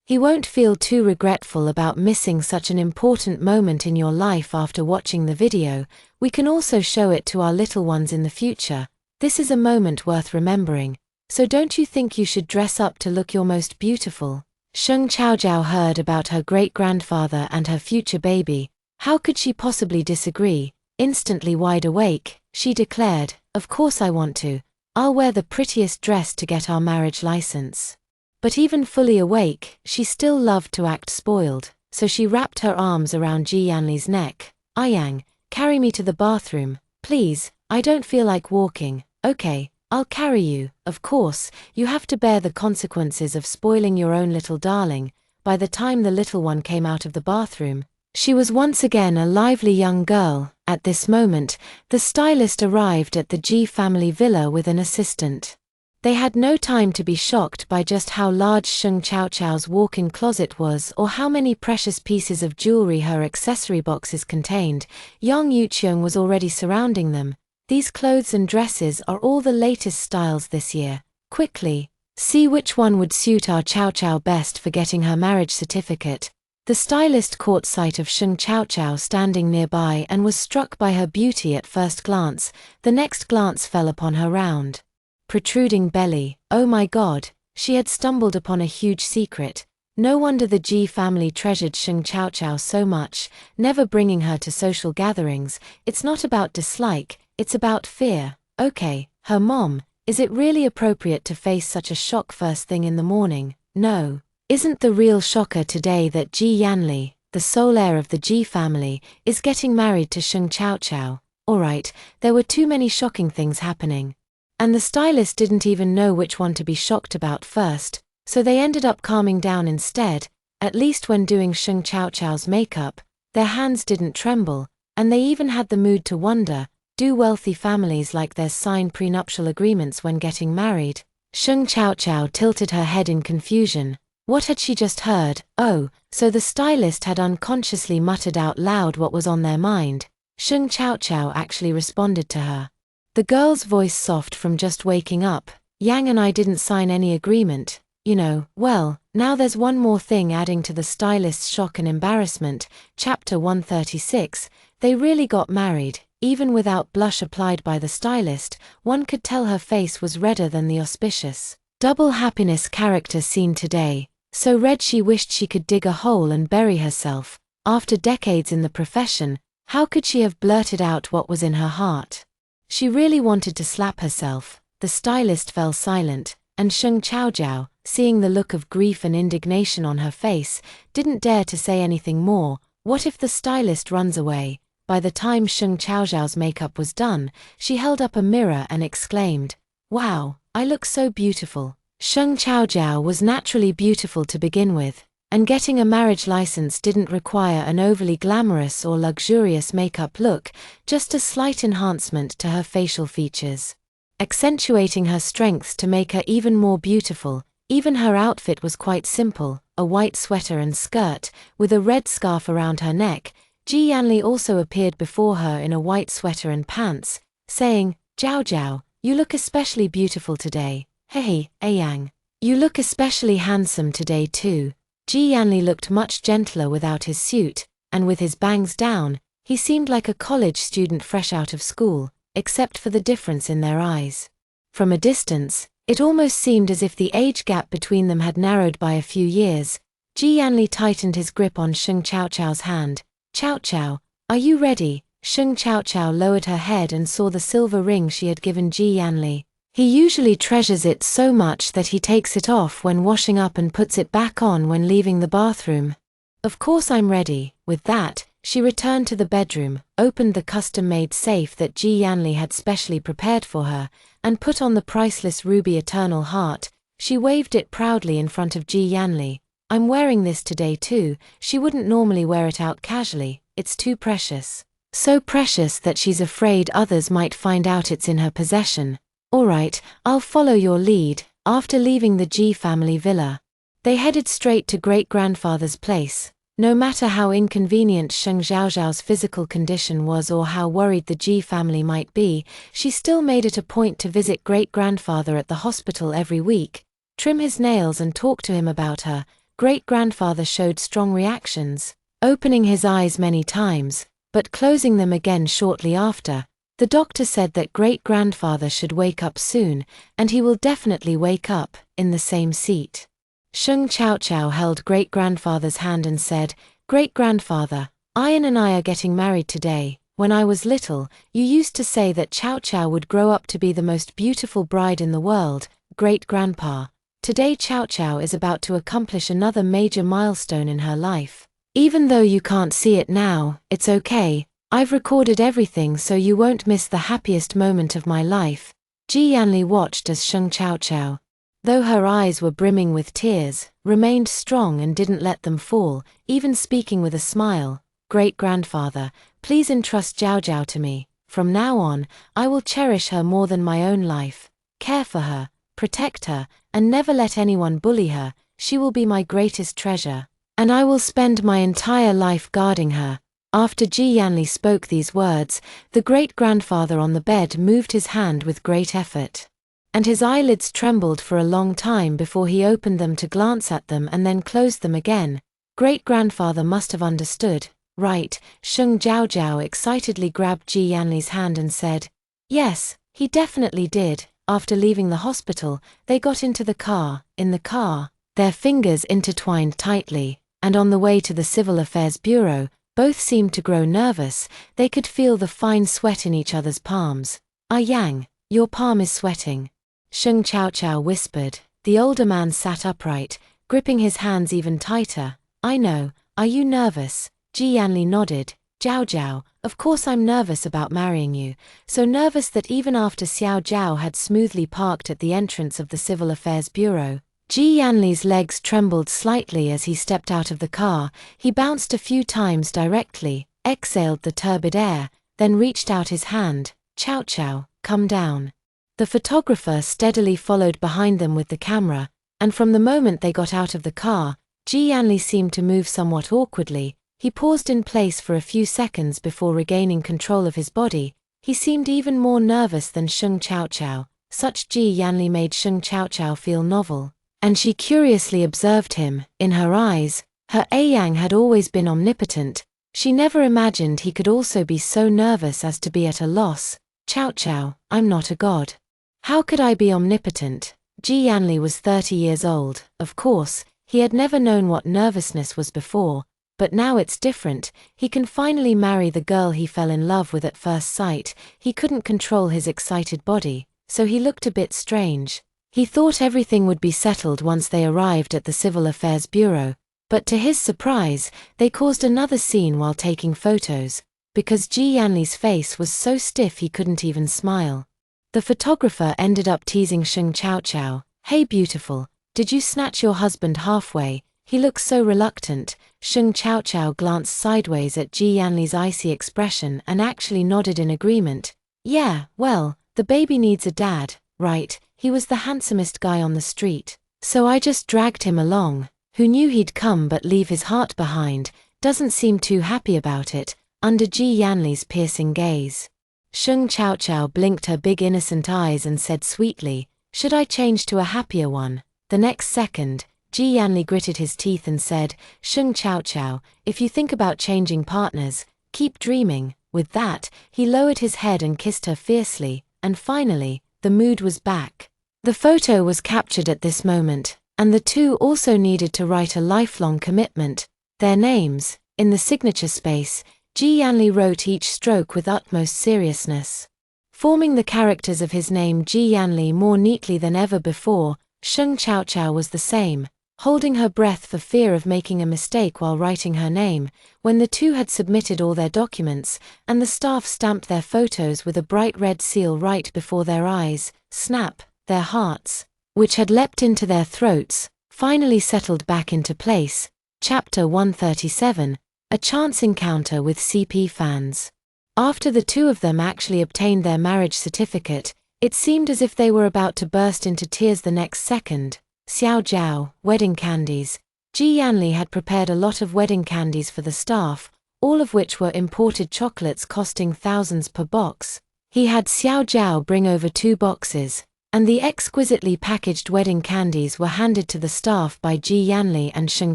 he won't feel too regretful about missing such an important moment in your life after watching the video. We can also show it to our little ones in the future. This is a moment worth remembering. So don't you think you should dress up to look your most beautiful? Sheng Chao Jiao heard about her great-grandfather and her future baby. How could she possibly disagree? Instantly wide awake, she declared, of course I want to. I'll wear the prettiest dress to get our marriage license. But even fully awake, she still loved to act spoiled. so she wrapped her arms around Ji Yanli's neck. Yang, carry me to the bathroom, please, I don't feel like walking. Okay, I'll carry you. Of course, you have to bear the consequences of spoiling your own little darling. By the time the little one came out of the bathroom, she was once again a lively young girl. At this moment, the stylist arrived at the Ji family villa with an assistant. They had no time to be shocked by just how large Sheng Chaochao's walk-in closet was or how many precious pieces of jewelry her accessory boxes contained. Yang Yuqiong was already surrounding them. These clothes and dresses are all the latest styles this year. Quickly, see which one would suit our Chao Chao best for getting her marriage certificate. The stylist caught sight of Sheng Chaochao standing nearby and was struck by her beauty at first glance. The next glance fell upon her round, protruding belly. Oh my God, she had stumbled upon a huge secret. No wonder the Ji family treasured Sheng Chaochao so much, never bringing her to social gatherings. It's not about dislike, it's about fear. Okay, her mom, is it really appropriate to face such a shock first thing in the morning? No. Isn't the real shocker today that Ji Yanli, the sole heir of the Ji family, is getting married to Sheng Chaochao? Alright, there were too many shocking things happening. And the stylist didn't even know which one to be shocked about first, so they ended up calming down instead. At least when doing Sheng Chaochao's makeup, their hands didn't tremble, and they even had the mood to wonder, do wealthy families like theirs sign prenuptial agreements when getting married? Sheng Chaochao tilted her head in confusion. What had she just heard? Oh, so the stylist had unconsciously muttered out loud what was on their mind. Sheng Chaochao actually responded to her. The girl's voice soft from just waking up. Yang and I didn't sign any agreement, you know. Well, now there's one more thing adding to the stylist's shock and embarrassment. Chapter 136, they really got married. Even without blush applied by the stylist, one could tell her face was redder than the auspicious double happiness character seen today. So red she wished she could dig a hole and bury herself. After decades in the profession, how could she have blurted out what was in her heart? She really wanted to slap herself. The stylist fell silent, and Sheng Chaojiao, seeing the look of grief and indignation on her face, didn't dare to say anything more. What if the stylist runs away? By the time Sheng Chaojiao's makeup was done, she held up a mirror and exclaimed, "Wow, I look so beautiful." Sheng Chaojiao was naturally beautiful to begin with, and getting a marriage license didn't require an overly glamorous or luxurious makeup look, just a slight enhancement to her facial features, accentuating her strengths to make her even more beautiful. Even her outfit was quite simple, a white sweater and skirt, with a red scarf around her neck. Ji Yanli also appeared before her in a white sweater and pants, saying, "Jiao Jiao, you look especially beautiful today. Hey, Yang, you look especially handsome today too." Ji Yanli looked much gentler without his suit, and with his bangs down, he seemed like a college student fresh out of school, except for the difference in their eyes. From a distance, it almost seemed as if the age gap between them had narrowed by a few years. Ji Yanli tightened his grip on Sheng Chaochao's hand. "Chao Chao, are you ready?" Sheng Chaochao lowered her head and saw the silver ring she had given Ji Yanli. He usually treasures it so much that he takes it off when washing up and puts it back on when leaving the bathroom. "Of course I'm ready." With that, she returned to the bedroom, opened the custom-made safe that Ji Yanli had specially prepared for her, and put on the priceless ruby Eternal Heart. She waved it proudly in front of Ji Yanli. "I'm wearing this today too." She wouldn't normally wear it out casually, it's too precious. So precious that she's afraid others might find out it's in her possession. "Alright, I'll follow your lead." After leaving the Ji family villa, they headed straight to great-grandfather's place. No matter how inconvenient Sheng Zhaozhao's physical condition was or how worried the Ji family might be, she still made it a point to visit great-grandfather at the hospital every week, trim his nails and talk to him about her. Great-grandfather showed strong reactions, opening his eyes many times, but closing them again shortly after. The doctor said that great-grandfather should wake up soon, and he will definitely wake up, in the same seat. Sheng Chaochao held great-grandfather's hand and said, "Great-grandfather, Ian and I are getting married today. When I was little, you used to say that Chaochao would grow up to be the most beautiful bride in the world, great-grandpa. Today Chaochao is about to accomplish another major milestone in her life. Even though you can't see it now, it's okay. I've recorded everything so you won't miss the happiest moment of my life. Ji Yanli watched as Sheng Chaochao, though her eyes were brimming with tears, remained strong and didn't let them fall, even speaking with a smile. Great-grandfather, please entrust Jiao Jiao to me. From now on, I will cherish her more than my own life, care for her, protect her, and never let anyone bully her. She will be my greatest treasure, and I will spend my entire life guarding her. After Ji Yanli spoke these words, the great-grandfather on the bed moved his hand with great effort, and his eyelids trembled for a long time before he opened them to glance at them and then closed them again. Great-grandfather must have understood, right? Sheng Jiao excitedly grabbed Ji Yanli's hand and said, "Yes, he definitely did." After leaving the hospital, they got into the car. In the car, their fingers intertwined tightly, and on the way to the Civil Affairs Bureau, both seemed to grow nervous. They could feel the fine sweat in each other's palms. "Ah Yang, your palm is sweating," Sheng Chaochao whispered. The older man sat upright, gripping his hands even tighter. "I know, are you nervous?" Ji Yanli nodded. "Jiao Jiao, of course I'm nervous about marrying you, so nervous that even after Xiao Jiao had smoothly parked at the entrance of the Civil Affairs Bureau, Ji Yanli's legs trembled slightly as he stepped out of the car. He bounced a few times directly, exhaled the turbid air, then reached out his hand. "Chao Chao, come down." The photographer steadily followed behind them with the camera, and from the moment they got out of the car, Ji Yanli seemed to move somewhat awkwardly. He paused in place for a few seconds before regaining control of his body. He seemed even more nervous than Sheng Chaochao. Such Ji Yanli made Sheng Chaochao feel novel, and she curiously observed him. In her eyes, her Yang had always been omnipotent. She never imagined he could also be so nervous as to be at a loss. "Chao Chao, I'm not a god. How could I be omnipotent?" Ji Yanli was 30 years old. Of course, he had never known what nervousness was before, but now it's different. He can finally marry the girl he fell in love with at first sight. He couldn't control his excited body, so he looked a bit strange. He thought everything would be settled once they arrived at the Civil Affairs Bureau, but to his surprise, they caused another scene while taking photos, because Ji Yanli's face was so stiff he couldn't even smile. The photographer ended up teasing Sheng Chaochao. "Hey beautiful, did you snatch your husband halfway? He looks so reluctant." Sheng Chaochao glanced sideways at Ji Yanli's icy expression and actually nodded in agreement. "Yeah, well, the baby needs a dad, right? He was the handsomest guy on the street, so I just dragged him along. Who knew he'd come but leave his heart behind?" Doesn't seem too happy about it, under Ji Yanli's piercing gaze. Sheng Chaochao blinked her big innocent eyes and said sweetly, "Should I change to a happier one?" The next second, Ji Yanli gritted his teeth and said, "Sheng Chaochao, if you think about changing partners, keep dreaming." With that, he lowered his head and kissed her fiercely, and finally, the mood was back. The photo was captured at this moment, and the two also needed to write a lifelong commitment. Their names, in the signature space, Ji Yanli wrote each stroke with utmost seriousness, forming the characters of his name Ji Yanli more neatly than ever before. Sheng Chaochao was the same, holding her breath for fear of making a mistake while writing her name. When the two had submitted all their documents, and the staff stamped their photos with a bright red seal right before their eyes, snap, their hearts, which had leapt into their throats, finally settled back into place. Chapter 137, A Chance Encounter with CP Fans. After the two of them actually obtained their marriage certificate, it seemed as if they were about to burst into tears the next second. Xiao Jiao, wedding candies. Ji Yanli had prepared a lot of wedding candies for the staff, all of which were imported chocolates costing thousands per box. He had Xiao Jiao bring over 2 boxes, and the exquisitely packaged wedding candies were handed to the staff by Ji Yanli and Sheng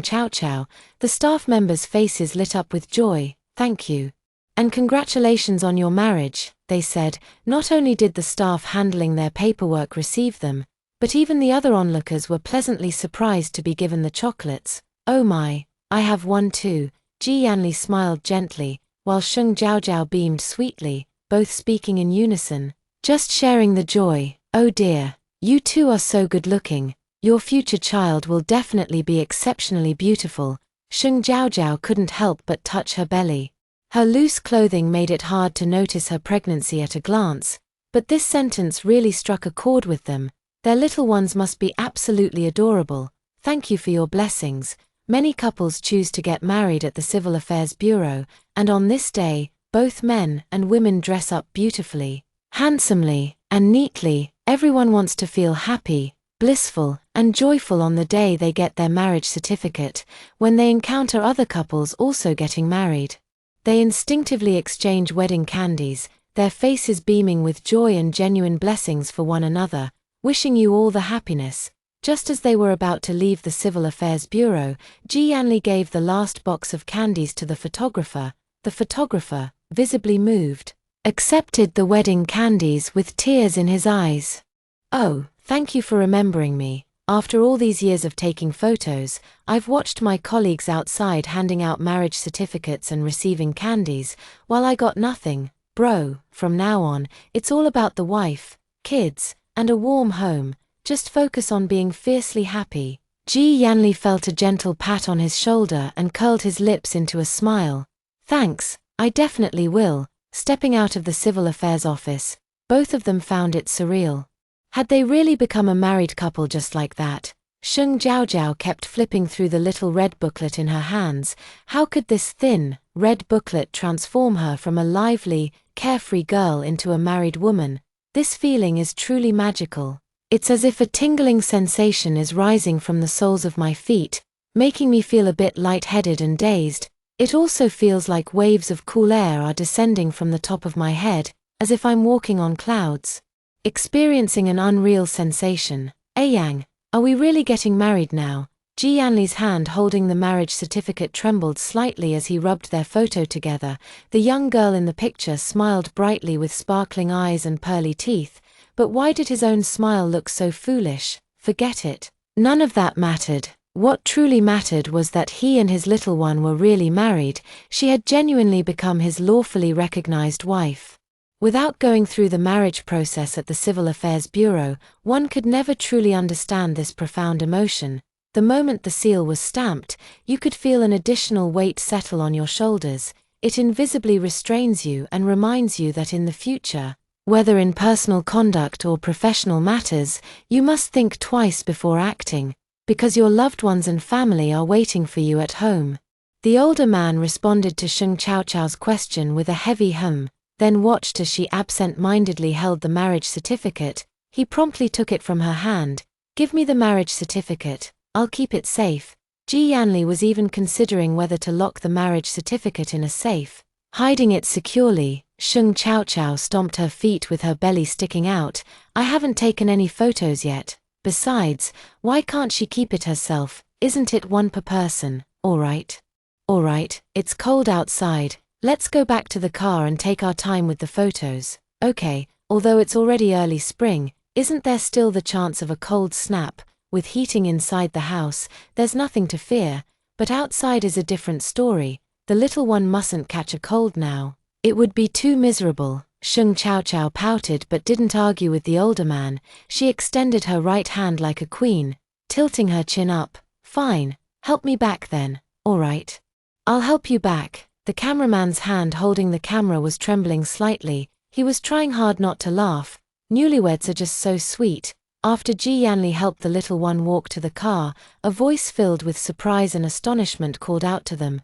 Chaochao. The staff members' faces lit up with joy. "Thank you. And congratulations on your marriage," they said. Not only did the staff handling their paperwork receive them, but even the other onlookers were pleasantly surprised to be given the chocolates. "Oh my, I have one too." Ji Yanli smiled gently, while Sheng Jiao beamed sweetly, both speaking in unison, just sharing the joy. "Oh dear, you two are so good looking. Your future child will definitely be exceptionally beautiful." Sheng Jiaojiao couldn't help but touch her belly. Her loose clothing made it hard to notice her pregnancy at a glance, but this sentence really struck a chord with them. Their little ones must be absolutely adorable. Thank you for your blessings. Many couples choose to get married at the Civil Affairs Bureau, and on this day, both men and women dress up beautifully, handsomely, and neatly. Everyone wants to feel happy, blissful, and joyful on the day they get their marriage certificate. When they encounter other couples also getting married, they instinctively exchange wedding candies, their faces beaming with joy and genuine blessings for one another, wishing you all the happiness. Just as they were about to leave the Civil Affairs Bureau, Ji Yanli gave the last box of candies to the photographer. The photographer, visibly moved, accepted the wedding candies with tears in his eyes. "Oh, thank you for remembering me. After all these years of taking photos, I've watched my colleagues outside handing out marriage certificates and receiving candies, while I got nothing. Bro, from now on, it's all about the wife, kids, and a warm home. Just focus on being fiercely happy." Ji Yanli felt a gentle pat on his shoulder and curled his lips into a smile. "Thanks, I definitely will." Stepping out of the Civil Affairs office, both of them found it surreal. Had they really become a married couple just like that? Sheng Jiaojiao kept flipping through the little red booklet in her hands. How could this thin, red booklet transform her from a lively, carefree girl into a married woman? This feeling is truly magical. It's as if a tingling sensation is rising from the soles of my feet, making me feel a bit lightheaded and dazed. It also feels like waves of cool air are descending from the top of my head, as if I'm walking on clouds. Experiencing an unreal sensation. Yang, are we really getting married now? Ji Yanli's hand holding the marriage certificate trembled slightly as he rubbed their photo together. The young girl in the picture smiled brightly with sparkling eyes and pearly teeth, but why did his own smile look so foolish? Forget it. None of that mattered. What truly mattered was that he and his little one were really married. She had genuinely become his lawfully recognized wife. Without going through the marriage process at the Civil Affairs Bureau, one could never truly understand this profound emotion. The moment the seal was stamped, you could feel an additional weight settle on your shoulders. It invisibly restrains you and reminds you that in the future, whether in personal conduct or professional matters, you must think twice before acting, because your loved ones and family are waiting for you at home. The older man responded to Sheng Jiaojiao's question with a heavy hum, then watched as she absent-mindedly held the marriage certificate. He promptly took it from her hand. "Give me the marriage certificate, I'll keep it safe." Ji Yanli was even considering whether to lock the marriage certificate in a safe. Hiding it securely, Sheng Jiaojiao stomped her feet with her belly sticking out. "I haven't taken any photos yet. Besides, why can't she keep it herself? Isn't it one per person?" All right, it's cold outside. Let's go back to the car and take our time with the photos." "Okay, although it's already early spring, isn't there still the chance of a cold snap? With heating inside the house, there's nothing to fear, but outside is a different story. The little one mustn't catch a cold now. It would be too miserable." Sheng Jiaojiao pouted but didn't argue with the older man. She extended her right hand like a queen, tilting her chin up. "Fine, help me back then." "All right, I'll help you back." The cameraman's hand holding the camera was trembling slightly. He was trying hard not to laugh. Newlyweds are just so sweet. After Ji Yanli helped the little one walk to the car, a voice filled with surprise and astonishment called out to them.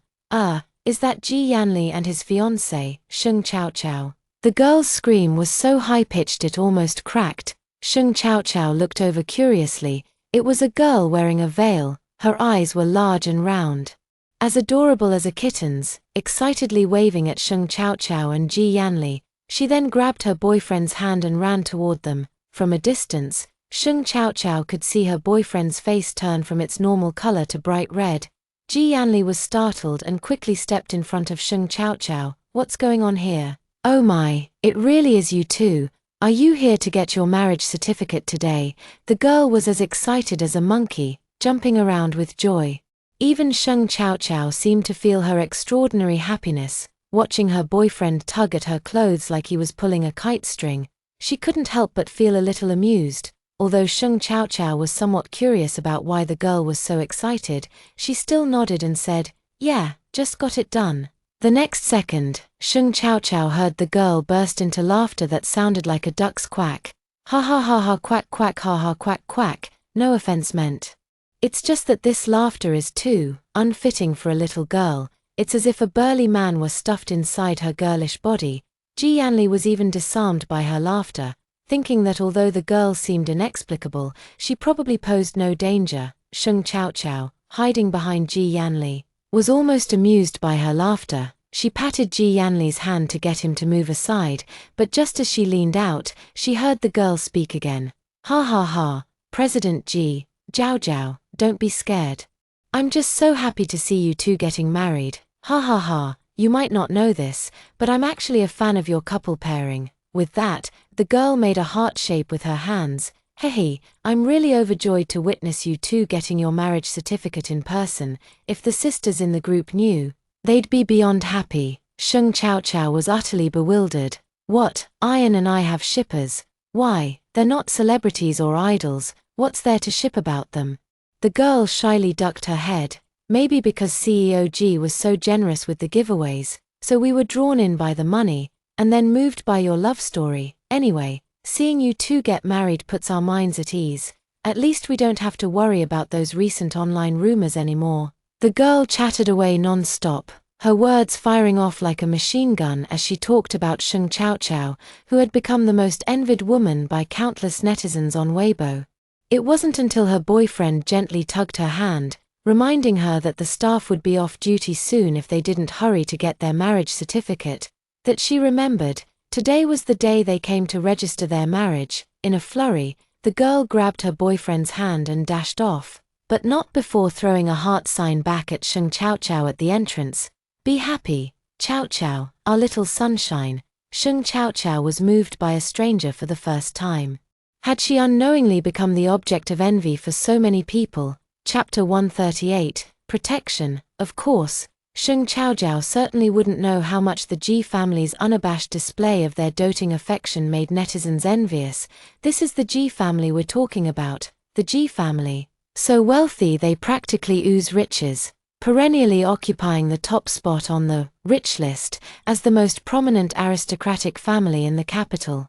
Is that Ji Yanli and his fiancée, Sheng Jiaojiao?" The girl's scream was so high-pitched it almost cracked. Sheng Jiaojiao looked over curiously. It was a girl wearing a veil. Her eyes were large and round, as adorable as a kitten's, excitedly waving at Sheng Jiaojiao and Ji Yanli. She then grabbed her boyfriend's hand and ran toward them. From a distance, Sheng Jiaojiao could see her boyfriend's face turn from its normal color to bright red. Ji Yanli was startled and quickly stepped in front of Sheng Jiaojiao. "What's going on here?" "Oh my, it really is you two. Are you here to get your marriage certificate today?" The girl was as excited as a monkey, jumping around with joy. Even Sheng Jiaojiao seemed to feel her extraordinary happiness, watching her boyfriend tug at her clothes like he was pulling a kite string. She couldn't help but feel a little amused. Although Sheng Jiaojiao was somewhat curious about why the girl was so excited, she still nodded and said, Yeah, just got it done. The next second, Sheng Chaochao heard the girl burst into laughter that sounded like a duck's quack. Ha ha ha ha quack quack ha ha quack quack, no offense meant. It's just that this laughter is too unfitting for a little girl. It's as if a burly man were stuffed inside her girlish body. Ji Yanli was even disarmed by her laughter, thinking that although the girl seemed inexplicable, she probably posed no danger. Sheng Chaochao, hiding behind Ji Yanli, was almost amused by her laughter. She patted Ji Yanli's hand to get him to move aside, but just as she leaned out, she heard the girl speak again. Ha ha ha, President Ji, Jiao Jiao, don't be scared. I'm just so happy to see you two getting married. Ha ha ha, you might not know this, but I'm actually a fan of your couple pairing. With that, the girl made a heart shape with her hands. Hehe, I'm really overjoyed to witness you two getting your marriage certificate in person. If the sisters in the group knew, they'd be beyond happy. Sheng Chaochao was utterly bewildered. What, Ian and I have shippers? Why, they're not celebrities or idols, what's there to ship about them? The girl shyly ducked her head. Maybe because CEO G was so generous with the giveaways, so we were drawn in by the money, and then moved by your love story. Anyway, seeing you two get married puts our minds at ease. At least we don't have to worry about those recent online rumors anymore. The girl chattered away non-stop, her words firing off like a machine gun as she talked about Sheng Chaochao, who had become the most envied woman by countless netizens on Weibo. It wasn't until her boyfriend gently tugged her hand, reminding her that the staff would be off duty soon if they didn't hurry to get their marriage certificate, that she remembered. Today was the day they came to register their marriage. In a flurry, the girl grabbed her boyfriend's hand and dashed off, but not before throwing a heart sign back at Sheng Chaochao at the entrance. Be happy, Chaochao, our little sunshine. Sheng Chaochao was moved by a stranger for the first time. Had she unknowingly become the object of envy for so many people? Chapter 138, Protection. Of course, Sheng Chaochao certainly wouldn't know how much the Ji family's unabashed display of their doting affection made netizens envious. This is the Ji family we're talking about, the Ji family. So wealthy they practically ooze riches, perennially occupying the top spot on the rich list as the most prominent aristocratic family in the capital.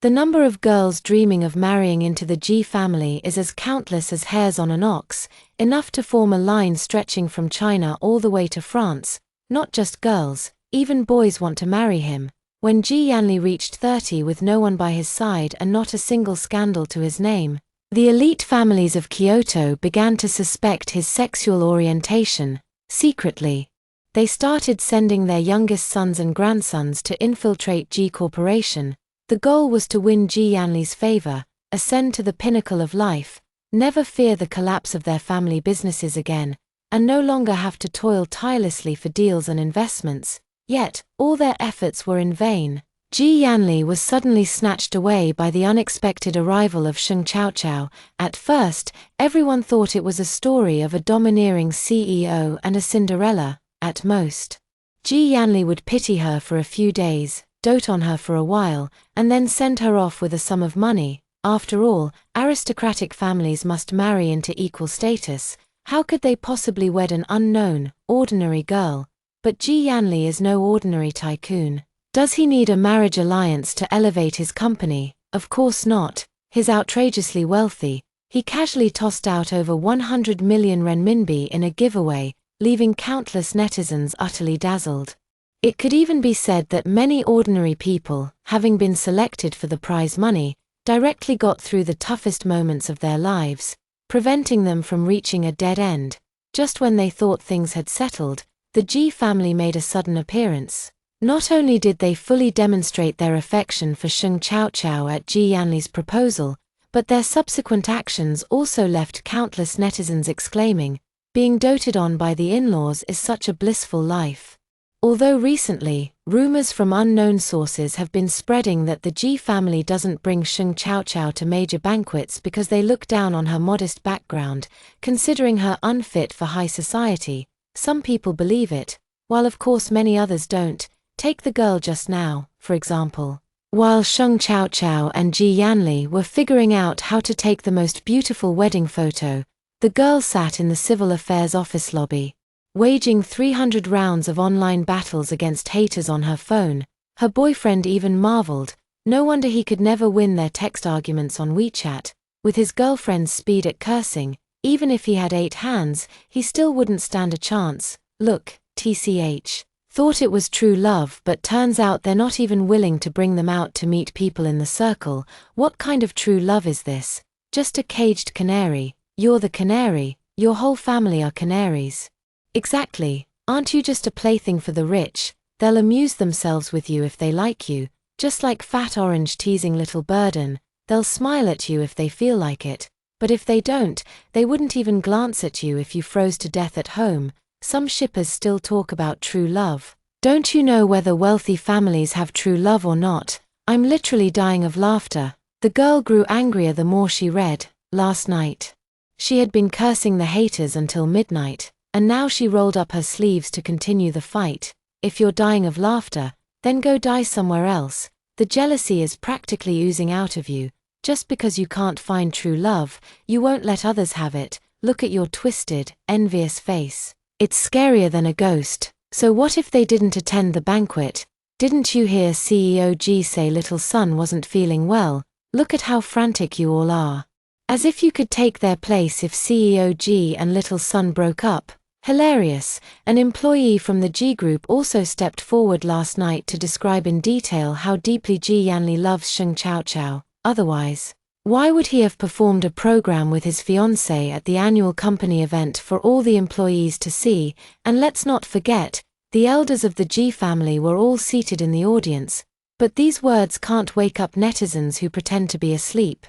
The number of girls dreaming of marrying into the Ji family is as countless as hairs on an ox, enough to form a line stretching from China all the way to France. Not just girls, even boys want to marry him. When Ji Yanli reached 30 with no one by his side and not a single scandal to his name, the elite families of Kyoto began to suspect his sexual orientation. Secretly, they started sending their youngest sons and grandsons to infiltrate Ji Corporation. The goal was to win Ji Yanli's favor, ascend to the pinnacle of life, never fear the collapse of their family businesses again, and no longer have to toil tirelessly for deals and investments. Yet, all their efforts were in vain. Ji Yanli was suddenly snatched away by the unexpected arrival of Sheng Chaochao. At first, everyone thought it was a story of a domineering CEO and a Cinderella, at most. Ji Yanli would pity her for a few days, dote on her for a while, and then send her off with a sum of money. After all, aristocratic families must marry into equal status. How could they possibly wed an unknown, ordinary girl? But Ji Yanli is no ordinary tycoon. Does he need a marriage alliance to elevate his company? Of course not. He's outrageously wealthy. He casually tossed out over 100 million renminbi in a giveaway, leaving countless netizens utterly dazzled. It could even be said that many ordinary people, having been selected for the prize money, directly got through the toughest moments of their lives, preventing them from reaching a dead end. Just when they thought things had settled, the Ji family made a sudden appearance. Not only did they fully demonstrate their affection for Sheng Chaochao at Ji Yanli's proposal, but their subsequent actions also left countless netizens exclaiming, "Being doted on by the in-laws is such a blissful life." Although recently, rumors from unknown sources have been spreading that the Ji family doesn't bring Sheng Chaochao to major banquets because they look down on her modest background, considering her unfit for high society, some people believe it, while of course many others don't. Take the girl just now, for example. While Sheng Chaochao and Ji Yanli were figuring out how to take the most beautiful wedding photo, the girl sat in the civil affairs office lobby. waging 300 rounds of online battles against haters on her phone. Her boyfriend even marveled. No wonder he could never win their text arguments on WeChat. With his girlfriend's speed at cursing, even if he had 8 hands, he still wouldn't stand a chance. Look, TCH. Thought it was true love, but turns out they're not even willing to bring them out to meet people in the circle. What kind of true love is this? Just a caged canary. You're the canary, your whole family are canaries. Exactly. Aren't you just a plaything for the rich? They'll amuse themselves with you if they like you, just like Fat Orange teasing Little Burden. They'll smile at you if they feel like it, but if they don't, they wouldn't even glance at you if you froze to death at home. Some shippers still talk about true love. Don't you know whether wealthy families have true love or not? I'm literally dying of laughter. The girl grew angrier the more she read. Last night, she had been cursing the haters until midnight, and now she rolled up her sleeves to continue the fight. If you're dying of laughter, then go die somewhere else. The jealousy is practically oozing out of you. Just because you can't find true love, you won't let others have it. Look at your twisted, envious face. It's scarier than a ghost. So what if they didn't attend the banquet? Didn't you hear CEO G say little son wasn't feeling well? Look at how frantic you all are. As if you could take their place if CEO G and little son broke up. Hilarious. An employee from the G Group also stepped forward last night to describe in detail how deeply Ji Yanli loves Sheng Chao Chao. Otherwise, why would he have performed a program with his fiancée at the annual company event for all the employees to see? And let's not forget, the elders of the G family were all seated in the audience. But these words can't wake up netizens who pretend to be asleep.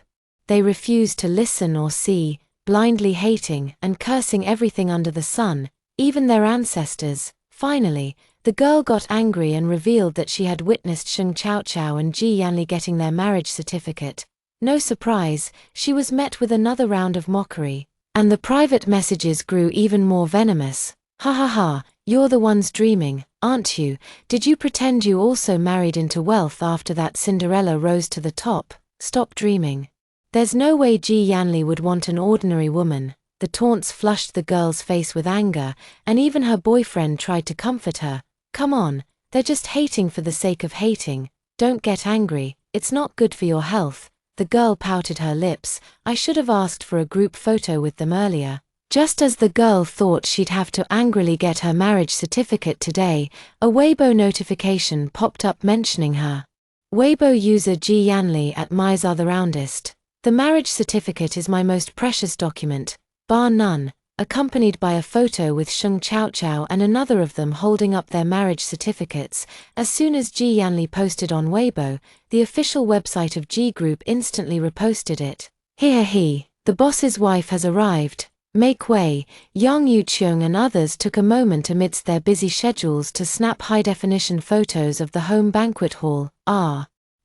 They refuse to listen or see, blindly hating and cursing everything under the sun, even their ancestors. Finally, the girl got angry and revealed that she had witnessed Sheng Chao Chao and Ji Yanli getting their marriage certificate. No surprise, she was met with another round of mockery, and the private messages grew even more venomous. Ha ha ha, you're the ones dreaming, aren't you? Did you pretend you also married into wealth after that Cinderella rose to the top? Stop dreaming. There's no way Ji Yanli would want an ordinary woman. The taunts flushed the girl's face with anger, and even her boyfriend tried to comfort her. Come on, they're just hating for the sake of hating. Don't get angry, it's not good for your health. The girl pouted her lips. I should have asked for a group photo with them earlier. Just as the girl thought she'd have to angrily get her marriage certificate today, a Weibo notification popped up mentioning her. Weibo user Ji Yanli at Mai's Otherroundest. The marriage certificate is my most precious document, bar none, accompanied by a photo with Sheng Chao Chao and another of them holding up their marriage certificates. As soon as Ji Yanli posted on Weibo, the official website of G Group instantly reposted it. Here the boss's wife has arrived. Make way. Yang Yuqiong and others took a moment amidst their busy schedules to snap high-definition photos of the home banquet hall.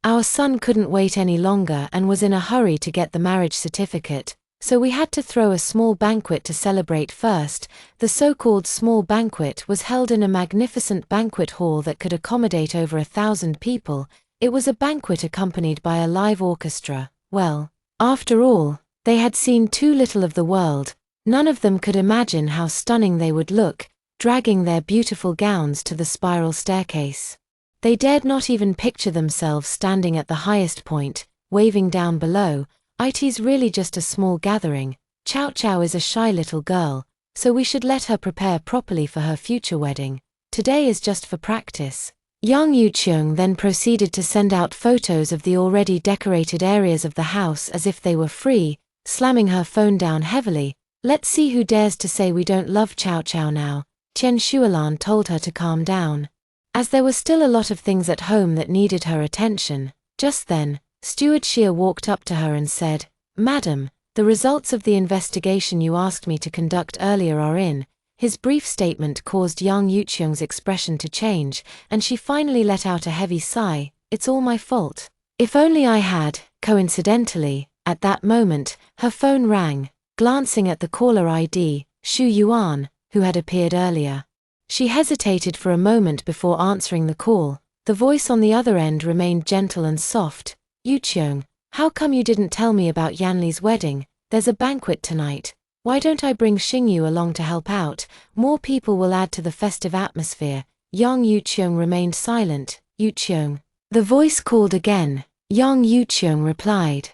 Our son couldn't wait any longer and was in a hurry to get the marriage certificate, so we had to throw a small banquet to celebrate first. The so-called small banquet was held in a magnificent banquet hall that could accommodate over 1,000 people. It was a banquet accompanied by a live orchestra. Well, after all, they had seen too little of the world. None of them could imagine how stunning they would look, dragging their beautiful gowns to the spiral staircase. They dared not even picture themselves standing at the highest point, waving down below. It's really just a small gathering. Chao Chao is a shy little girl, so we should let her prepare properly for her future wedding. Today is just for practice. Yang Yuqiong then proceeded to send out photos of the already decorated areas of the house as if they were free, slamming her phone down heavily. Let's see who dares to say we don't love Chao Chao now. Tian Shualan told her to calm down, as there were still a lot of things at home that needed her attention. Just then, Steward Xia walked up to her and said, "Madam, the results of the investigation you asked me to conduct earlier are in." His brief statement caused Yang Yuqiong's expression to change, and she finally let out a heavy sigh. It's all my fault. If only I had. Coincidentally, at that moment, her phone rang. Glancing at the caller ID, Xu Yuan, who had appeared earlier, she hesitated for a moment before answering the call. The voice on the other end remained gentle and soft. Yuqiong, how come you didn't tell me about Yanli's wedding? There's a banquet tonight. Why don't I bring Xingyu along to help out? More people will add to the festive atmosphere. Yang Yuqiong remained silent. Yuqiong. The voice called again. Yang Yuqiong replied.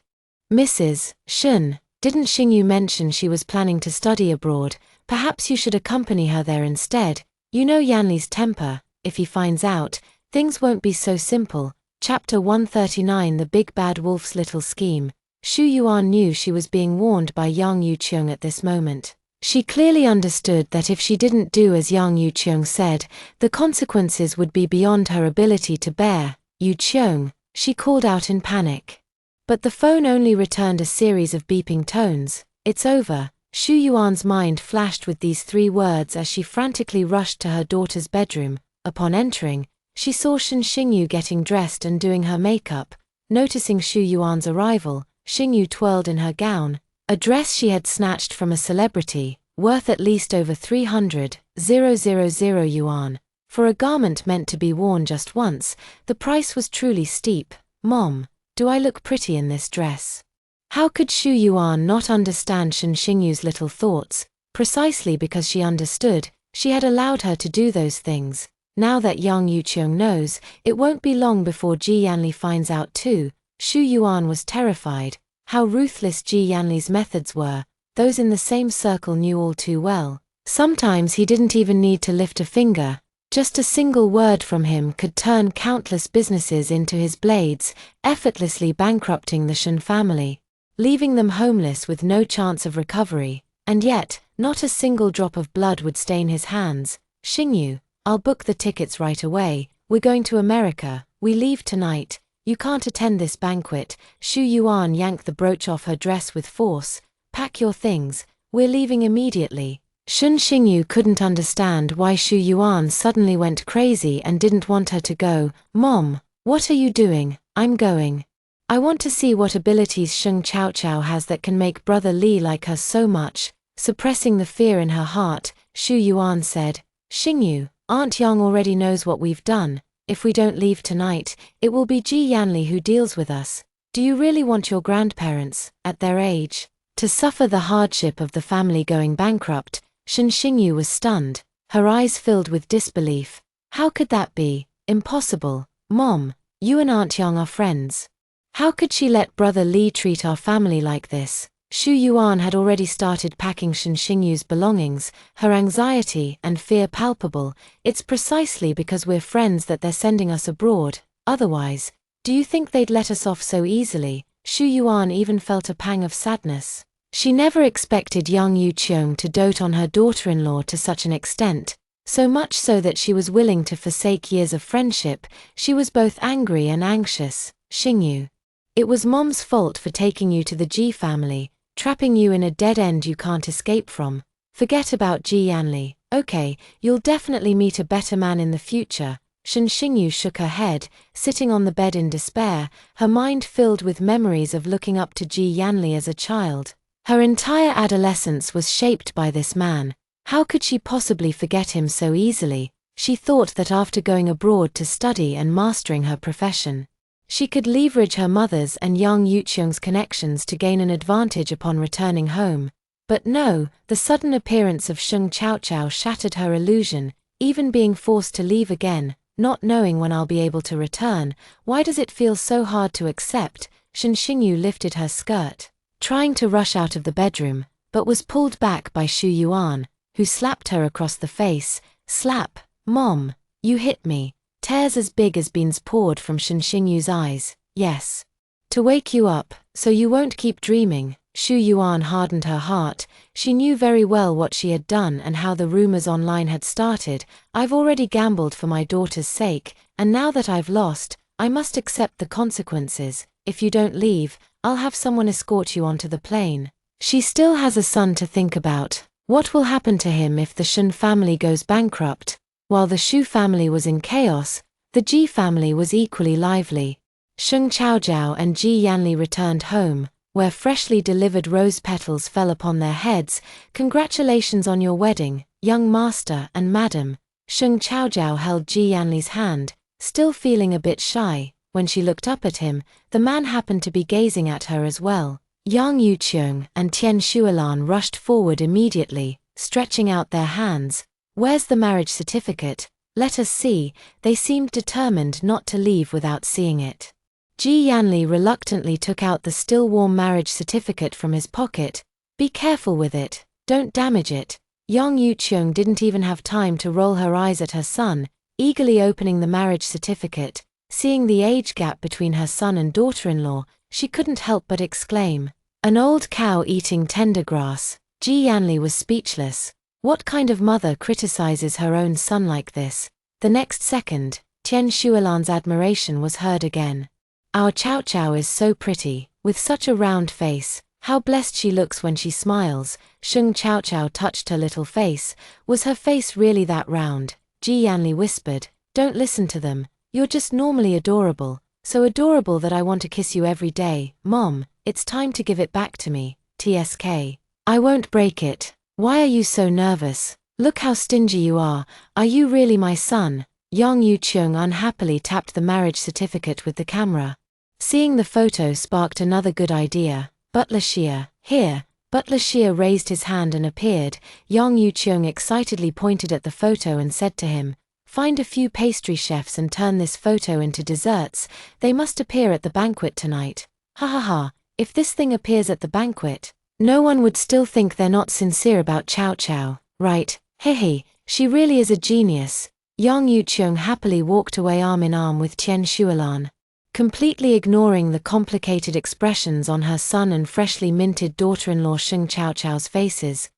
Mrs. Shun, didn't Xingyu mention she was planning to study abroad? Perhaps you should accompany her there instead. You know Yanli's temper. If he finds out, things won't be so simple. Chapter 139 The Big Bad Wolf's Little Scheme. Xu Yuan knew she was being warned by Yang Yuqiong at this moment. She clearly understood that if she didn't do as Yang Yuqiong said, the consequences would be beyond her ability to bear. Yuqiong, she called out in panic. But the phone only returned a series of beeping tones. It's over. Xu Yuan's mind flashed with these 3 words as she frantically rushed to her daughter's bedroom. Upon entering, she saw Xingyu getting dressed and doing her makeup. Noticing Xu Yuan's arrival, Xingyu twirled in her gown, a dress she had snatched from a celebrity, worth at least over 300,000 yuan. For a garment meant to be worn just once, the price was truly steep. Mom, do I look pretty in this dress? How could Xu Yuan not understand Xingyu's little thoughts? Precisely because she understood, she had allowed her to do those things. Now that Yang Yuqiong knows, it won't be long before Ji Yanli finds out too. Xu Yuan was terrified. How ruthless Ji Yanli's methods were. Those in the same circle knew all too well. Sometimes he didn't even need to lift a finger. Just a single word from him could turn countless businesses into his blades, effortlessly bankrupting the Shen family, leaving them homeless with no chance of recovery. And yet, not a single drop of blood would stain his hands. Xingyu, I'll book the tickets right away. We're going to America. We leave tonight. You can't attend this banquet. Xu Yuan yanked the brooch off her dress with force. Pack your things. We're leaving immediately. Xingyu couldn't understand why Xu Yuan suddenly went crazy and didn't want her to go. Mom, what are you doing? I'm going. I want to see what abilities Sheng Chaochao has that can make Brother Li like her so much. Suppressing the fear in her heart, Xu Yuan said, Xingyu, Aunt Yang already knows what we've done. If we don't leave tonight, it will be Ji Yanli who deals with us. Do you really want your grandparents, at their age, to suffer the hardship of the family going bankrupt? Xingyu was stunned, her eyes filled with disbelief. How could that be? Impossible. Mom, you and Aunt Yang are friends. How could she let Brother Li treat our family like this? Xu Yuan had already started packing Xingyu's belongings, her anxiety and fear palpable. It's precisely because we're friends that they're sending us abroad. Otherwise, do you think they'd let us off so easily? Xu Yuan even felt a pang of sadness. She never expected Yang Yuqiong to dote on her daughter-in-law to such an extent, so much so that she was willing to forsake years of friendship. She was both angry and anxious. Xingyu, it was Mom's fault for taking you to the Ji family, trapping you in a dead end you can't escape from. Forget about Ji Yanli. Okay, you'll definitely meet a better man in the future. Xingyu shook her head, sitting on the bed in despair, her mind filled with memories of looking up to Ji Yanli as a child. Her entire adolescence was shaped by this man. How could she possibly forget him so easily? She thought that after going abroad to study and mastering her profession, she could leverage her mother's and Yang Yuqiong's connections to gain an advantage upon returning home. But no, the sudden appearance of Sheng Chaochao shattered her illusion. Even being forced to leave again, not knowing when I'll be able to return, why does it feel so hard to accept? Xingyu lifted her skirt, trying to rush out of the bedroom, but was pulled back by Xu Yuan, who slapped her across the face. Slap, Mom, you hit me. Tears as big as beans poured from Xingyu's eyes. Yes. To wake you up, so you won't keep dreaming. Xu Yuan hardened her heart. She knew very well what she had done and how the rumors online had started. I've already gambled for my daughter's sake, and now that I've lost, I must accept the consequences. If you don't leave, I'll have someone escort you onto the plane. She still has a son to think about. What will happen to him if the Shen family goes bankrupt? While the Shu family was in chaos, the Ji family was equally lively. Sheng Chaojiao and Ji Yanli returned home, where freshly delivered rose petals fell upon their heads. Congratulations on your wedding, young master and madam. Sheng Chaojiao held Ji Yanli's hand, still feeling a bit shy. When she looked up at him, the man happened to be gazing at her as well. Yang Yuqiong and Tian Shuilan rushed forward immediately, stretching out their hands. Where's the marriage certificate? Let us see. They seemed determined not to leave without seeing it. Ji Yanli reluctantly took out the still warm marriage certificate from his pocket. Be careful with it, don't damage it. Yang Yuqiong didn't even have time to roll her eyes at her son, eagerly opening the marriage certificate. Seeing the age gap between her son and daughter-in-law, she couldn't help but exclaim, "An old cow eating tender grass." Ji Yanli was speechless. What kind of mother criticizes her own son like this? The next second, Tian Shuilan's admiration was heard again. Our Chow Chow is so pretty, with such a round face. How blessed she looks when she smiles. Sheng Chow Chow touched her little face. Was her face really that round? Ji Yanli whispered, "Don't listen to them. You're just normally adorable. So adorable that I want to kiss you every day. Mom, it's time to give it back to me. TSK. I won't break it. Why are you so nervous? Look how stingy you are. Are you really my son?" Yang Yuqiong unhappily tapped the marriage certificate with the camera. Seeing the photo sparked another good idea. Butler Xia, here. Butler Xia raised his hand and appeared. Yang Yuqiong excitedly pointed at the photo and said to him, "Find a few pastry chefs and turn this photo into desserts. They must appear at the banquet tonight." Ha ha ha, if this thing appears at the banquet, no one would still think they're not sincere about Chow Chow, right? Hehe, she really is a genius. Yang Yuqiong happily walked away arm in arm with Tian Shuilan, completely ignoring the complicated expressions on her son and freshly minted daughter-in-law Sheng Chow Chow's faces.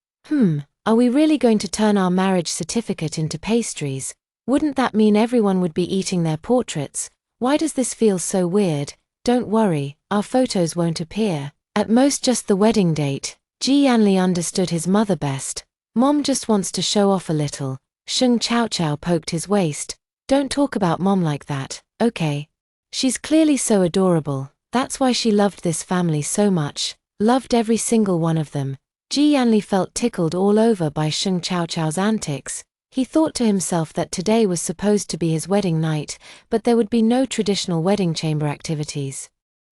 Are we really going to turn our marriage certificate into pastries? Wouldn't that mean everyone would be eating their portraits? Why does this feel so weird? Don't worry, our photos won't appear. At most just the wedding date. Ji Yanli understood his mother best. Mom just wants to show off a little. Sheng Chow Chow poked his waist. Don't talk about Mom like that, okay? She's clearly so adorable. That's why she loved this family so much. Loved every single one of them. Ji Yanli felt tickled all over by Sheng Chow Chow's antics. He thought to himself that today was supposed to be his wedding night, but there would be no traditional wedding chamber activities.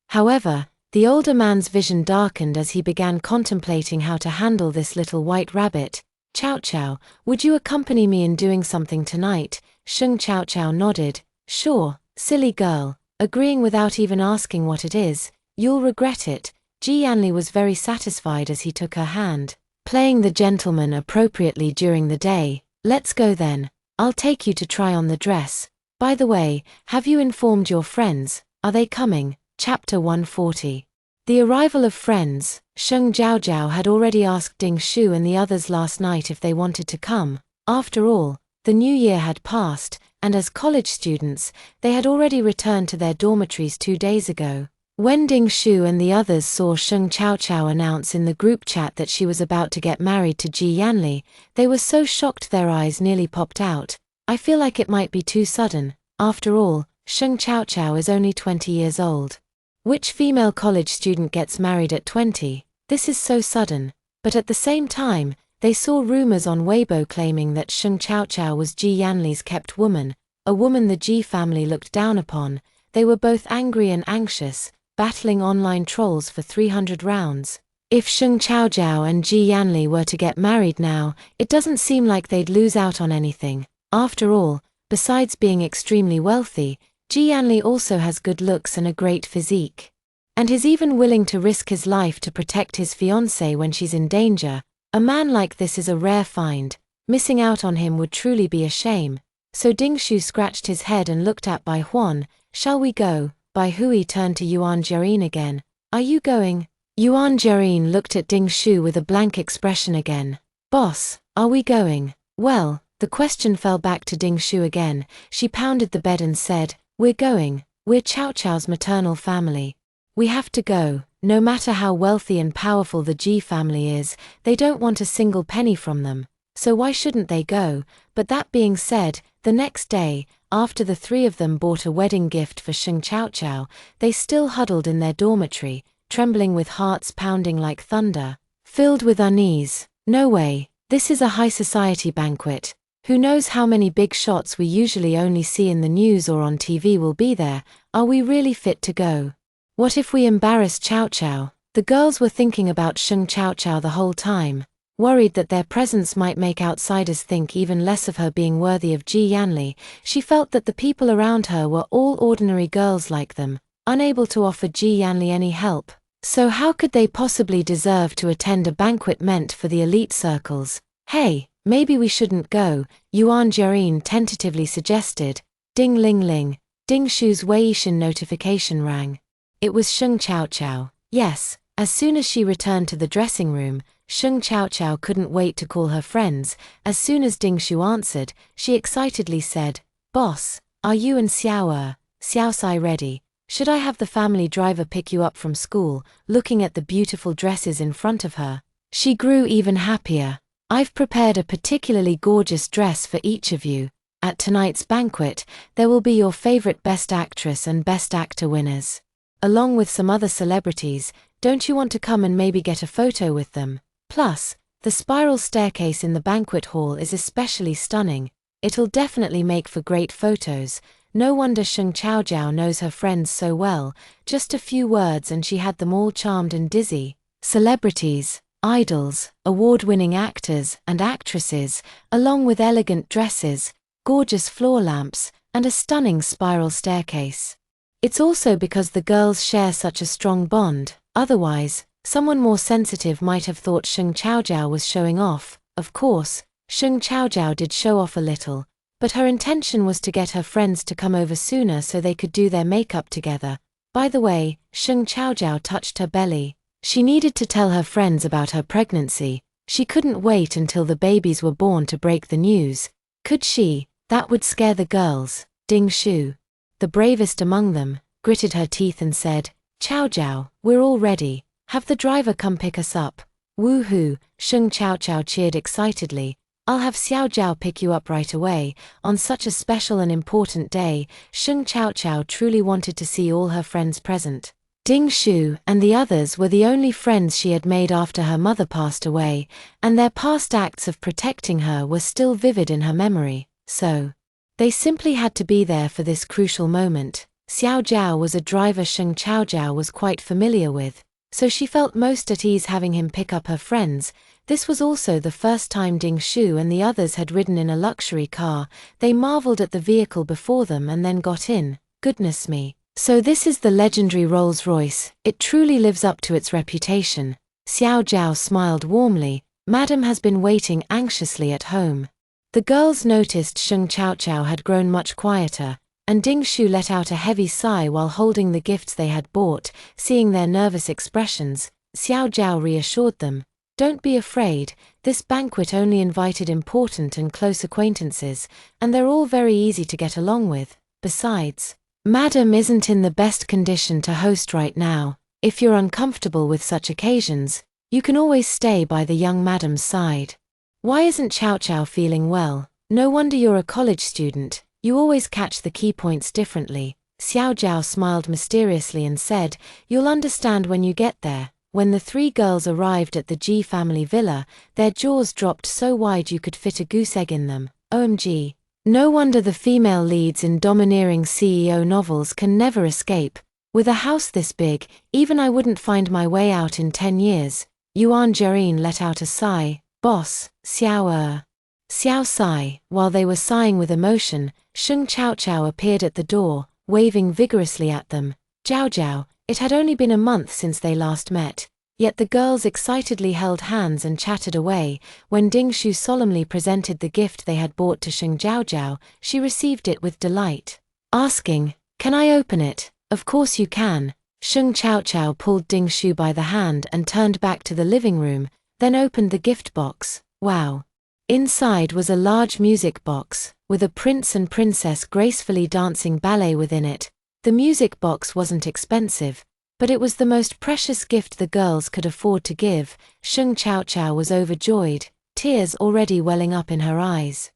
However, the older man's vision darkened as he began contemplating how to handle this little white rabbit. "Chow Chow, would you accompany me in doing something tonight?" Sheng Chow Chow nodded. "Sure, silly girl," agreeing without even asking what it is. "You'll regret it." Ji Yanli was very satisfied as he took her hand, playing the gentleman appropriately during the day. "Let's go then. I'll take you to try on the dress. By the way, have you informed your friends? Are they coming?" Chapter 140. The arrival of friends. Sheng Jiaojiao had already asked Ding Shu and the others last night if they wanted to come. After all, the new year had passed, and as college students, they had already returned to their dormitories 2 days ago. When Ding Shu and the others saw Sheng Chaochao announce in the group chat that she was about to get married to Ji Yanli, they were so shocked their eyes nearly popped out. I feel like it might be too sudden. After all, Sheng Chaochao is only 20 years old. Which female college student gets married at 20? This is so sudden. But at the same time, they saw rumors on Weibo claiming that Sheng Chaochao was Ji Yanli's kept woman, a woman the Ji family looked down upon. They were both angry and anxious, battling online trolls for 300 rounds. If Sheng Chaojiao and Ji Yanli were to get married now, it doesn't seem like they'd lose out on anything. After all, besides being extremely wealthy, Ji Yanli also has good looks and a great physique. And is even willing to risk his life to protect his fiancée when she's in danger. A man like this is a rare find. Missing out on him would truly be a shame. So Ding Shu scratched his head and looked at Bai Huan. Shall we go? Bai Hui turned to Yuan Jiayin again. Are you going? Yuan Jiayin looked at Ding Shu with a blank expression again. Boss, are we going? Well, the question fell back to Ding Shu again. She pounded the bed and said, we're going. We're Chow Chow's maternal family. We have to go. No matter how wealthy and powerful the Ji family is, they don't want a single penny from them. So why shouldn't they go? But that being said, the next day, after the three of them bought a wedding gift for Sheng Chaochao, they still huddled in their dormitory, trembling with hearts pounding like thunder, filled with unease. No way, this is a high society banquet. Who knows how many big shots we usually only see in the news or on TV will be there? Are we really fit to go? What if we embarrass Chow Chow? The girls were thinking about Sheng Chaochao the whole time, worried that their presence might make outsiders think even less of her being worthy of Ji Yanli. She felt that the people around her were all ordinary girls like them, unable to offer Ji Yanli any help. So how could they possibly deserve to attend a banquet meant for the elite circles? Hey, maybe we shouldn't go, Yuan Jiayin tentatively suggested. Ding ling ling, Ding Shu's Weishan notification rang. It was Sheng Chaochao. Yes, as soon as she returned to the dressing room, Sheng Chaochao couldn't wait to call her friends. As soon as Ding Shu answered, she excitedly said, "Boss, are you and Xiao Sai ready? Should I have the family driver pick you up from school?" Looking at the beautiful dresses in front of her, she grew even happier. "I've prepared a particularly gorgeous dress for each of you. At tonight's banquet, there will be your favorite Best Actress and Best Actor winners, along with some other celebrities. Don't you want to come and maybe get a photo with them? Plus, the spiral staircase in the banquet hall is especially stunning. It'll definitely make for great photos." No wonder Sheng Chaochao knows her friends so well. Just a few words and she had them all charmed and dizzy. Celebrities, idols, award-winning actors and actresses, along with elegant dresses, gorgeous floor lamps, and a stunning spiral staircase. It's also because the girls share such a strong bond. Otherwise, someone more sensitive might have thought Sheng Chaochao was showing off. Of course, Sheng Chaochao did show off a little, but her intention was to get her friends to come over sooner so they could do their makeup together. By the way, Sheng Chaochao touched her belly. She needed to tell her friends about her pregnancy. She couldn't wait until the babies were born to break the news. Could she? That would scare the girls. Ding Shu, the bravest among them, gritted her teeth and said, "Chaochao, we're all ready. Have the driver come pick us up." "Woohoo," Sheng Chaochao cheered excitedly. "I'll have Xiao Jiao pick you up right away." On such a special and important day, Sheng Chaochao truly wanted to see all her friends present. Ding Shu and the others were the only friends she had made after her mother passed away, and their past acts of protecting her were still vivid in her memory, so they simply had to be there for this crucial moment. Xiao Jiao was a driver Sheng Chaochao was quite familiar with, so she felt most at ease having him pick up her friends. This was also the first time Ding Shu and the others had ridden in a luxury car. They marveled at the vehicle before them and then got in. Goodness me. So this is the legendary Rolls-Royce. It truly lives up to its reputation. Xiao Jiao smiled warmly. Madam has been waiting anxiously at home. The girls noticed Sheng Chaochao had grown much quieter, and Ding Shu let out a heavy sigh while holding the gifts they had bought. Seeing their nervous expressions, Xiao Jiao reassured them. "Don't be afraid, this banquet only invited important and close acquaintances, and they're all very easy to get along with. Besides, Madam isn't in the best condition to host right now. If you're uncomfortable with such occasions, you can always stay by the young madam's side." "Why isn't Chaochao feeling well? No wonder you're a college student, you always catch the key points differently." Xiao Jiao smiled mysteriously and said, "You'll understand when you get there." When the three girls arrived at the Ji family villa, their jaws dropped so wide you could fit a goose egg in them. OMG. No wonder the female leads in domineering CEO novels can never escape. With a house this big, even I wouldn't find my way out in 10 years. Yuan Jiayin let out a sigh. "Boss, Xiao Sai." While they were sighing with emotion, Sheng Chaochao appeared at the door, waving vigorously at them. Jiao, it had only been a month since they last met, yet the girls excitedly held hands and chatted away. When Ding Shu solemnly presented the gift they had bought to Sheng Jiao, she received it with delight, asking, "Can I open it?" "Of course you can." Sheng Chaochao pulled Ding Shu by the hand and turned back to the living room, then opened the gift box. Wow! Inside was a large music box, with a prince and princess gracefully dancing ballet within it. The music box wasn't expensive, but it was the most precious gift the girls could afford to give. Sheng Chaochao was overjoyed, tears already welling up in her eyes.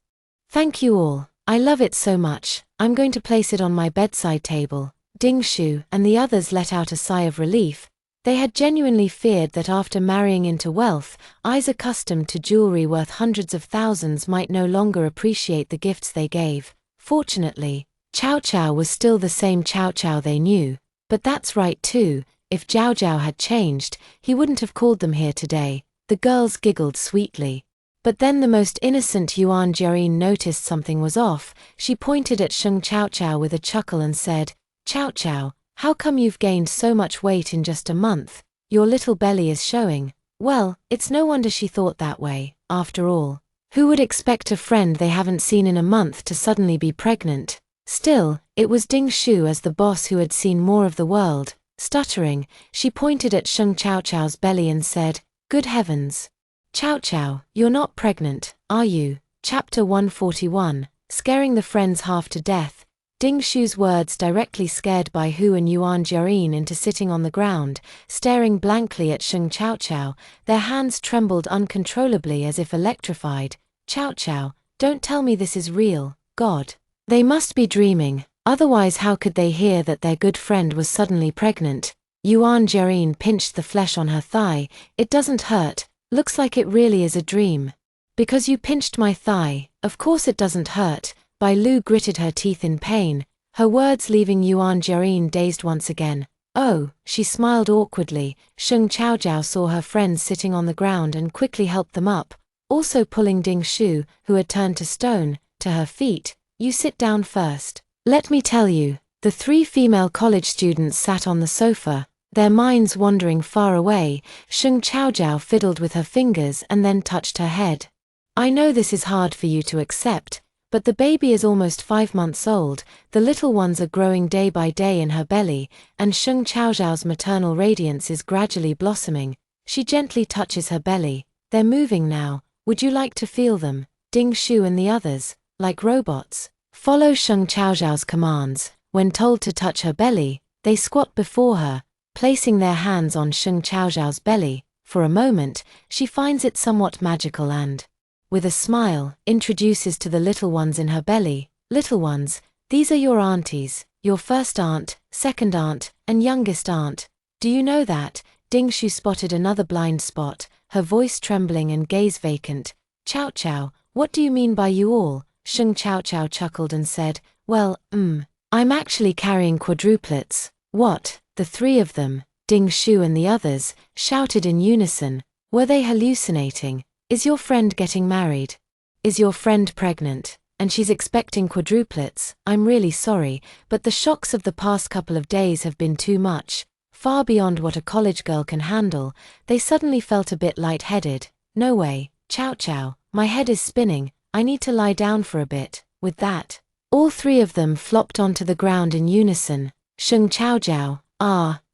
"Thank you all, I love it so much. I'm going to place it on my bedside table." Ding Shu and the others let out a sigh of relief. They had genuinely feared that after marrying into wealth, eyes accustomed to jewelry worth hundreds of thousands might no longer appreciate the gifts they gave. Fortunately, Chaochao was still the same Chaochao they knew. But that's right too, If Zhao Zhao had changed, he wouldn't have called them here today. The girls giggled sweetly. But then the most innocent Yuan Jiayin noticed something was off. She pointed at Sheng Chaochao with a chuckle and said, "Chaochao, how come you've gained so much weight in just a month? Your little belly is showing." Well, it's no wonder she thought that way. After all, who would expect a friend they haven't seen in a month to suddenly be pregnant? Still, it was Ding Shu as the boss who had seen more of the world. Stuttering, she pointed at Sheng Chaochao's belly and said, "Good heavens. Chaochao, you're not pregnant, are you?" Chapter 141, Scaring the friends half to death. Ding Shu's words directly scared Bai Hu and Yuan Jiayin into sitting on the ground, staring blankly at Sheng Chaochao. Their hands trembled uncontrollably as if electrified. "Chaochao, don't tell me this is real, God. They must be dreaming, otherwise how could they hear that their good friend was suddenly pregnant?" Yuan Jiayin pinched the flesh on her thigh. "It doesn't hurt, looks like it really is a dream." "Because you pinched my thigh, of course it doesn't hurt." Bai Lu gritted her teeth in pain, her words leaving Yuan Jiayin dazed once again. "Oh," she smiled awkwardly. Sheng Chaojiao saw her friends sitting on the ground and quickly helped them up, also pulling Ding Shu, who had turned to stone, to her feet. "You sit down first. Let me tell you." The three female college students sat on the sofa, their minds wandering far away. Sheng Chaojiao fiddled with her fingers and then touched her head. "I know this is hard for you to accept, but the baby is almost 5 months old, the little ones are growing day by day in her belly, and Sheng Chaojiao's maternal radiance is gradually blossoming." She gently touches her belly. "They're moving now, would you like to feel them?" Ding Shu and the others, like robots, follow Sheng Chaojiao's commands. When told to touch her belly, they squat before her, placing their hands on Sheng Chaojiao's belly. For a moment, she finds it somewhat magical and, with a smile, introduces to the little ones in her belly. "Little ones, these are your aunties, your first aunt, second aunt, and youngest aunt. Do you know that?" Ding Shu spotted another blind spot, her voice trembling and gaze vacant. "Chaochao, what do you mean by you all?" Sheng Chaochao chuckled and said, "Well, I'm actually carrying quadruplets." "What?" The three of them, Ding Shu and the others, shouted in unison. Were they hallucinating? "Is your friend getting married? Is your friend pregnant? And she's expecting quadruplets? I'm really sorry, but the shocks of the past couple of days have been too much, far beyond what a college girl can handle." They suddenly felt a bit lightheaded. "No way, Chaochao, my head is spinning, I need to lie down for a bit." With that, all three of them flopped onto the ground in unison. Sheng Chaojiao,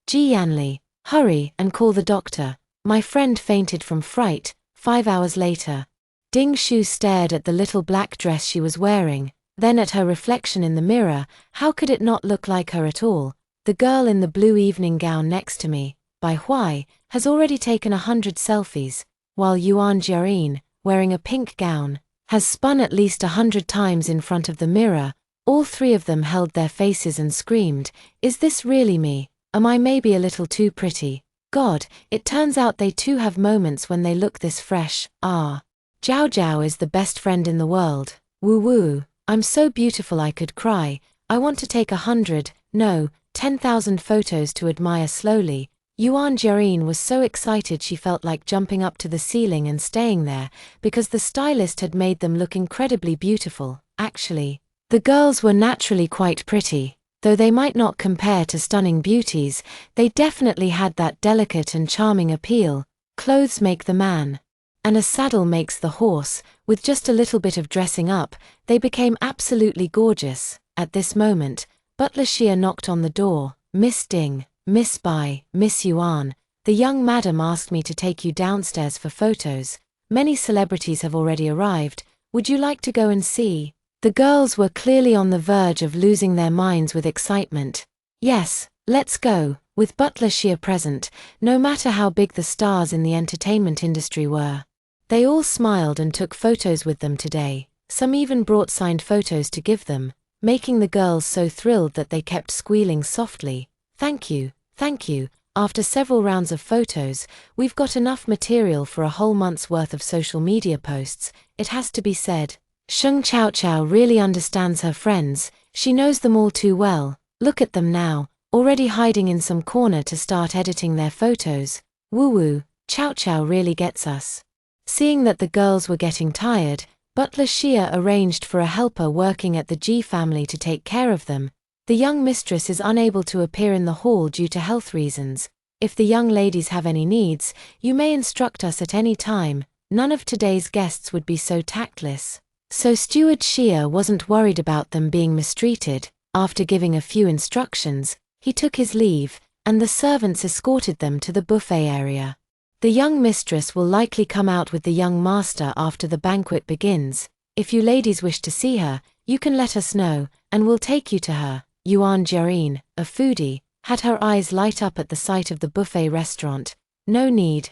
Ji Yanli, hurry and call the doctor. My friend fainted from fright. 5 hours later. Ding Shu stared at the little black dress she was wearing, then at her reflection in the mirror. How could it not look like her at all? The girl in the blue evening gown next to me, Bai Huai, has already taken 100 selfies, while Yuan Jiayin, wearing a pink gown, has spun at least 100 times in front of the mirror. All three of them held their faces and screamed, "Is this really me? Am I maybe a little too pretty? God, it turns out they too have moments when they look this fresh." Zhao Zhao is the best friend in the world. Woo woo, I'm so beautiful I could cry. I want to take 100, no, 10,000 photos to admire slowly. Yuan Jiayin was so excited she felt like jumping up to the ceiling and staying there, because the stylist had made them look incredibly beautiful. Actually, the girls were naturally quite pretty. Though they might not compare to stunning beauties, they definitely had that delicate and charming appeal. Clothes make the man, and a saddle makes the horse. With just a little bit of dressing up, they became absolutely gorgeous. At this moment, Butler Xia knocked on the door. "Miss Ding, Miss Bai, Miss Yuan, the young madam asked me to take you downstairs for photos. Many celebrities have already arrived. Would you like to go and see?" The girls were clearly on the verge of losing their minds with excitement. "Yes, let's go." With Butler Xia present, no matter how big the stars in the entertainment industry were, they all smiled and took photos with them today. Some even brought signed photos to give them, making the girls so thrilled that they kept squealing softly, "Thank you, thank you." After several rounds of photos, we've got enough material for a whole month's worth of social media posts, it has to be said. Sheng Chaochao really understands her friends, she knows them all too well. Look at them now, already hiding in some corner to start editing their photos. Woo-woo, Chow Chow really gets us. Seeing that the girls were getting tired, butler Xia arranged for a helper working at the Ji family to take care of them. The young mistress is unable to appear in the hall due to health reasons. If the young ladies have any needs, you may instruct us at any time. None of today's guests would be so tactless. So Steward Xia wasn't worried about them being mistreated. After giving a few instructions, he took his leave, and the servants escorted them to the buffet area. The young mistress will likely come out with the young master after the banquet begins. If you ladies wish to see her, you can let us know, and we'll take you to her. Yuan Jiayin, a foodie, had her eyes light up at the sight of the buffet restaurant. No need,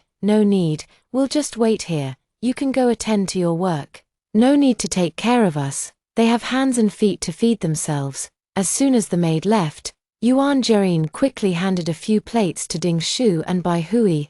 we'll just wait here. You can go attend to your work. No need to take care of us. They have hands and feet to feed themselves. As soon as the maid left, Yuan Jiayin quickly handed a few plates to Ding Shu and Bai Hui.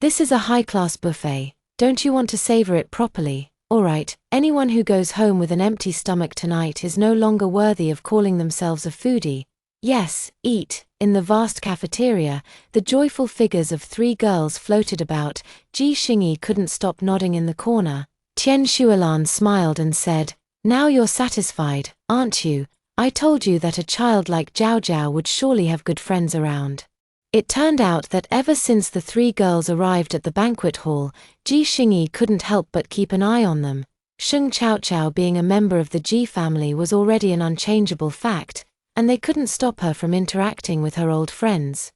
This is a high-class buffet. Don't you want to savor it properly? Alright, anyone who goes home with an empty stomach tonight is no longer worthy of calling themselves a foodie. Yes, eat. In the vast cafeteria, the joyful figures of 3 girls floated about. Ji Xingyi couldn't stop nodding in the corner. Tian Xuelan smiled and said, "Now you're satisfied, aren't you? I told you that a child like Zhao Zhao would surely have good friends around." It turned out that ever since the 3 girls arrived at the banquet hall, Ji Xingyi couldn't help but keep an eye on them. Sheng Chaochao being a member of the Ji family was already an unchangeable fact, and they couldn't stop her from interacting with her old friends.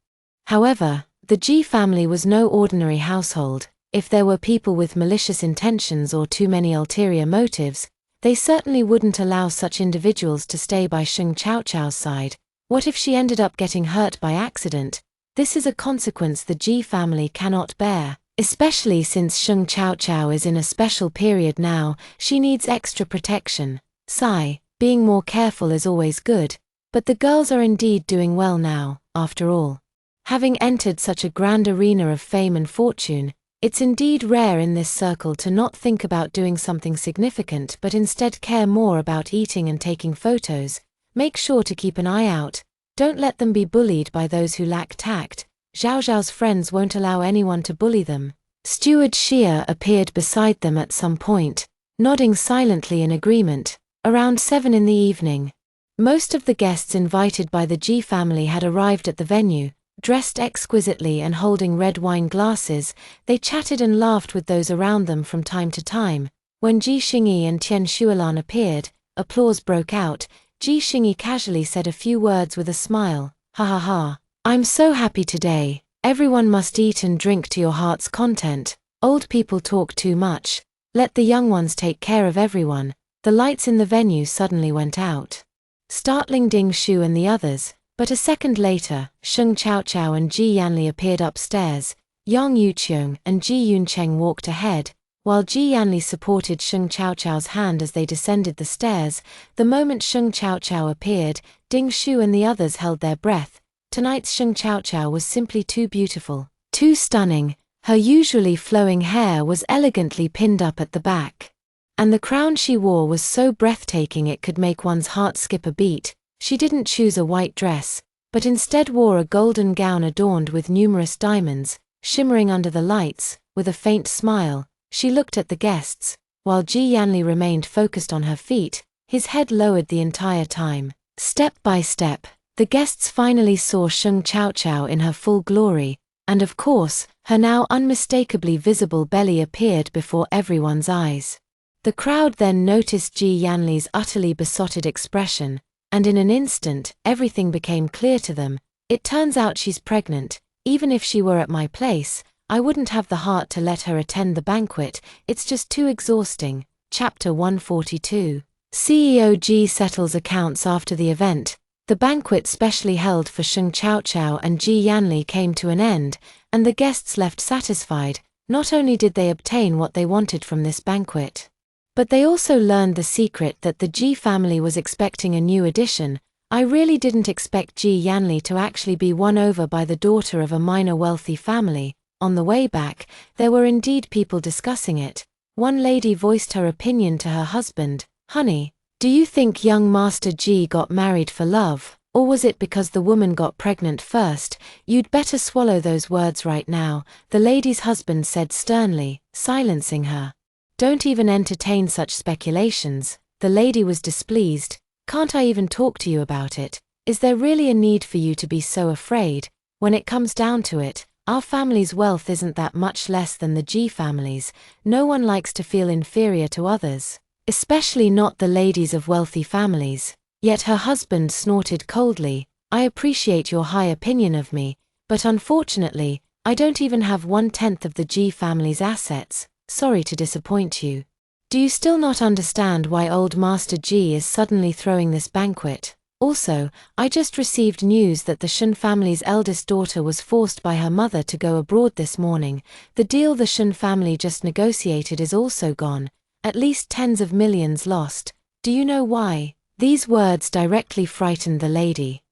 However, the Ji family was no ordinary household. If there were people with malicious intentions or too many ulterior motives, they certainly wouldn't allow such individuals to stay by Sheng Chaochao's side. What if she ended up getting hurt by accident? This is a consequence the Ji family cannot bear, especially since Sheng Chaochao is in a special period now. She needs extra protection. Sigh, being more careful is always good, but the girls are indeed doing well now, after all. Having entered such a grand arena of fame and fortune, it's indeed rare in this circle to not think about doing something significant but instead care more about eating and taking photos. Make sure to keep an eye out. Don't let them be bullied by those who lack tact. Zhao Zhao's friends won't allow anyone to bully them. Steward Xia appeared beside them at some point, nodding silently in agreement. Around 7 in the evening. Most of the guests invited by the Ji family had arrived at the venue. Dressed exquisitely and holding red wine glasses, they chatted and laughed with those around them from time to time. When Ji Xingyi and Tian Xuelan appeared, applause broke out. Ji Xingyi casually said a few words with a smile. "Ha ha ha. I'm so happy today. Everyone must eat and drink to your heart's content. Old people talk too much. Let the young ones take care of everyone." The lights in the venue suddenly went out, startling Ding Shu and the others. But a second later, Sheng Chaochao and Ji Yanli appeared upstairs. Yang Yuqiong and Ji Yuncheng walked ahead, while Ji Yanli supported Sheng Chaochao's hand as they descended the stairs. The moment Sheng Chaochao appeared, Ding Shu and the others held their breath. Tonight's Sheng Chaochao was simply too beautiful, too stunning. Her usually flowing hair was elegantly pinned up at the back, and the crown she wore was so breathtaking it could make one's heart skip a beat. She didn't choose a white dress, but instead wore a golden gown adorned with numerous diamonds, shimmering under the lights. With a faint smile, she looked at the guests, while Ji Yanli remained focused on her feet, his head lowered the entire time. Step by step, the guests finally saw Sheng Chaochao in her full glory, and of course, her now unmistakably visible belly appeared before everyone's eyes. The crowd then noticed Ji Yanli's utterly besotted expression, and in an instant, everything became clear to them. It turns out she's pregnant. Even if she were at my place, I wouldn't have the heart to let her attend the banquet. It's just too exhausting. Chapter 142. CEO Ji settles accounts after the event. The banquet specially held for Sheng Chaochao and Ji Yanli came to an end, and the guests left satisfied. Not only did they obtain what they wanted from this banquet, but they also learned the secret that the Ji family was expecting a new addition. I really didn't expect Ji Yanli to actually be won over by the daughter of a minor wealthy family. On the way back, there were indeed people discussing it. One lady voiced her opinion to her husband. "Honey, do you think young Master Ji got married for love, Or was it because the woman got pregnant first? You'd better swallow those words right now, the lady's husband said sternly, silencing her. Don't even entertain such speculations. The lady was displeased. Can't I even talk to you about it? Is there really a need for you to be so afraid? When it comes down to it, our family's wealth isn't that much less than the G family's. No one likes to feel inferior to others, especially not the ladies of wealthy families. Yet her husband snorted coldly. I appreciate your high opinion of me, but unfortunately, I don't even have 1/10 of the G family's assets. Sorry to disappoint you. Do you still not understand why old Master G is suddenly throwing this banquet? Also, I just received news that the Shun family's eldest daughter was forced by her mother to go abroad this morning. The deal the Shun family just negotiated is also gone. At least tens of millions lost. Do you know why? These words directly frightened the lady.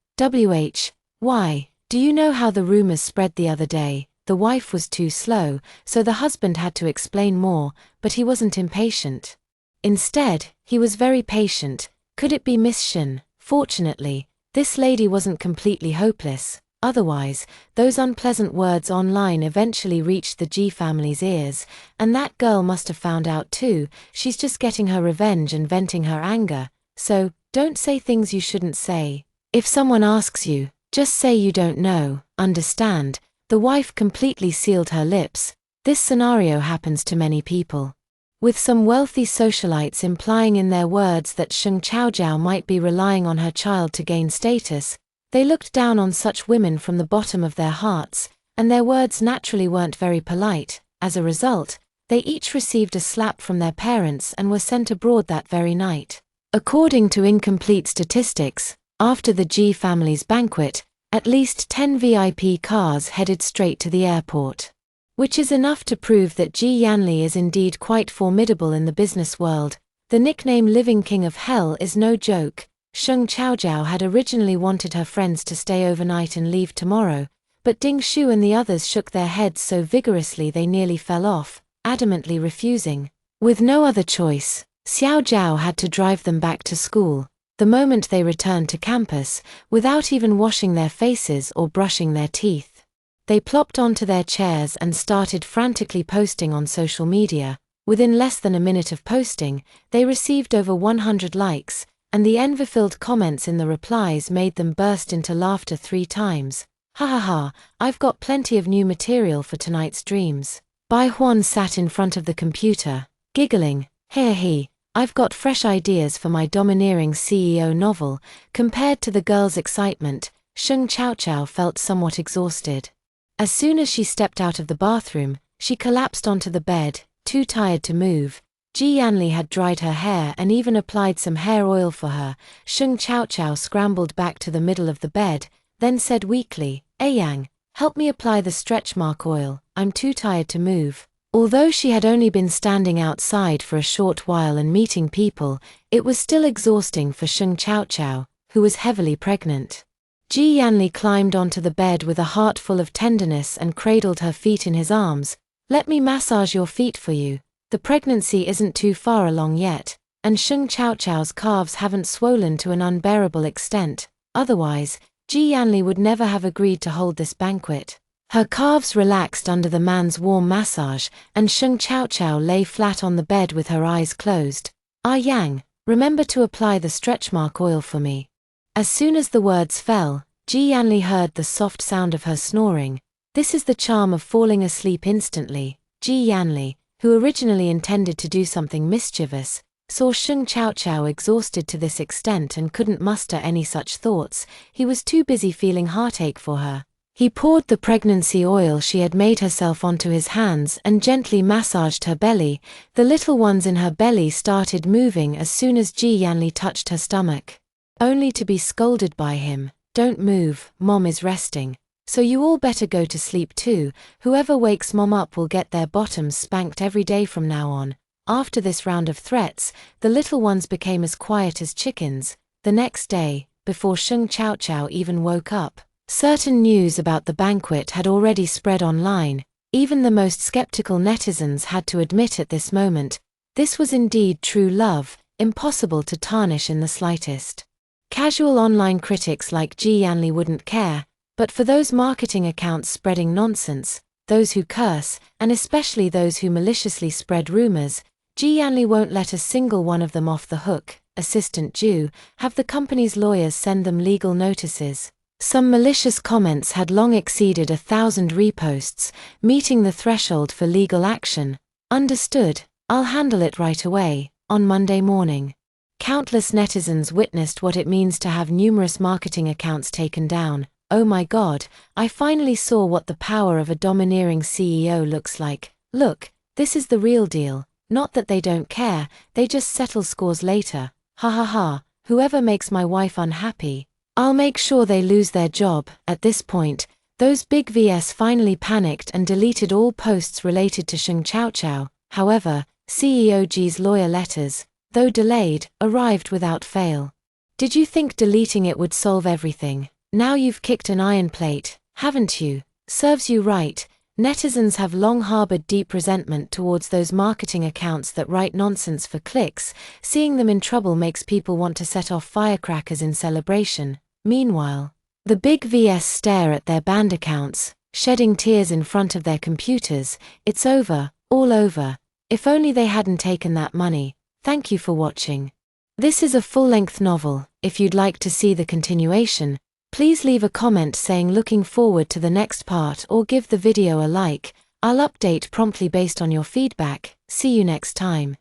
Why? Do you know how the rumors spread the other day? The wife was too slow, so the husband had to explain more, but he wasn't impatient. Instead, he was very patient. Could it be Miss Shun? Fortunately, this lady wasn't completely hopeless. Otherwise, those unpleasant words online eventually reached the G family's ears, and that girl must have found out too. She's just getting her revenge and venting her anger. So, don't say things you shouldn't say. If someone asks you, just say you don't know, understand? The wife completely sealed her lips. This scenario happens to many people. With some wealthy socialites implying in their words that Sheng Chaojiao might be relying on her child to gain status, they looked down on such women from the bottom of their hearts, and their words naturally weren't very polite. As a result, they each received a slap from their parents and were sent abroad that very night. According to incomplete statistics, after the G family's banquet, at least 10 VIP cars headed straight to the airport. Which is enough to prove that Ji Yanli is indeed quite formidable in the business world. The nickname Living King of Hell is no joke. Sheng Chaojiao had originally wanted her friends to stay overnight and leave tomorrow, but Ding Shu and the others shook their heads so vigorously they nearly fell off, adamantly refusing. With no other choice, Xiao Zhao had to drive them back to school. The moment they returned to campus, without even washing their faces or brushing their teeth, they plopped onto their chairs and started frantically posting on social media. Within less than a minute of posting, they received over 100 likes, and the envy-filled comments in the replies made them burst into laughter 3 times. Ha ha ha, I've got plenty of new material for tonight's dreams. Bai Huan sat in front of the computer, giggling. He, I've got fresh ideas for my domineering CEO novel. Compared to the girl's excitement, Sheng Chaojiao felt somewhat exhausted. As soon as she stepped out of the bathroom, she collapsed onto the bed, too tired to move. Ji Yanli had dried her hair and even applied some hair oil for her. Sheng Chaojiao scrambled back to the middle of the bed, then said weakly, Yang, help me apply the stretch mark oil, I'm too tired to move. Although she had only been standing outside for a short while and meeting people, it was still exhausting for Sheng Chaojiao, who was heavily pregnant. Ji Yanli climbed onto the bed with a heart full of tenderness and cradled her feet in his arms. Let me massage your feet for you. The pregnancy isn't too far along yet, and Sheng Chaojiao's calves haven't swollen to an unbearable extent. Otherwise, Ji Yanli would never have agreed to hold this banquet. Her calves relaxed under the man's warm massage, and Sheng Chaojiao lay flat on the bed with her eyes closed. Yang, remember to apply the stretch mark oil for me. As soon as the words fell, Ji Yanli heard the soft sound of her snoring. This is the charm of falling asleep instantly. Ji Yanli, who originally intended to do something mischievous, saw Sheng Chaojiao exhausted to this extent and couldn't muster any such thoughts. He was too busy feeling heartache for her. He poured the pregnancy oil she had made herself onto his hands and gently massaged her belly. The little ones in her belly started moving as soon as Ji Yanli touched her stomach. Only to be scolded by him. Don't move, Mom is resting. So you all better go to sleep too. Whoever wakes Mom up will get their bottoms spanked every day from now on. After this round of threats, the little ones became as quiet as chickens. The next day, before Sheng Chaojiao even woke up, certain news about the banquet had already spread online. Even the most skeptical netizens had to admit at this moment, this was indeed true love, impossible to tarnish in the slightest. Casual online critics like Ji Yanli wouldn't care, but for those marketing accounts spreading nonsense, those who curse, and especially those who maliciously spread rumors, Ji Yanli won't let a single one of them off the hook. Assistant Jew, have the company's lawyers send them legal notices. Some malicious comments had long exceeded 1,000 reposts, meeting the threshold for legal action. Understood, I'll handle it right away. On Monday morning, countless netizens witnessed what it means to have numerous marketing accounts taken down. Oh my god, I finally saw what the power of a domineering CEO looks like. Look, this is the real deal. Not that they don't care, they just settle scores later. Ha ha ha, whoever makes my wife unhappy, I'll make sure they lose their job. At this point, those big VS finally panicked and deleted all posts related to Sheng Chao Chao. However, CEO G's lawyer letters, though delayed, arrived without fail. Did you think deleting it would solve everything? Now you've kicked an iron plate, haven't you? Serves you right. Netizens have long harbored deep resentment towards those marketing accounts that write nonsense for clicks. Seeing them in trouble makes people want to set off firecrackers in celebration. Meanwhile, the big VS stare at their banned accounts, shedding tears in front of their computers. It's over, all over. If only they hadn't taken that money. Thank you for watching. This is a full-length novel. If you'd like to see the continuation, please leave a comment saying looking forward to the next part or give the video a like. I'll update promptly based on your feedback. See you next time.